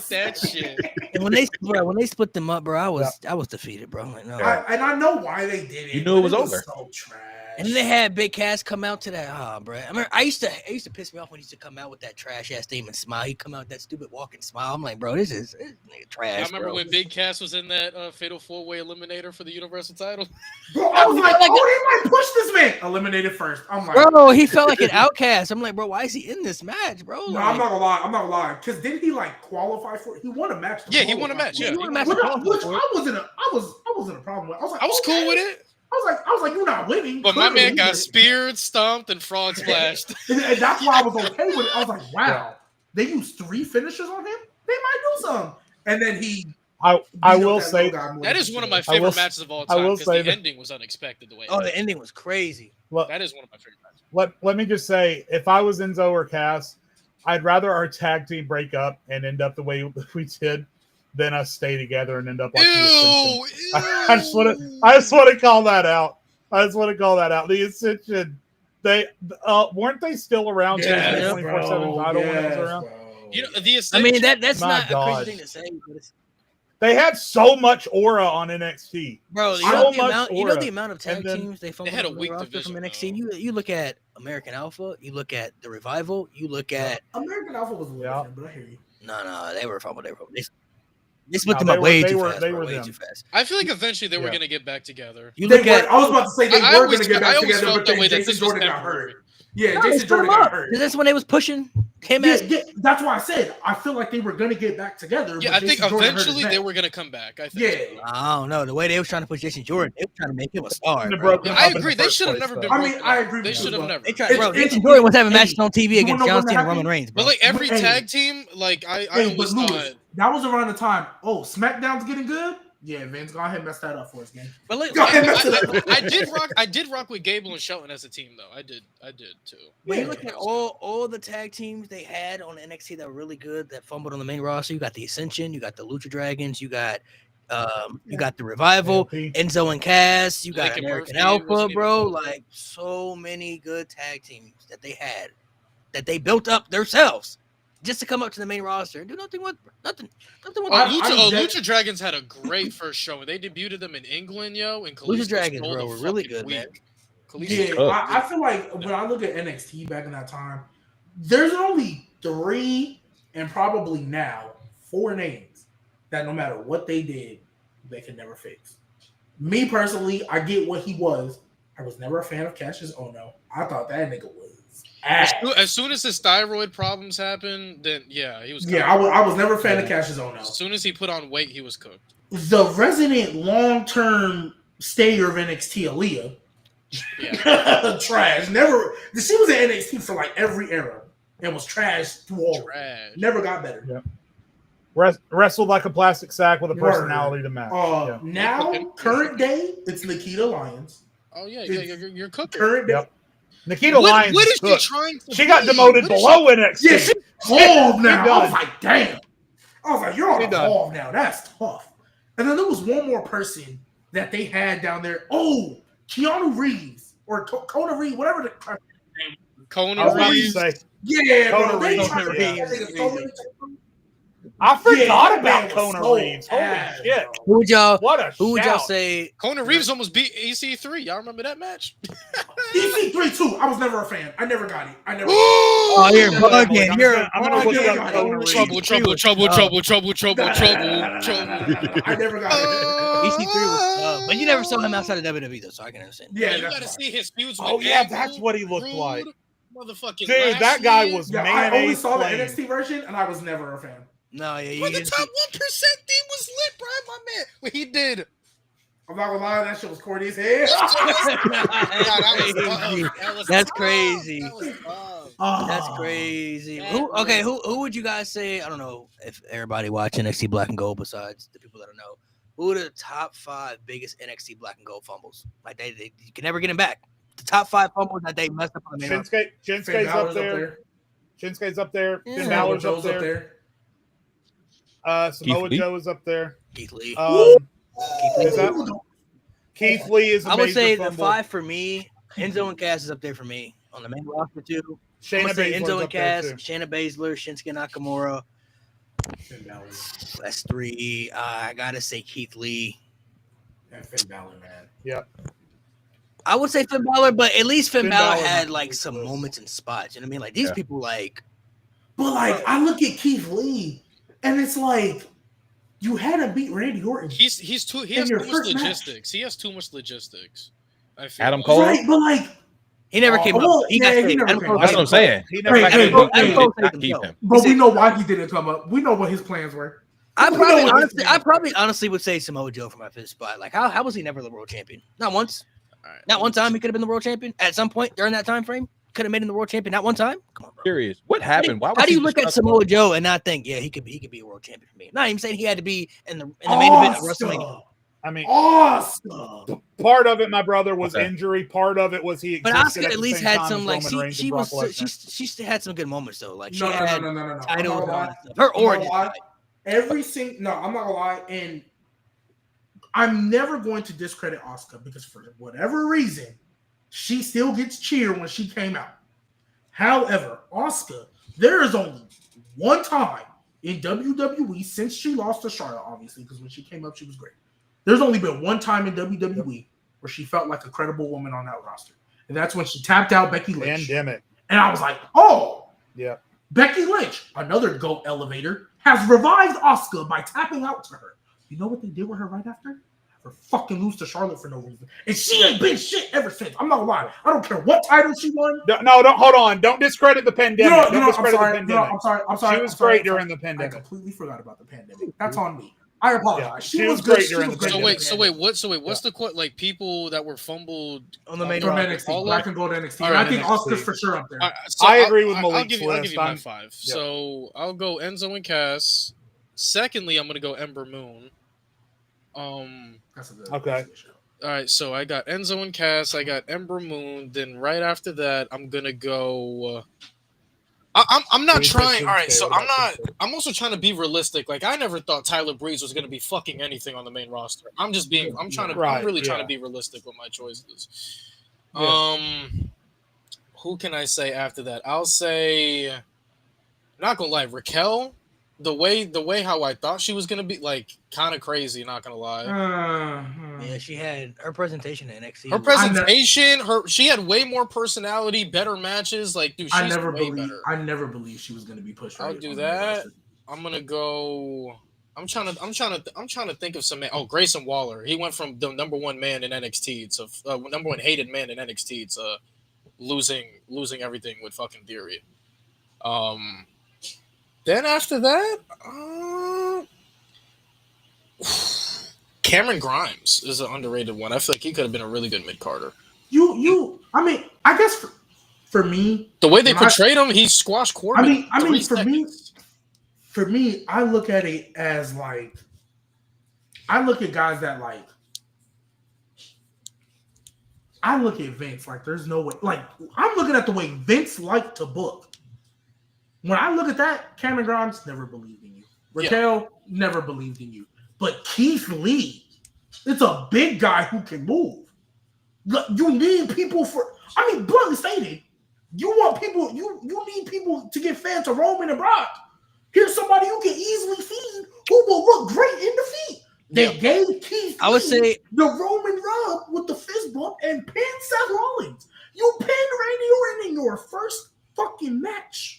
that shit. And when they split them up, bro, I was defeated, bro. Like, no. I know why they did it. You knew it was over. So trash. And then they had Big Cass come out to that. Bro. I remember I used to piss me off when he used to come out with that trash ass demon smile. He'd come out with that stupid walking smile. I'm like, bro, this is trash. I remember when Big Cass was in that Fatal 4-Way Eliminator for the Universal title. Bro, I was like, they might push this man. Eliminated first. I'm like, bro, he felt like an outcast. I'm like, bro, why is he in this match, bro? No, I'm not gonna lie. Because didn't he qualify for it? He won a match. He won a match. Yeah, he won a match. Which I wasn't a problem with. I was cool with it. I was like, you're not winning. But my man got speared, stomped, and frog splashed. and that's why I was okay with it. I was like, wow, they used 3 finishers on him. They might do something. And then I will say that is one of my favorite matches of all time because the ending was unexpected. The ending was crazy. Well, that is one of my favorite matches. Let me just say, if I was Enzo or Cass, I'd rather our tag team break up and end up the way we did than us stay together and end up like the Ascension. I just want to call that out. The Ascension, they weren't they still around? 24/7 title when it was around. You know, the Ascension. I mean that's not a crazy thing to say, but they had so much aura on NXT, bro. You know the amount of tag teams they had a weak division from NXT. You look at American Alpha, you look at the Revival, you look at American Alpha was different, but I hear you. No, they were fumbled. They split them up way too fast. Way too fast. I feel like eventually they were going to get back together. I was about to say they were going to get back together, but then Jason Jordan got hurt. Yeah, Jason Jordan got hurt. That's when they was pushing him. That's why I said I feel like they were going to get back together. Yeah, I think eventually they were going to come back. I think. I don't know. The way they was trying to push Jason Jordan, they were trying to make him a star. I agree. They should have never been. I agree. They should have never. Jason Jordan was having matches on TV against John Cena and Roman Reigns. But like every tag team, like I always thought that was around the time. Oh, SmackDown's getting good. Yeah, Vince, go ahead and mess that up for us, gang. But like, I did rock with Gable and Shelton as a team, though. I did too. When you look at all the tag teams they had on NXT that were really good, that fumbled on the main roster, you got the Ascension, you got the Lucha Dragons, you got the Revival, Enzo and Cass, you got American Alpha, bro. Like so many good tag teams that they had that they built up themselves. Just to come up to the main roster and do nothing with Lucha Dragons had a great first show. They debuted them in England, and Lucha Dragons, bro, were really good, man. I feel like when I look at NXT back in that time, there's only 3 and probably now 4 names that no matter what they did, they could never fix. Me personally, I get what he was. I was never a fan of Cassius Ohno. I thought that nigga was. As soon as his thyroid problems happened, then he was. Yeah, I was never a fan of Cassius Ohno. As soon as he put on weight, he was cooked. The resident long-term stayer of NXT, Aaliyah, trash. Never. She was in NXT for like every era and was trash through all. Never got better. Yeah. Wrestled like a plastic sack with a personality to match. Now, current day, it's Nikita Lyons. Oh yeah, you're cooking. Current day. Yep. Nikita Lyons. What is she trying to She got demoted below NXT. Yeah, she's cold now. I was like, damn. I was like, you're on evolve now. That's tough. And then there was one more person that they had down there. Oh, Keanu Reeves or Kona Reeves, whatever the name. Kona Reeves. Yeah, Kona Reeves. I forgot about Kona Reeves. Holy shit! Who would y'all say? Kona Reeves almost beat EC3. Y'all remember that match? EC3 too. I was never a fan. I never got it. Oh, you're bugging. I'm gonna look up Kona Reeves. Trouble. I never got it. EC3 was, but you never saw him outside of WWE though, so I can understand. Yeah, you gotta see his feuds. That's what he looked like. Motherfucking dude, that guy was mayonnaise. I only saw the NXT version, and I was never a fan. No, but the top 1% thing was lit, bro, my man. What he did. I'm not gonna lie, that shit was corny as hell. That's crazy. That's crazy. Who would you guys say? I don't know if everybody watching NXT Black and Gold besides the people that I know. Who are the top 5 biggest NXT Black and Gold fumbles? Like they you can never get them back. The top 5 fumbles that they messed up on the main. Shinsuke's up there. Shinsuke's up there. Finn Balor's up there. Samoa Joe is up there. Keith Lee. Keith Lee is. I would say the 5 for me. Enzo and Cass is up there for me on the main roster too. Enzo and Cass, Shayna Baszler, Shinsuke Nakamura. That's 3. I gotta say Keith Lee. And Finn Balor, man. Yep. I would say Finn Balor, but at least Finn Balor had like some moments and spots. You know what I mean? Like these people, like. But like, I look at Keith Lee, and it's like you had to beat Randy Orton. He has too much logistics. He has too much logistics. I feel Adam Cole, right? But like. He never came up. That's what I'm saying. He never keep him. But we know why he didn't come up. We know what his plans were. I probably honestly would say Samoa Joe for my 5th spot. Like, how was he never the world champion? Not once. Right. Not one time he could have been the world champion at some point during that time frame. Could have made him the world champion. Not one time. Come on, bro. Curious. What happened? How do you look at Samoa Joe and not think, he could be a world champion for me? Not even saying he had to be in the main event of WrestleMania. I mean, awesome. Part of it, my brother, was injury. Part of it was he. But Asuka at least had some like she had some good moments though. Like she had titles. Her origin. Every single I'm not gonna lie, and I'm never going to discredit Asuka because for whatever reason, she still gets cheered when she came out. However, Asuka, there is only one time in WWE since she lost to Charlotte, obviously, because when she came up, she was great. There's only been one time in WWE where she felt like a credible woman on that roster. And that's when she tapped out Becky Lynch. Pandemic. And I was like, oh. Yeah. Becky Lynch, another GOAT elevator, has revived Asuka by tapping out to her. You know what they did with her right after? Her fucking lose to Charlotte for no reason. And she ain't been shit ever since. I'm not gonna lie. I don't care what title she won. Don't hold on. Don't discredit the pandemic. I'm sorry. She was great during the pandemic. I completely forgot about the pandemic. That's on me. I apologize. She was great during the pandemic. So wait, what's the quote? Like people that were fumbled on the main from NXT, Black and Gold NXT. Right, I think Asuka's for sure up there. So I agree with Malik's I'll give you my 5. Yep. So I'll go Enzo and Cass. Secondly, I'm gonna go Ember Moon. That's a good okay. All right, so I got Enzo and Cass. I got Ember Moon. Then right after that, I'm gonna go. I'm not trying. All right, so I'm not. I'm also trying to be realistic. Like I never thought Tyler Breeze was gonna be fucking anything on the main roster. I'm just being. I'm trying to. I'm really trying to be realistic with my choices. Yeah. Who can I say after that? I'll say. Not gonna lie, Raquel. The way how I thought she was gonna be, like, kind of crazy. Not gonna lie. Yeah, she had her presentation in NXT. Her presentation, she had way more personality, better matches. Like, dude, she's way better. I never believed she was gonna be pushed. I'll do that. I'm gonna go. I'm trying to think of some man. Oh, Grayson Waller. He went from the number 1 man in NXT to number 1 hated man in NXT to losing everything with fucking Theory. Then after that, Cameron Grimes is an underrated one. I feel like he could have been a really good mid-carder. I mean, I guess for me, the way they portrayed him, he squashed Corbin. I mean, for me, I look at it as like, I look at guys that like, I look at Vince like there's no way. Like I'm looking at the way Vince liked to book. When I look at that, Cameron Grimes never believed in you. Raquel never believed in you. But Keith Lee, it's a big guy who can move. You need people for. I mean, bluntly stated, you want people. You need people to get fans to Roman and Brock. Here's somebody who can easily feed, who will look great in the feet. They gave Keith I would say the Roman rub with the fist bump and pinned Seth Rollins. You pinned Randy Orton in your first fucking match.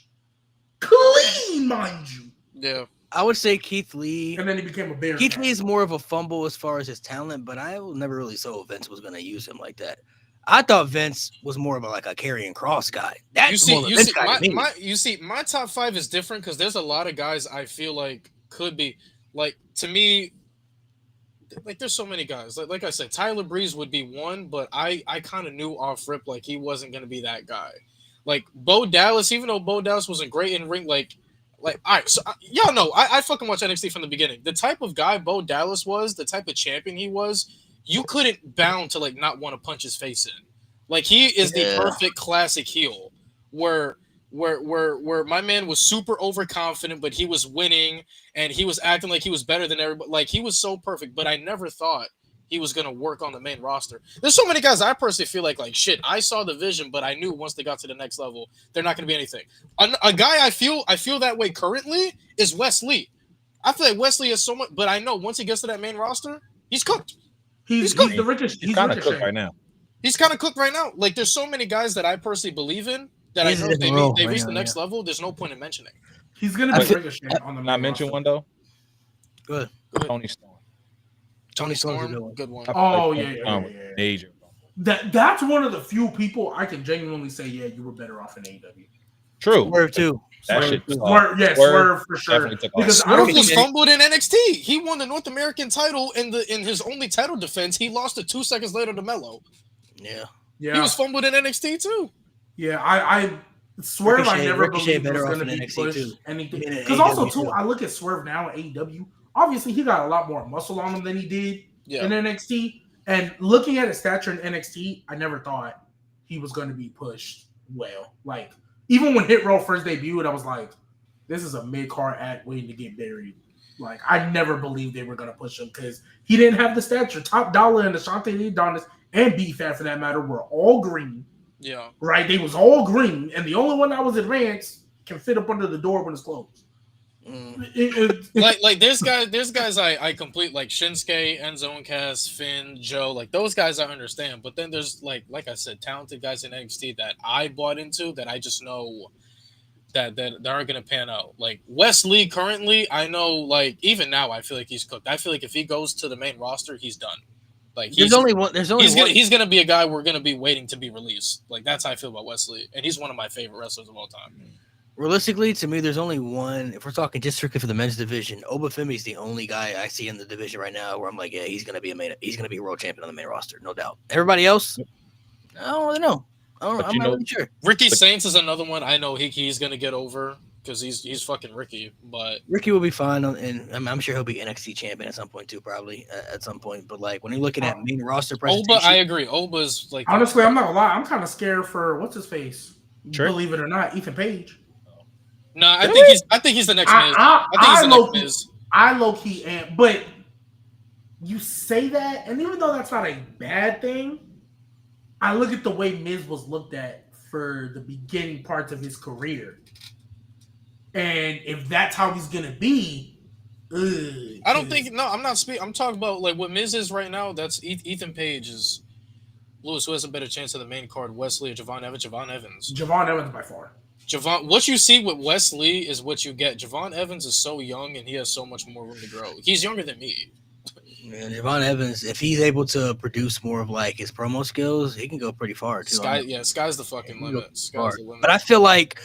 Clean, mind you. Yeah. I would say Keith Lee. And then he became a bear. Keith Lee is more of a fumble as far as his talent, but I never really saw Vince was going to use him like that. I thought Vince was more of a Karrion Kross guy. That's my top 5 is different because there's a lot of guys I feel like could be like, to me, like there's so many guys. Like I said, Tyler Breeze would be one, but I kind of knew off rip like he wasn't going to be that guy. Like Bo Dallas, even though Bo Dallas wasn't great in ring, like all right, so y'all know I fucking watch NXT from the beginning. The type of guy Bo Dallas was, the type of champion he was, you couldn't bound to like not want to punch his face in. Like he is the perfect classic heel, where my man was super overconfident, but he was winning and he was acting like he was better than everybody. Like he was so perfect, but I never thought he was going to work on the main roster. There's so many guys I personally feel like shit, I saw the vision, but I knew once they got to the next level, they're not going to be anything. A guy I feel that way currently is Wes Lee. I feel like Wesley is so much, but I know once he gets to that main roster, he's cooked. He's cooked. He's kind of cooked right now. He's kind of cooked right now. Like there's so many guys that I personally believe in that I know if they reach the next level, there's no point in mentioning. He's going to be Ricochet on the main roster. Not mention one though. Good. Tony Storm. Tony Storm, good one. Oh yeah. Major. That's one of the few people I can genuinely say, yeah, you were better off in AEW. True. Swerve too. Swerve for sure. Because Swerve was fumbled in NXT. He won the North American title in his only title defense. He lost it 2 seconds later to Melo. Yeah. He was fumbled in NXT too. Yeah, I Swerve. I never believed was going to be pushed anything. Because also too, I look at Swerve now at AEW. Obviously, he got a lot more muscle on him than he did in NXT. And looking at his stature in NXT, I never thought he was going to be pushed well. Like, even when Hit Row first debuted, I was like, this is a mid-card act waiting to get buried. Like, I never believed they were going to push him because he didn't have the stature. Top Dollar and Ashante Lee Adonis and B-Fat, for that matter, were all green. Yeah. Right? They was all green. And the only one that was advanced can fit up under the door when it's closed. Like there's guys I complete, like Shinsuke, Enzo and Cass, Finn, Joe, like those guys I understand, but then there's like I said, talented guys in NXT that I bought into that I just know that aren't gonna pan out. Like Wesley currently, I know, like even now, I feel like he's cooked. I feel like if he goes to the main roster, he's done. Like there's only one. He's gonna be a guy we're gonna be waiting to be released. Like that's how I feel about Wesley, and he's one of my favorite wrestlers of all time. Realistically, to me, there's only one. If we're talking just strictly for the men's division, Obafemi is the only guy I see in the division right now where I'm like, yeah, he's gonna be a world champion on the main roster, no doubt. Everybody else, I don't really know. I'm not really sure. Ricky Saints is another one. I know he's gonna get over because he's fucking Ricky. But Ricky will be fine, and I'm sure he'll be NXT champion at some point too, probably at some point. But like when you're looking at main roster presentation, Oba, I agree. Oba's like honestly, I'm not gonna lie. I'm kind of scared for what's his face. Sure. Believe it or not, Ethan Page. No, I think he's the next Miz. I think he's the next Miz. I low key am, but you say that, and even though that's not a bad thing, I look at the way Miz was looked at for the beginning parts of his career, and if that's how he's gonna be, I don't think. No, I'm not speaking. I'm talking about like what Miz is right now. That's Ethan Page is Lewis, who has a better chance of the main card. Wesley or Javon Evans? Javon Evans by far. What you see with Wesley is what you get. Javon Evans is so young and he has so much more room to grow. He's younger than me. Man, Javon Evans, if he's able to produce more of like his promo skills, he can go pretty far too. Sky's the fucking limit. Sky's the limit. But I feel like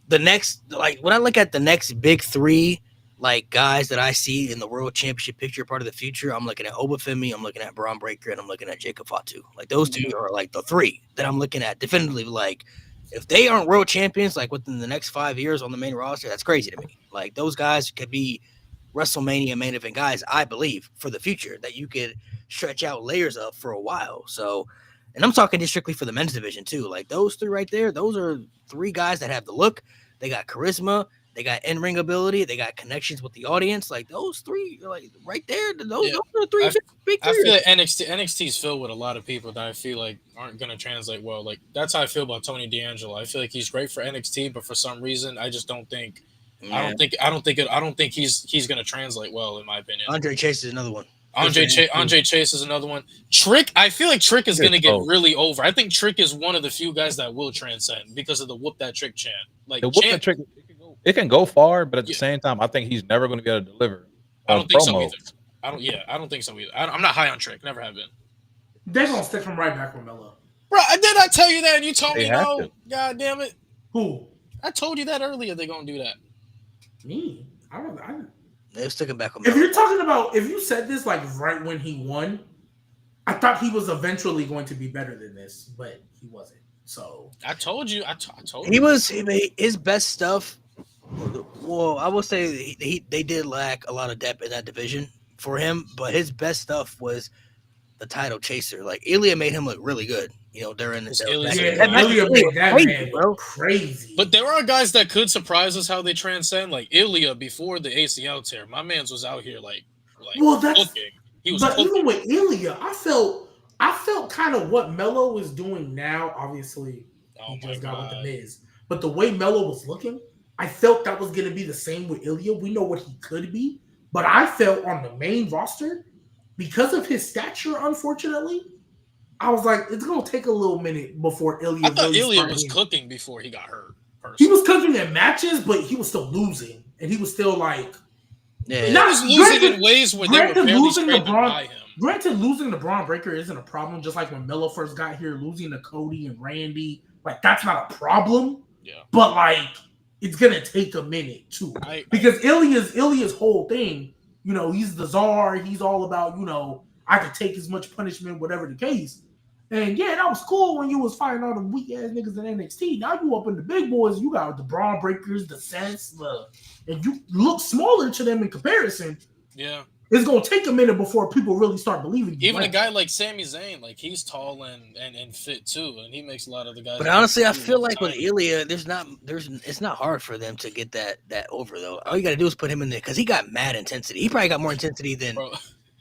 the next, like when I look at the next big three, like guys that I see in the World Championship picture, part of the future, I'm looking at Obafemi, I'm looking at Braun Breaker, and I'm looking at Jacob Fatu. Like those two are like the three that I'm looking at definitively. Like if they aren't world champions, like within the next 5 years on the main roster, that's crazy to me. Like those guys could be WrestleMania main event guys, I believe, for the future that you could stretch out layers of for a while. So, and I'm talking just strictly for the men's division too. Like those three right there, those are three guys that have the look, they got charisma, they got in-ring ability, they got connections with the audience. Like those three, like right there, those are three big three. I feel like NXT is filled with a lot of people that I feel like aren't going to translate well. Like that's how I feel about Tony D'Angelo. I feel like he's great for NXT, but for some reason, I just don't think. Yeah. I don't think he's going to translate well, in my opinion. Andre Chase is another one. Andre Chase is another one. Trick, I feel like Trick is going to get really over. I think Trick is one of the few guys that will transcend because of the whoop that Trick chant. Like the whoop that Trick, it can go far, but at the same time, I think he's never going to be able to deliver. I don't think so either. I don't think so either. I'm not high on Trick. Never have been. They're going to stick him right back with Melo. Bro, did I tell you that and you told me no? God damn it. Who? I told you that earlier. They're going to do that. Me? They're sticking back with Melo. If you're talking about, if you said this like right when he won, I thought he was eventually going to be better than this, but he wasn't. So I told you. I told you. He was his best stuff. Well, I will say they did lack a lot of depth in that division for him, but his best stuff was the title chaser. Like Ilya made him look really good, during the Ilya made that man look crazy. But there are guys that could surprise us how they transcend. Like Ilya before the ACL tear, my man's was out here like cooking. He was. But cooking. Even with Ilya, I felt kind of what Melo is doing now. Obviously, he just got with the Miz, but the way Melo was looking, I felt that was going to be the same with Ilya. We know what he could be, but I felt on the main roster, because of his stature, unfortunately, I was like, it's going to take a little minute before Ilya. I thought Ilya was cooking before he got hurt. Personally. He was cooking in matches, but he was still losing, and he was still like, he was losing in ways where they were barely scraping by him. Granted, losing to Braun Breaker isn't a problem. Just like when Melo first got here, losing to Cody and Randy, like that's not a problem. Yeah, but like it's gonna take a minute too, because Ilya's whole thing, he's the czar. He's all about, I could take as much punishment, whatever the case. And yeah, that was cool when you was fighting all the weak ass niggas in NXT. Now you up in the big boys, you got the Braun Breakers, the Sets, and you look smaller to them in comparison. Yeah. It's gonna take a minute before people really start believing you. Even a guy like Sami Zayn, like he's tall and fit too, and he makes a lot of the guys. But honestly, I feel like with Ilya, it's not hard for them to get that over though. All you got to do is put him in there because he got mad intensity. He probably got more intensity than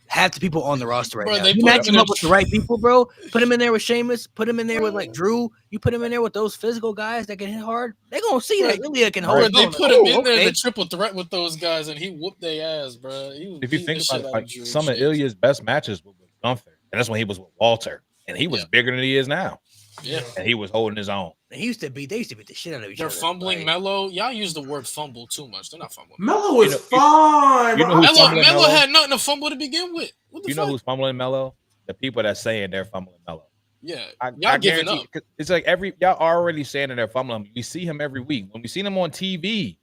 half the people on the roster right now. You match him up with the right people, bro. Put him in there with Sheamus. Put him in there with like Drew. You put him in there with those physical guys that can hit hard. They're gonna see that Ilya can hold it. They put him in there the triple threat with those guys, and he whooped their ass, bro. If you think about it, like some of Ilya's best matches were with Gunther, and that's when he was with Walter, and he was bigger than he is now. Yeah, and he was holding his own. They used to beat the shit out of each They're other. fumbling Melo. Y'all use the word fumble too much. They're not fumbling. Melo is fine. Melo had nothing to fumble to begin with. What the fuck? Who's fumbling Melo? The people that saying they're fumbling Melo. Yeah, I giving up. It's like y'all already saying that they're fumbling. We see him every week. When we seen him on TV,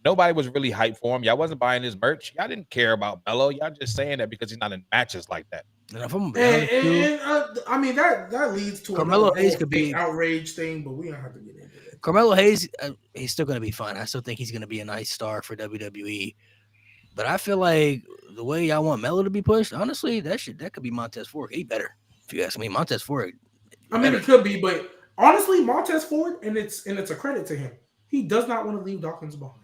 nobody was really hyped for him. Y'all wasn't buying his merch. Y'all didn't care about Melo. Y'all just saying that because he's not in matches like that. I mean that leads to Carmelo Hayes could be outrage thing, but we don't have to get into it. Carmelo Hayes, he's still going to be fine. I still think he's going to be a nice star for WWE. But I feel like the way y'all want Melo to be pushed, honestly, that could be Montez Ford. He better, if you ask me. Montez Ford. I mean, it could be, but honestly, Montez Ford, and it's a credit to him. He does not want to leave Dawkins behind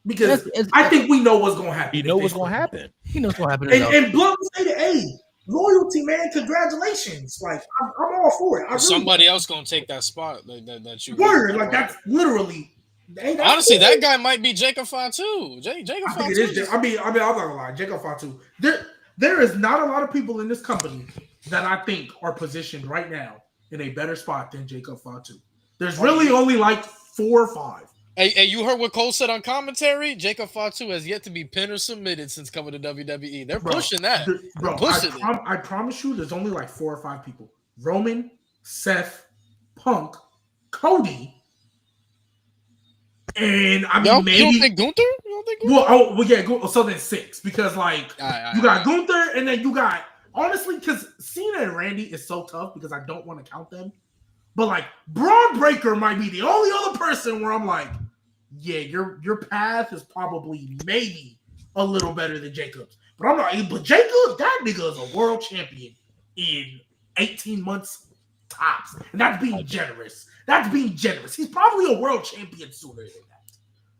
because I think we know what's going to happen. He knows what's going to happen. He knows what's going to happen. And Blunt will say, "Hey, loyalty, man! Congratulations! Like I'm all for it." Somebody else gonna take that spot that you word like that's literally. Honestly, that guy might be Jacob Fatu. Jacob Fatu. I mean, I'm not gonna lie, Jacob Fatu. There is not a lot of people in this company that I think are positioned right now in a better spot than Jacob Fatu. There's really only like 4 or 5. Hey, you heard what Cole said on commentary? Jacob Fatu has yet to be pinned or submitted since coming to WWE. They're pushing that. I promise you, there's only like 4 or 5 people: Roman, Seth, Punk, Cody. And I mean, maybe you don't think Gunther? Well, yeah. So then 6 because you got Gunther, and then you got honestly because Cena and Randy is so tough because I don't want to count them, but like Braun Breaker might be the only other person where I'm like, yeah, your path is probably maybe a little better than Jacob's, but I'm not. But Jacob, that nigga is a world champion in 18 months tops, and that's being generous. He's probably a world champion sooner than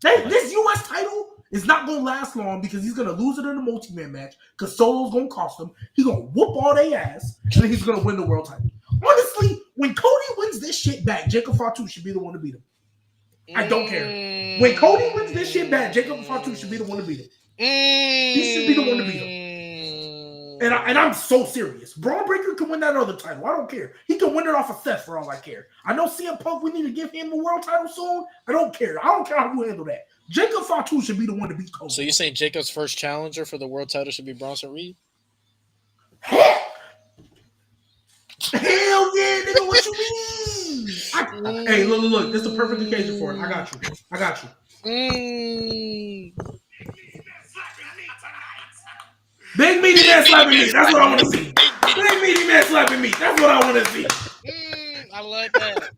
that. This U.S. title is not going to last long because he's going to lose it in a multi-man match because Solo's going to cost him. He's going to whoop all their ass, and then he's going to win the world title. Honestly, when Cody wins this shit back, Jacob Fatu should be the one to beat him. I don't care. When Cody wins this shit back, Jacob Fatu should be the one to beat him. He should be the one to beat him. And I'm so serious. Braun Breaker can win that other title. I don't care. He can win it off of Seth for all I care. I know CM Punk, we need to give him a world title soon. I don't care. I don't care how you handle that. Jacob Fatu should be the one to beat Cody. So you're saying Jacob's first challenger for the world title should be Bronson Reed? Hell yeah, nigga, what you mean? Hey, look. This is a perfect occasion for it. I got you. Big meaty man slapping me. That's what I want to see. Big meaty man slapping me. That's what I want to see. I like that.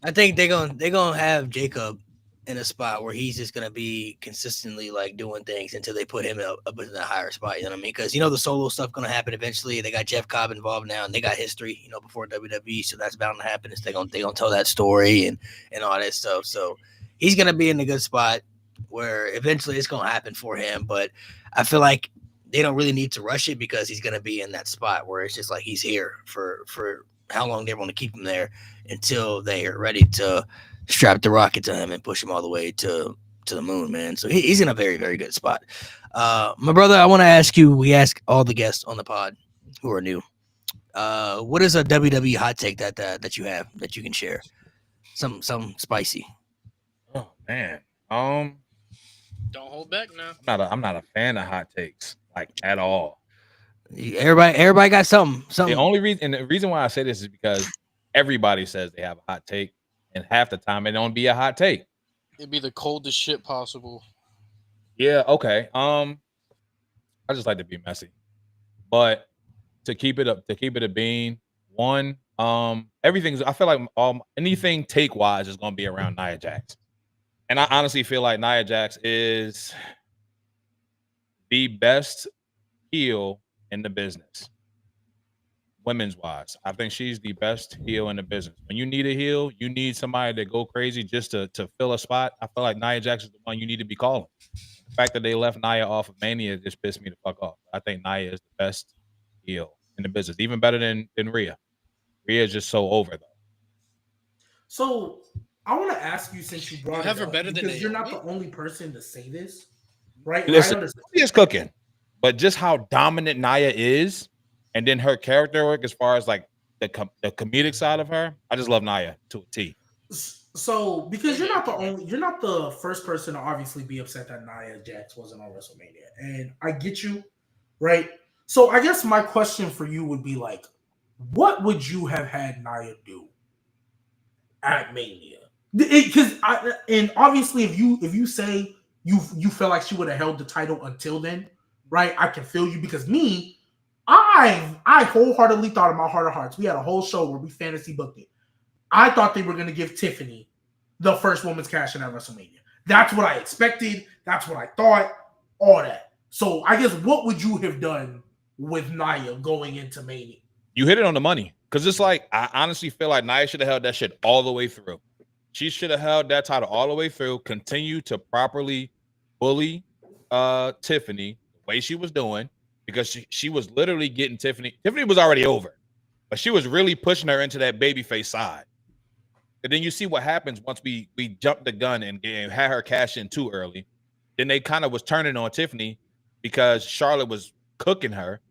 I think they're gonna have Jacob in a spot where he's just gonna be consistently like doing things until they put him up in a higher spot. You know what I mean? Because the solo stuff gonna happen eventually. They got Jeff Cobb involved now, and they got history, before WWE, so that's bound to happen. They're gonna tell that story and all that stuff. So he's gonna be in a good spot where eventually it's gonna happen for him. But I feel like they don't really need to rush it because he's going to be in that spot where it's just like he's here for how long they want to keep him there until they are ready to strap the rocket to him and push him all the way to the moon, man. So he's in a very, very good spot. My brother, I want to ask you, we ask all the guests on the pod who are new, what is a WWE hot take that you have that you can share? Some spicy. Oh, man. Don't hold back now. I'm not a fan of hot takes. Like at all. Everybody got something. The reason why I say this is because everybody says they have a hot take, and half the time it don't be a hot take. It'd be the coldest shit possible. Yeah, okay. I just like to be messy. But to keep it a bean, one, everything's I feel like anything take wise is gonna be around Nia Jax. And I honestly feel like Nia Jax is the best heel in the business, women's wise. I think she's the best heel in the business. When you need a heel, you need somebody to go crazy just to fill a spot. I feel like Nia Jax is the one you need to be calling. The fact that they left Nia off of Mania just pissed me the fuck off. I think Nia is the best heel in the business, even better than Rhea. Rhea is just so over though. So I want to ask you, since you brought it up, because you're not the only person to say this. Right, listen, she is cooking, but just how dominant Nia is, and then her character work as far as like the comedic side of her, I just love Nia to a T. So, because you're not the first person to obviously be upset that Nia Jax wasn't on WrestleMania, and I get you, right? So, I guess my question for you would be like, what would you have had Nia do at Mania? Because and obviously, if you say you feel like she would have held the title until then, right? I can feel you because I wholeheartedly thought in my heart of hearts, we had a whole show where we fantasy booked it. I thought they were going to give Tiffany the first woman's cash in at WrestleMania. That's what I expected. That's what I thought. All that. So I guess what would you have done with Nia going into Mania? You hit it on the money. Because it's like, I honestly feel like Nia should have held that shit all the way through. She should have held that title all the way through, continue to properly bully Tiffany the way she was doing, because she was literally getting Tiffany. Tiffany was already over, but she was really pushing her into that babyface side. And then you see what happens once we jumped the gun and had her cash in too early. Then they kind of was turning on Tiffany because Charlotte was cooking her.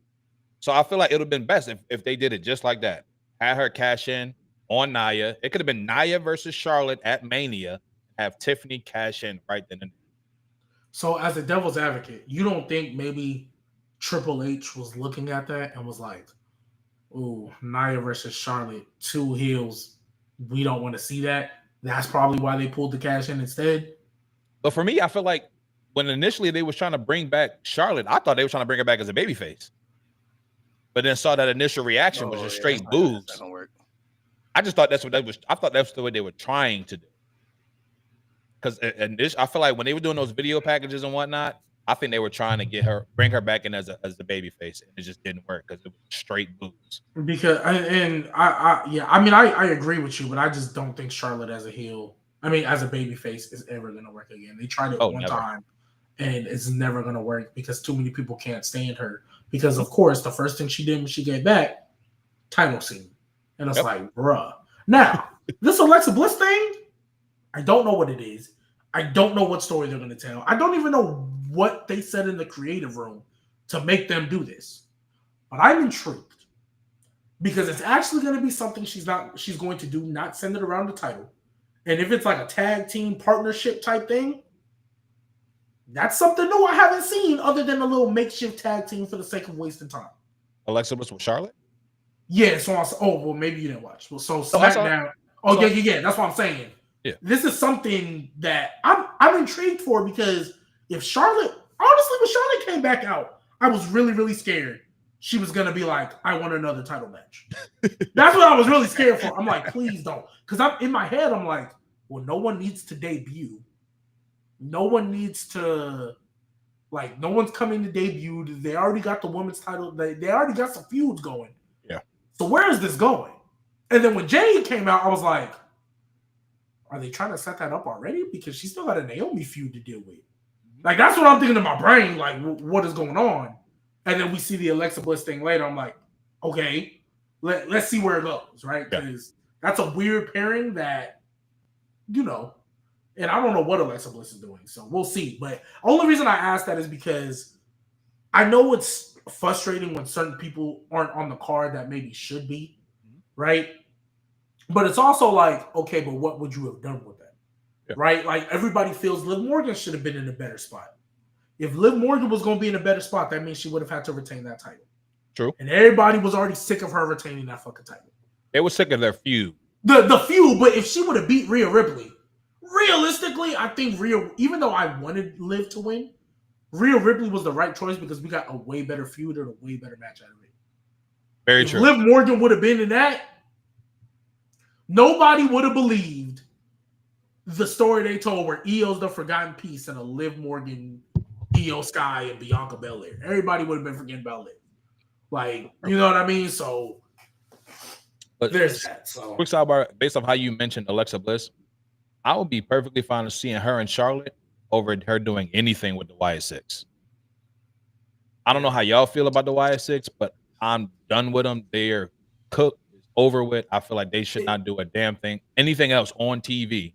So I feel like it would have been best if they did it just like that. Had her cash in on Nia. It could have been Nia versus Charlotte at Mania. Have Tiffany cash in right then and there. So as a devil's advocate, you don't think maybe Triple H was looking at that and was like, ooh, Nia versus Charlotte, 2 heels. We don't want to see that. That's probably why they pulled the cash in instead. But for me, I feel like when initially they was trying to bring back Charlotte, I thought they were trying to bring her back as a babyface. But then saw that initial reaction was just straight boos. That's not gonna work. I just thought that's what that was. I thought that's the way they were trying to do. Because I feel like when they were doing those video packages and whatnot, I think they were trying to bring her back in as the baby face, and it just didn't work because it was straight boos. Because I agree with you, but I just don't think Charlotte as a heel, as a baby face, is ever gonna work again. They tried it one time, and it's never gonna work because too many people can't stand her. Because of course, the first thing she did when she gave back, title scene, and it's like, bruh. Now this Alexa Bliss thing, I don't know what it is. I don't know what story they're going to tell. I don't even know what they said in the creative room to make them do this. But I'm intrigued because it's actually going to be something she's going to do, not send it around the title. And if it's like a tag team partnership type thing, that's something new I haven't seen other than a little makeshift tag team for the sake of wasting time. Alexa Bliss with Charlotte? Yeah, well, maybe you didn't watch. Well, so SmackDown. Yeah, that's what I'm saying. Yeah. This is something that I'm intrigued for because when Charlotte came back out, I was really, really scared she was going to be like, I want another title match. That's what I was really scared for. I'm like, please don't. Because in my head, I'm like, well, no one needs to debut. No one needs to, no one's coming to debut. They already got the women's title. They already got some feuds going. Yeah. So where is this going? And then when Jade came out, I was like, are they trying to set that up already? Because she still got a Naomi feud to deal with. That's what I'm thinking in my brain. What is going on? And then we see the Alexa Bliss thing later. I'm like, okay, let's see where it goes, right? Because that's a weird pairing that, and I don't know what Alexa Bliss is doing. So we'll see. But only reason I asked that is because I know it's frustrating when certain people aren't on the card that maybe should be, right? But it's also like, okay, but what would you have done with that? Yeah. Right? Everybody feels Liv Morgan should have been in a better spot. If Liv Morgan was going to be in a better spot, that means she would have had to retain that title. True. And everybody was already sick of her retaining that fucking title. They were sick of their feud. The feud, but if she would have beat Rhea Ripley, realistically, I think Rhea, even though I wanted Liv to win, Rhea Ripley was the right choice because we got a way better feud and a way better match out of it. Very true. If Liv Morgan would have been in that, nobody would have believed the story they told where Io's the forgotten piece and a Liv Morgan, Io Sky, and Bianca Belair. Everybody would have been forgetting about Liv. You know what I mean? So, but there's that. So, quick sidebar, based on how you mentioned Alexa Bliss, I would be perfectly fine with seeing her and Charlotte over her doing anything with the Wyatt Six. I don't know how y'all feel about the Wyatt Six, but I'm done with them. They're cooked. Over with. I feel like they should not do a damn thing, anything else on TV,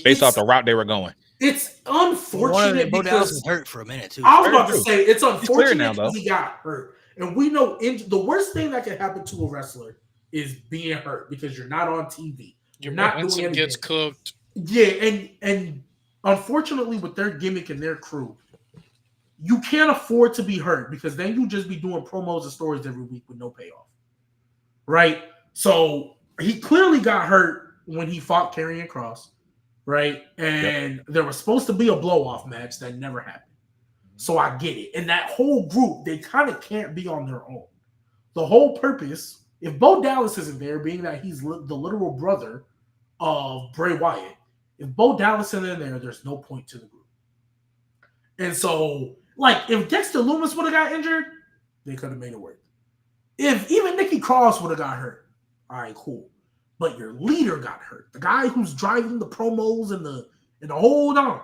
based off the route they were going. It's unfortunate because was hurt for a minute too. I was about to say it's unfortunate because he got hurt, and we know the worst thing that can happen to a wrestler is being hurt because you're not on TV. Your not momentum doing gets cooked. Yeah, and unfortunately with their gimmick and their crew, you can't afford to be hurt because then you just be doing promos and stories every week with no payoff. Right? So he clearly got hurt when he fought Karrion Kross, right? And there was supposed to be a blow-off match that never happened. So I get it. And that whole group, they kind of can't be on their own. The whole purpose, if Bo Dallas isn't there, being that he's the literal brother of Bray Wyatt, if Bo Dallas isn't in there, there's no point to the group. And so, like, if Dexter Lumis would have got injured, they could have made it work. If even Nikki Cross would have got hurt, all right, cool. But your leader got hurt. The guy who's driving the promos and the hold on.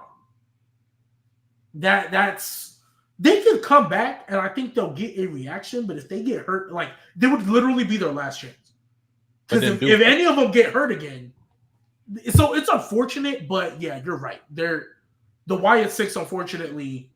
That's they can come back and I think they'll get a reaction, but if they get hurt, like they would literally be their last chance. Because if any of them get hurt again, so it's unfortunate, but yeah, you're right. The Wyatt Six, unfortunately,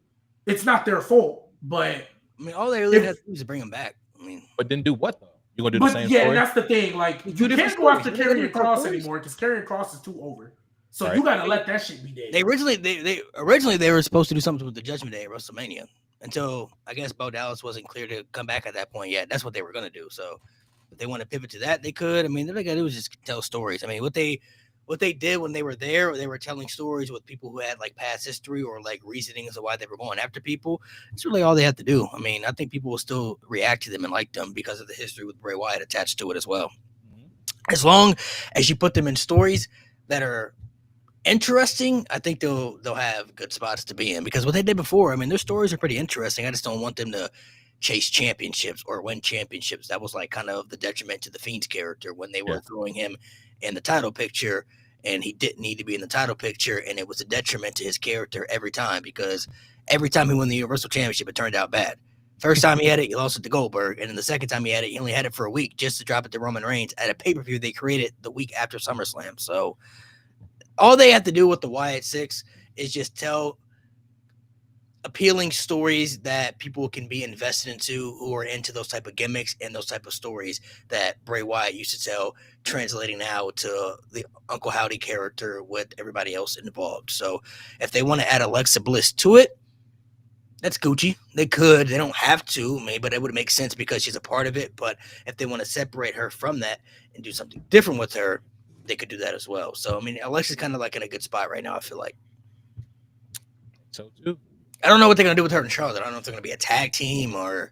it's not their fault, but I mean, all they really have to do is bring them back. I mean, but then do what though? You're gonna do the same story? Yeah, that's the thing. Like, you can't go after Karrion Kross anymore because Karrion Kross is too over. So you gotta let that shit be dead. They originally they were supposed to do something with the Judgment Day at WrestleMania until I guess Bo Dallas wasn't clear to come back at that point yet. That's what they were gonna do. So if they want to pivot to that, they could. I mean, all they gotta do is just tell stories. I mean, what they did when they were there, they were telling stories with people who had like past history or like reasonings of why they were going after people. It's really all they had to do. I mean, I think people will still react to them and like them because of the history with Bray Wyatt attached to it as well. As long as you put them in stories that are interesting, I think they'll have good spots to be in because what they did before, I mean, their stories are pretty interesting. I just don't want them to chase championships or win championships. That was like kind of the detriment to the Fiend's character when they were throwing him in the title picture and he didn't need to be in the title picture, and it was a detriment to his character every time because every time he won the Universal Championship, it turned out bad. First time he had it, he lost it to Goldberg, and then the second time he had it, he only had it for a week just to drop it to Roman Reigns at a pay-per-view they created the week after SummerSlam. So all they have to do with the Wyatt Six is just tell appealing stories that people can be invested into who are into those type of gimmicks and those type of stories that Bray Wyatt used to tell, translating now to the Uncle Howdy character with everybody else involved. So if they want to add Alexa Bliss to it, that's Gucci. They could. They don't have to, maybe, but it would make sense because she's a part of it. But if they want to separate her from that and do something different with her, they could do that as well. So, I mean, Alexa's kind of like in a good spot right now, I feel like. So, too. I don't know what they're going to do with her and Charlotte. I don't know if they're going to be a tag team or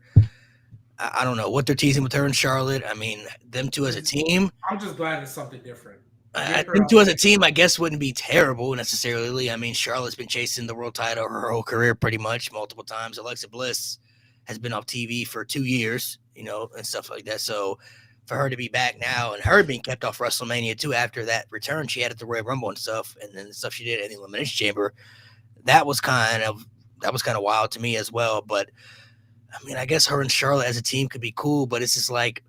I don't know what they're teasing with her and Charlotte. I mean, them two as a team. I'm just glad it's something different. Them two as a team, I guess, wouldn't be terrible necessarily. I mean, Charlotte's been chasing the world title her whole career pretty much multiple times. Alexa Bliss has been off TV for 2 years, you know, and stuff like that. So for her to be back now and her being kept off WrestleMania too after that return she had at the Royal Rumble and stuff, and then the stuff she did in the Elimination Chamber, that was kind of wild to me as well. But I mean, I guess her and Charlotte as a team could be cool, but it's just like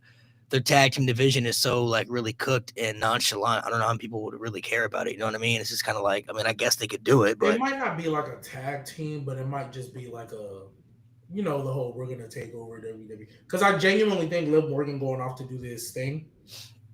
their tag team division is so like really cooked and nonchalant. I don't know how people would really care about it. You know what I mean? It's just kind of like, I mean, I guess they could do it, but it might not be like a tag team, but it might just be like a, you know, the whole we're gonna take over WWE. Because I genuinely think Liv Morgan going off to do this thing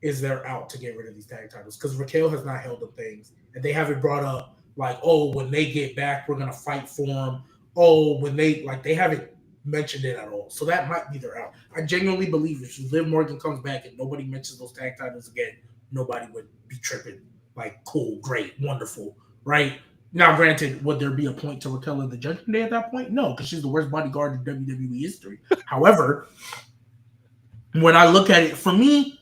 is they're out to get rid of these tag titles because Raquel has not held up things, and they haven't brought up like, oh, when they get back, we're gonna fight for them. Oh, when they haven't mentioned it at all. So that might be their out. I genuinely believe if Liv Morgan comes back and nobody mentions those tag titles again, nobody would be tripping. Like, cool, great, wonderful, right? Now, granted, would there be a point to Raquel in the Judgment Day at that point? No, because she's the worst bodyguard in WWE history. However, when I look at it, for me,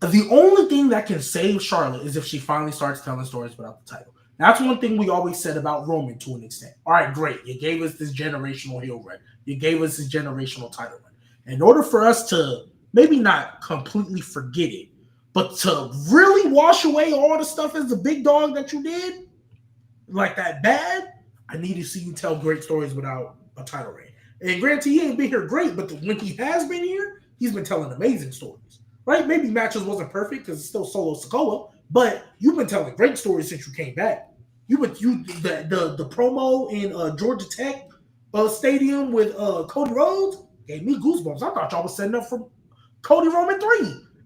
the only thing that can save Charlotte is if she finally starts telling stories without the title. That's one thing we always said about Roman to an extent. All right, great. You gave us this generational heel run. You gave us this generational title run. In order for us to maybe not completely forget it, but to really wash away all the stuff as the big dog that you did, like that bad, I need to see you tell great stories without a title reign. And granted, he ain't been here great, but when he has been here, he's been telling amazing stories, right? Maybe matches wasn't perfect because it's still Solo Sikoa, but you've been telling great stories since you came back. The promo in Georgia Tech Stadium with Cody Rhodes gave me goosebumps. I thought y'all was setting up for Cody Roman 3.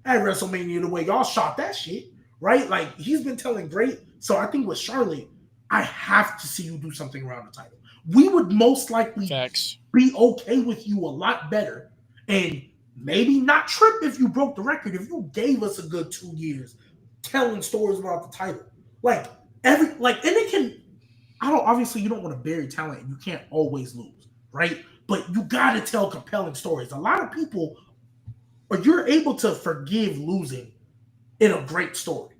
at WrestleMania the way y'all shot that shit, right? Like, he's been telling great. So I think with Charlotte, I have to see you do something around the title. We would most likely be okay with you a lot better, and maybe not trip if you broke the record. If you gave us a good 2 years telling stories about the title, and it can. Obviously you don't want to bury talent, and you can't always lose, right? But you got to tell compelling stories. A lot of people, or you're able to forgive losing in a great story.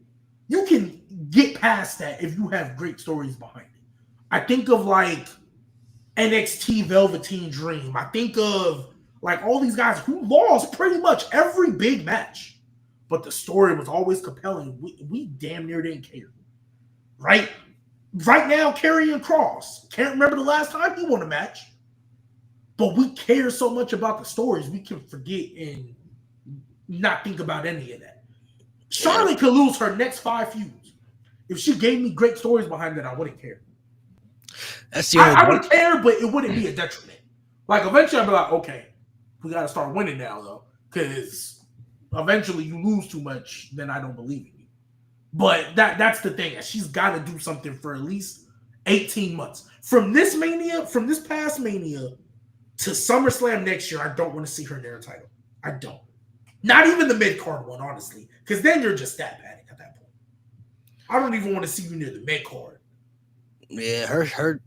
You can get past that if you have great stories behind it. I think of like NXT Velveteen Dream. I think of like all these guys who lost pretty much every big match, but the story was always compelling. We damn near didn't care, right? Right now, Karrion Kross. Can't remember the last time he won a match. But we care so much about the stories, we can forget and not think about any of that. Charlotte could lose her next 5 feuds. If she gave me great stories behind it, I wouldn't care. I would care, but it wouldn't be a detriment. Like, eventually I'd be like, okay, we got to start winning now, though. Because eventually you lose too much, then I don't believe in you. But that's the thing. She's got to do something for at least 18 months. From this past Mania to SummerSlam next year, I don't want to see her near a title. I don't. Not even the mid-card one, honestly. Because then you're just stat padding at that point. I don't even want to see you near the mid-card. Yeah,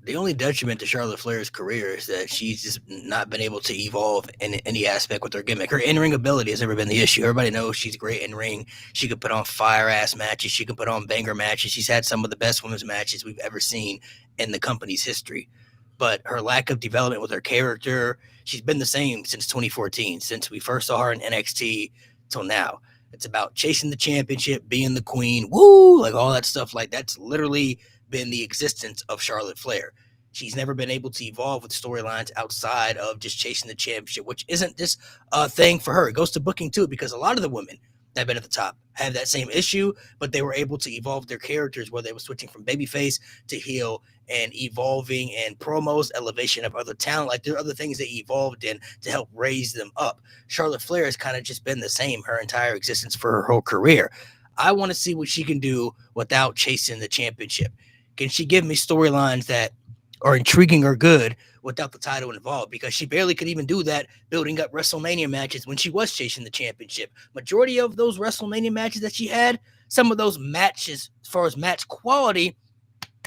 the only detriment to Charlotte Flair's career is that she's just not been able to evolve in any aspect with her gimmick. Her in-ring ability has never been the issue. Everybody knows she's great in ring. She could put on fire-ass matches. She could put on banger matches. She's had some of the best women's matches we've ever seen in the company's history. But her lack of development with her character, she's been the same since 2014, since we first saw her in NXT till now. It's about chasing the championship, being the queen, woo, like all that stuff. Like, that's literally been the existence of Charlotte Flair. She's never been able to evolve with storylines outside of just chasing the championship, which isn't just a thing for her. It goes to booking too, because a lot of the women that have been at the top have that same issue, but they were able to evolve their characters where they were switching from babyface to heel and evolving and promos, elevation of other talent. Like, there are other things they evolved in to help raise them up. Charlotte Flair has kind of just been the same her entire existence for her whole career. I want to see what she can do without chasing the championship. Can she give me storylines that are intriguing or good without the title involved? Because she barely could even do that building up WrestleMania matches when she was chasing the championship. Majority of those WrestleMania matches that she had, some of those matches, as far as match quality,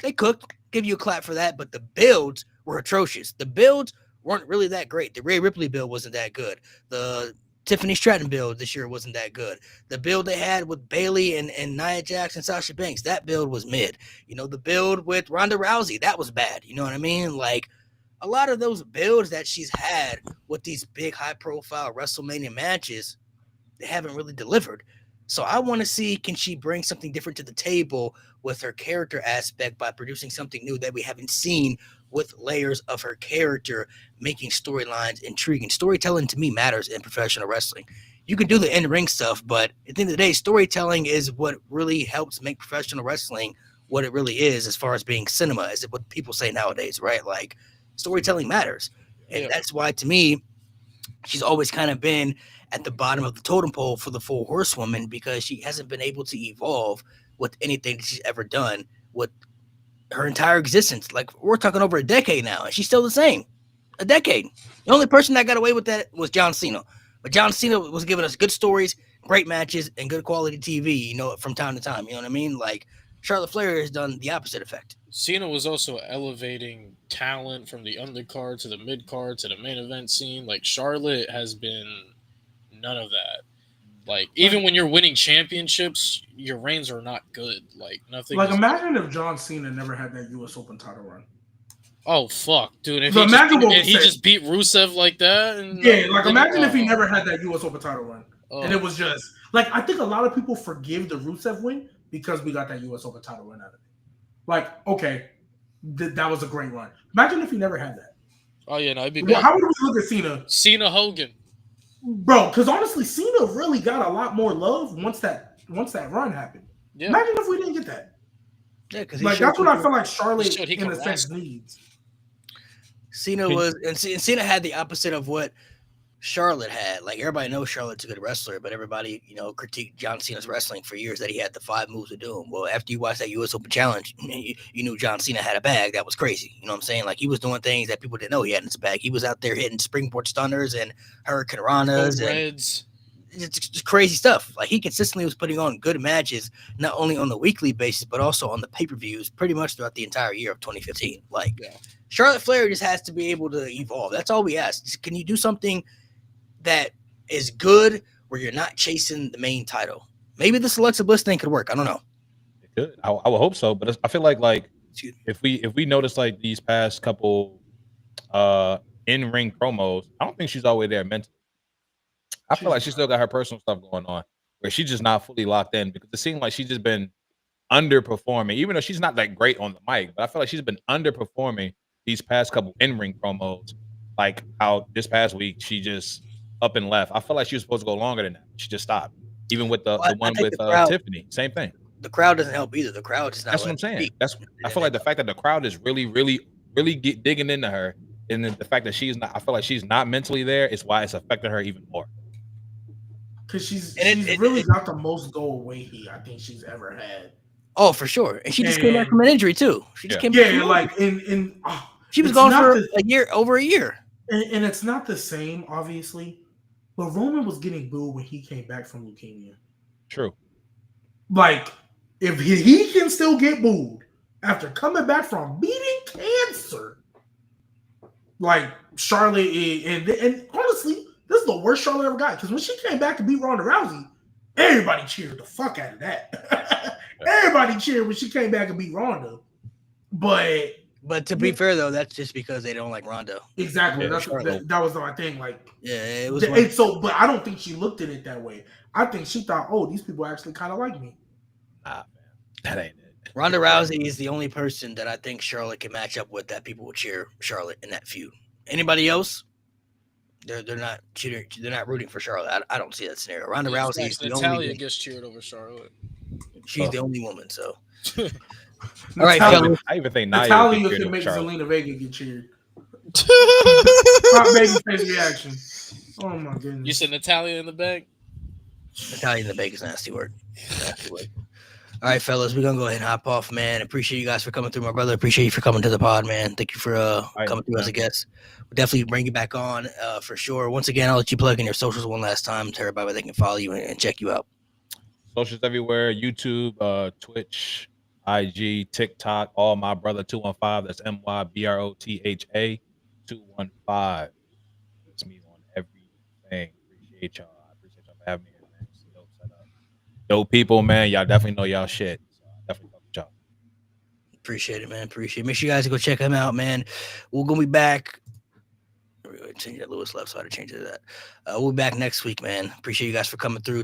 they cooked. Give you a clap for that, but the builds were atrocious. The builds weren't really that great. The Rhea Ripley build wasn't that good. The Tiffany Stratton build this year wasn't that good. The build they had with Bayley and Nia Jax and Sasha Banks, that build was mid. You know, the build with Ronda Rousey, that was bad. You know what I mean? Like, a lot of those builds that she's had with these big high-profile WrestleMania matches, they haven't really delivered. So I want to see, can she bring something different to the table with her character aspect by producing something new that we haven't seen with layers of her character, making storylines intriguing. Storytelling to me matters in professional wrestling. You can do the in-ring stuff, but at the end of the day, storytelling is what really helps make professional wrestling what it really is as far as being cinema, is it what people say nowadays, right? Like, storytelling matters. And that's why, to me, she's always kind of been at the bottom of the totem pole for the Four Horsewomen, because she hasn't been able to evolve with anything that she's ever done with her entire existence. Like, we're talking over a decade now, and she's still the same. A decade. The only person that got away with that was John Cena. But John Cena was giving us good stories, great matches, and good quality TV, you know, from time to time. You know what I mean? Like, Charlotte Flair has done the opposite effect. Cena was also elevating talent from the undercard to the mid-card to the main event scene. Like, Charlotte has been none of that. Like, even when you're winning championships, your reigns are not good. Like, nothing. Like, imagine if John Cena never had that U.S. Open title run. Oh, fuck, dude. If so he just beat Rusev like that. And imagine if he never had that U.S. Open title run. And it was just, like, I think a lot of people forgive the Rusev win because we got that U.S. Open title run out of it. Like, okay, that was a great run. Imagine if he never had that. Oh, yeah, no, it'd be bad. How would we look at Cena? Cena Hogan. Bro, because honestly, Cena really got a lot more love once that run happened. Yeah. Imagine if we didn't get that. Yeah, because like that's what I feel like Charlotte in a sense needs. Cena was, and Cena had the opposite of what Charlotte had. Like, everybody knows Charlotte's a good wrestler, but everybody, critiqued John Cena's wrestling for years that he had the 5 moves to do him. Well, after you watch that US Open Challenge, you knew John Cena had a bag that was crazy. You know what I'm saying? Like, he was doing things that people didn't know he had in his bag. He was out there hitting springboard stunners and Hurricane Ranas and Reds. It's just crazy stuff. Like, he consistently was putting on good matches, not only on the weekly basis, but also on the pay-per-views pretty much throughout the entire year of 2015. Like, Charlotte Flair just has to be able to evolve. That's all we ask. Can you do something that is good where you're not chasing the main title? Maybe this Alexa Bliss thing could work. I don't know. It could. I would hope so. But I feel like if we notice like these past couple in-ring promos, I don't think she's all the way there mentally. I feel like she still got her personal stuff going on where she's just not fully locked in, because it seemed like she's just been underperforming, even though she's not that great on the mic. But I feel like she's been underperforming these past couple in-ring promos. Like how this past week she just up and left. I feel like she was supposed to go longer than that. She just stopped. Even with the one with Tiffany, same thing. The crowd doesn't help either. The crowd is not. That's what I'm saying. I feel like the fact that the crowd is really digging into her, and then the fact that she's not. I feel like she's not mentally there is why it's affecting her even more. Because she's really not the most go away heat I think she's ever had. Oh, for sure. And she just came back from an injury too. She just came back. Yeah, like she was gone for over a year. And it's not the same, obviously, but Roman was getting booed when he came back from leukemia. True. Like, if he can still get booed after coming back from beating cancer, like Charlotte and honestly, this is the worst Charlotte ever got, because when she came back to beat Ronda Rousey, everybody cheered the fuck out of that. Everybody cheered when she came back and beat Ronda. But to be fair though, that's just because they don't like Ronda. Exactly. That was my thing. Like, it was. But I don't think she looked at it that way. I think she thought, oh, these people actually kind of like me. Nah, man, that ain't it. Ronda Rousey is the only person that I think Charlotte can match up with that people will cheer Charlotte in that feud. Anybody else? They're not cheering. They're not rooting for Charlotte. I don't see that scenario. Ronda Rousey is the only. Natalya gets cheered over Charlotte. She's the only woman. So. All right, fellas. I even think Natalya can make Zelina Vega get cheered. Hot baby face reaction. Oh my goodness! You said Natalya in the bag. Natalya in the bag is nasty word. Nasty word. All right, fellas, we're gonna go ahead and hop off, man. Appreciate you guys for coming through, my brother. Appreciate you for coming to the pod, man. Thank you for coming through as a guest. We'll definitely bring you back on for sure. Once again, I'll let you plug in your socials one last time to everybody they can follow you and check you out. Socials everywhere: YouTube, Twitch, IG, TikTok. All my brother 215. That's MYBROTHA 215. It's me on everything. Appreciate y'all. I appreciate y'all for having me here, man. It's a dope setup. Dope people, man. Y'all definitely know y'all shit. So I definitely fuck with y'all. Appreciate it, man. Appreciate it. Make sure you guys go check him out, man. We're gonna be back. Change that Lewis left, so I had to change it to that. We'll be back next week, man. Appreciate you guys for coming through.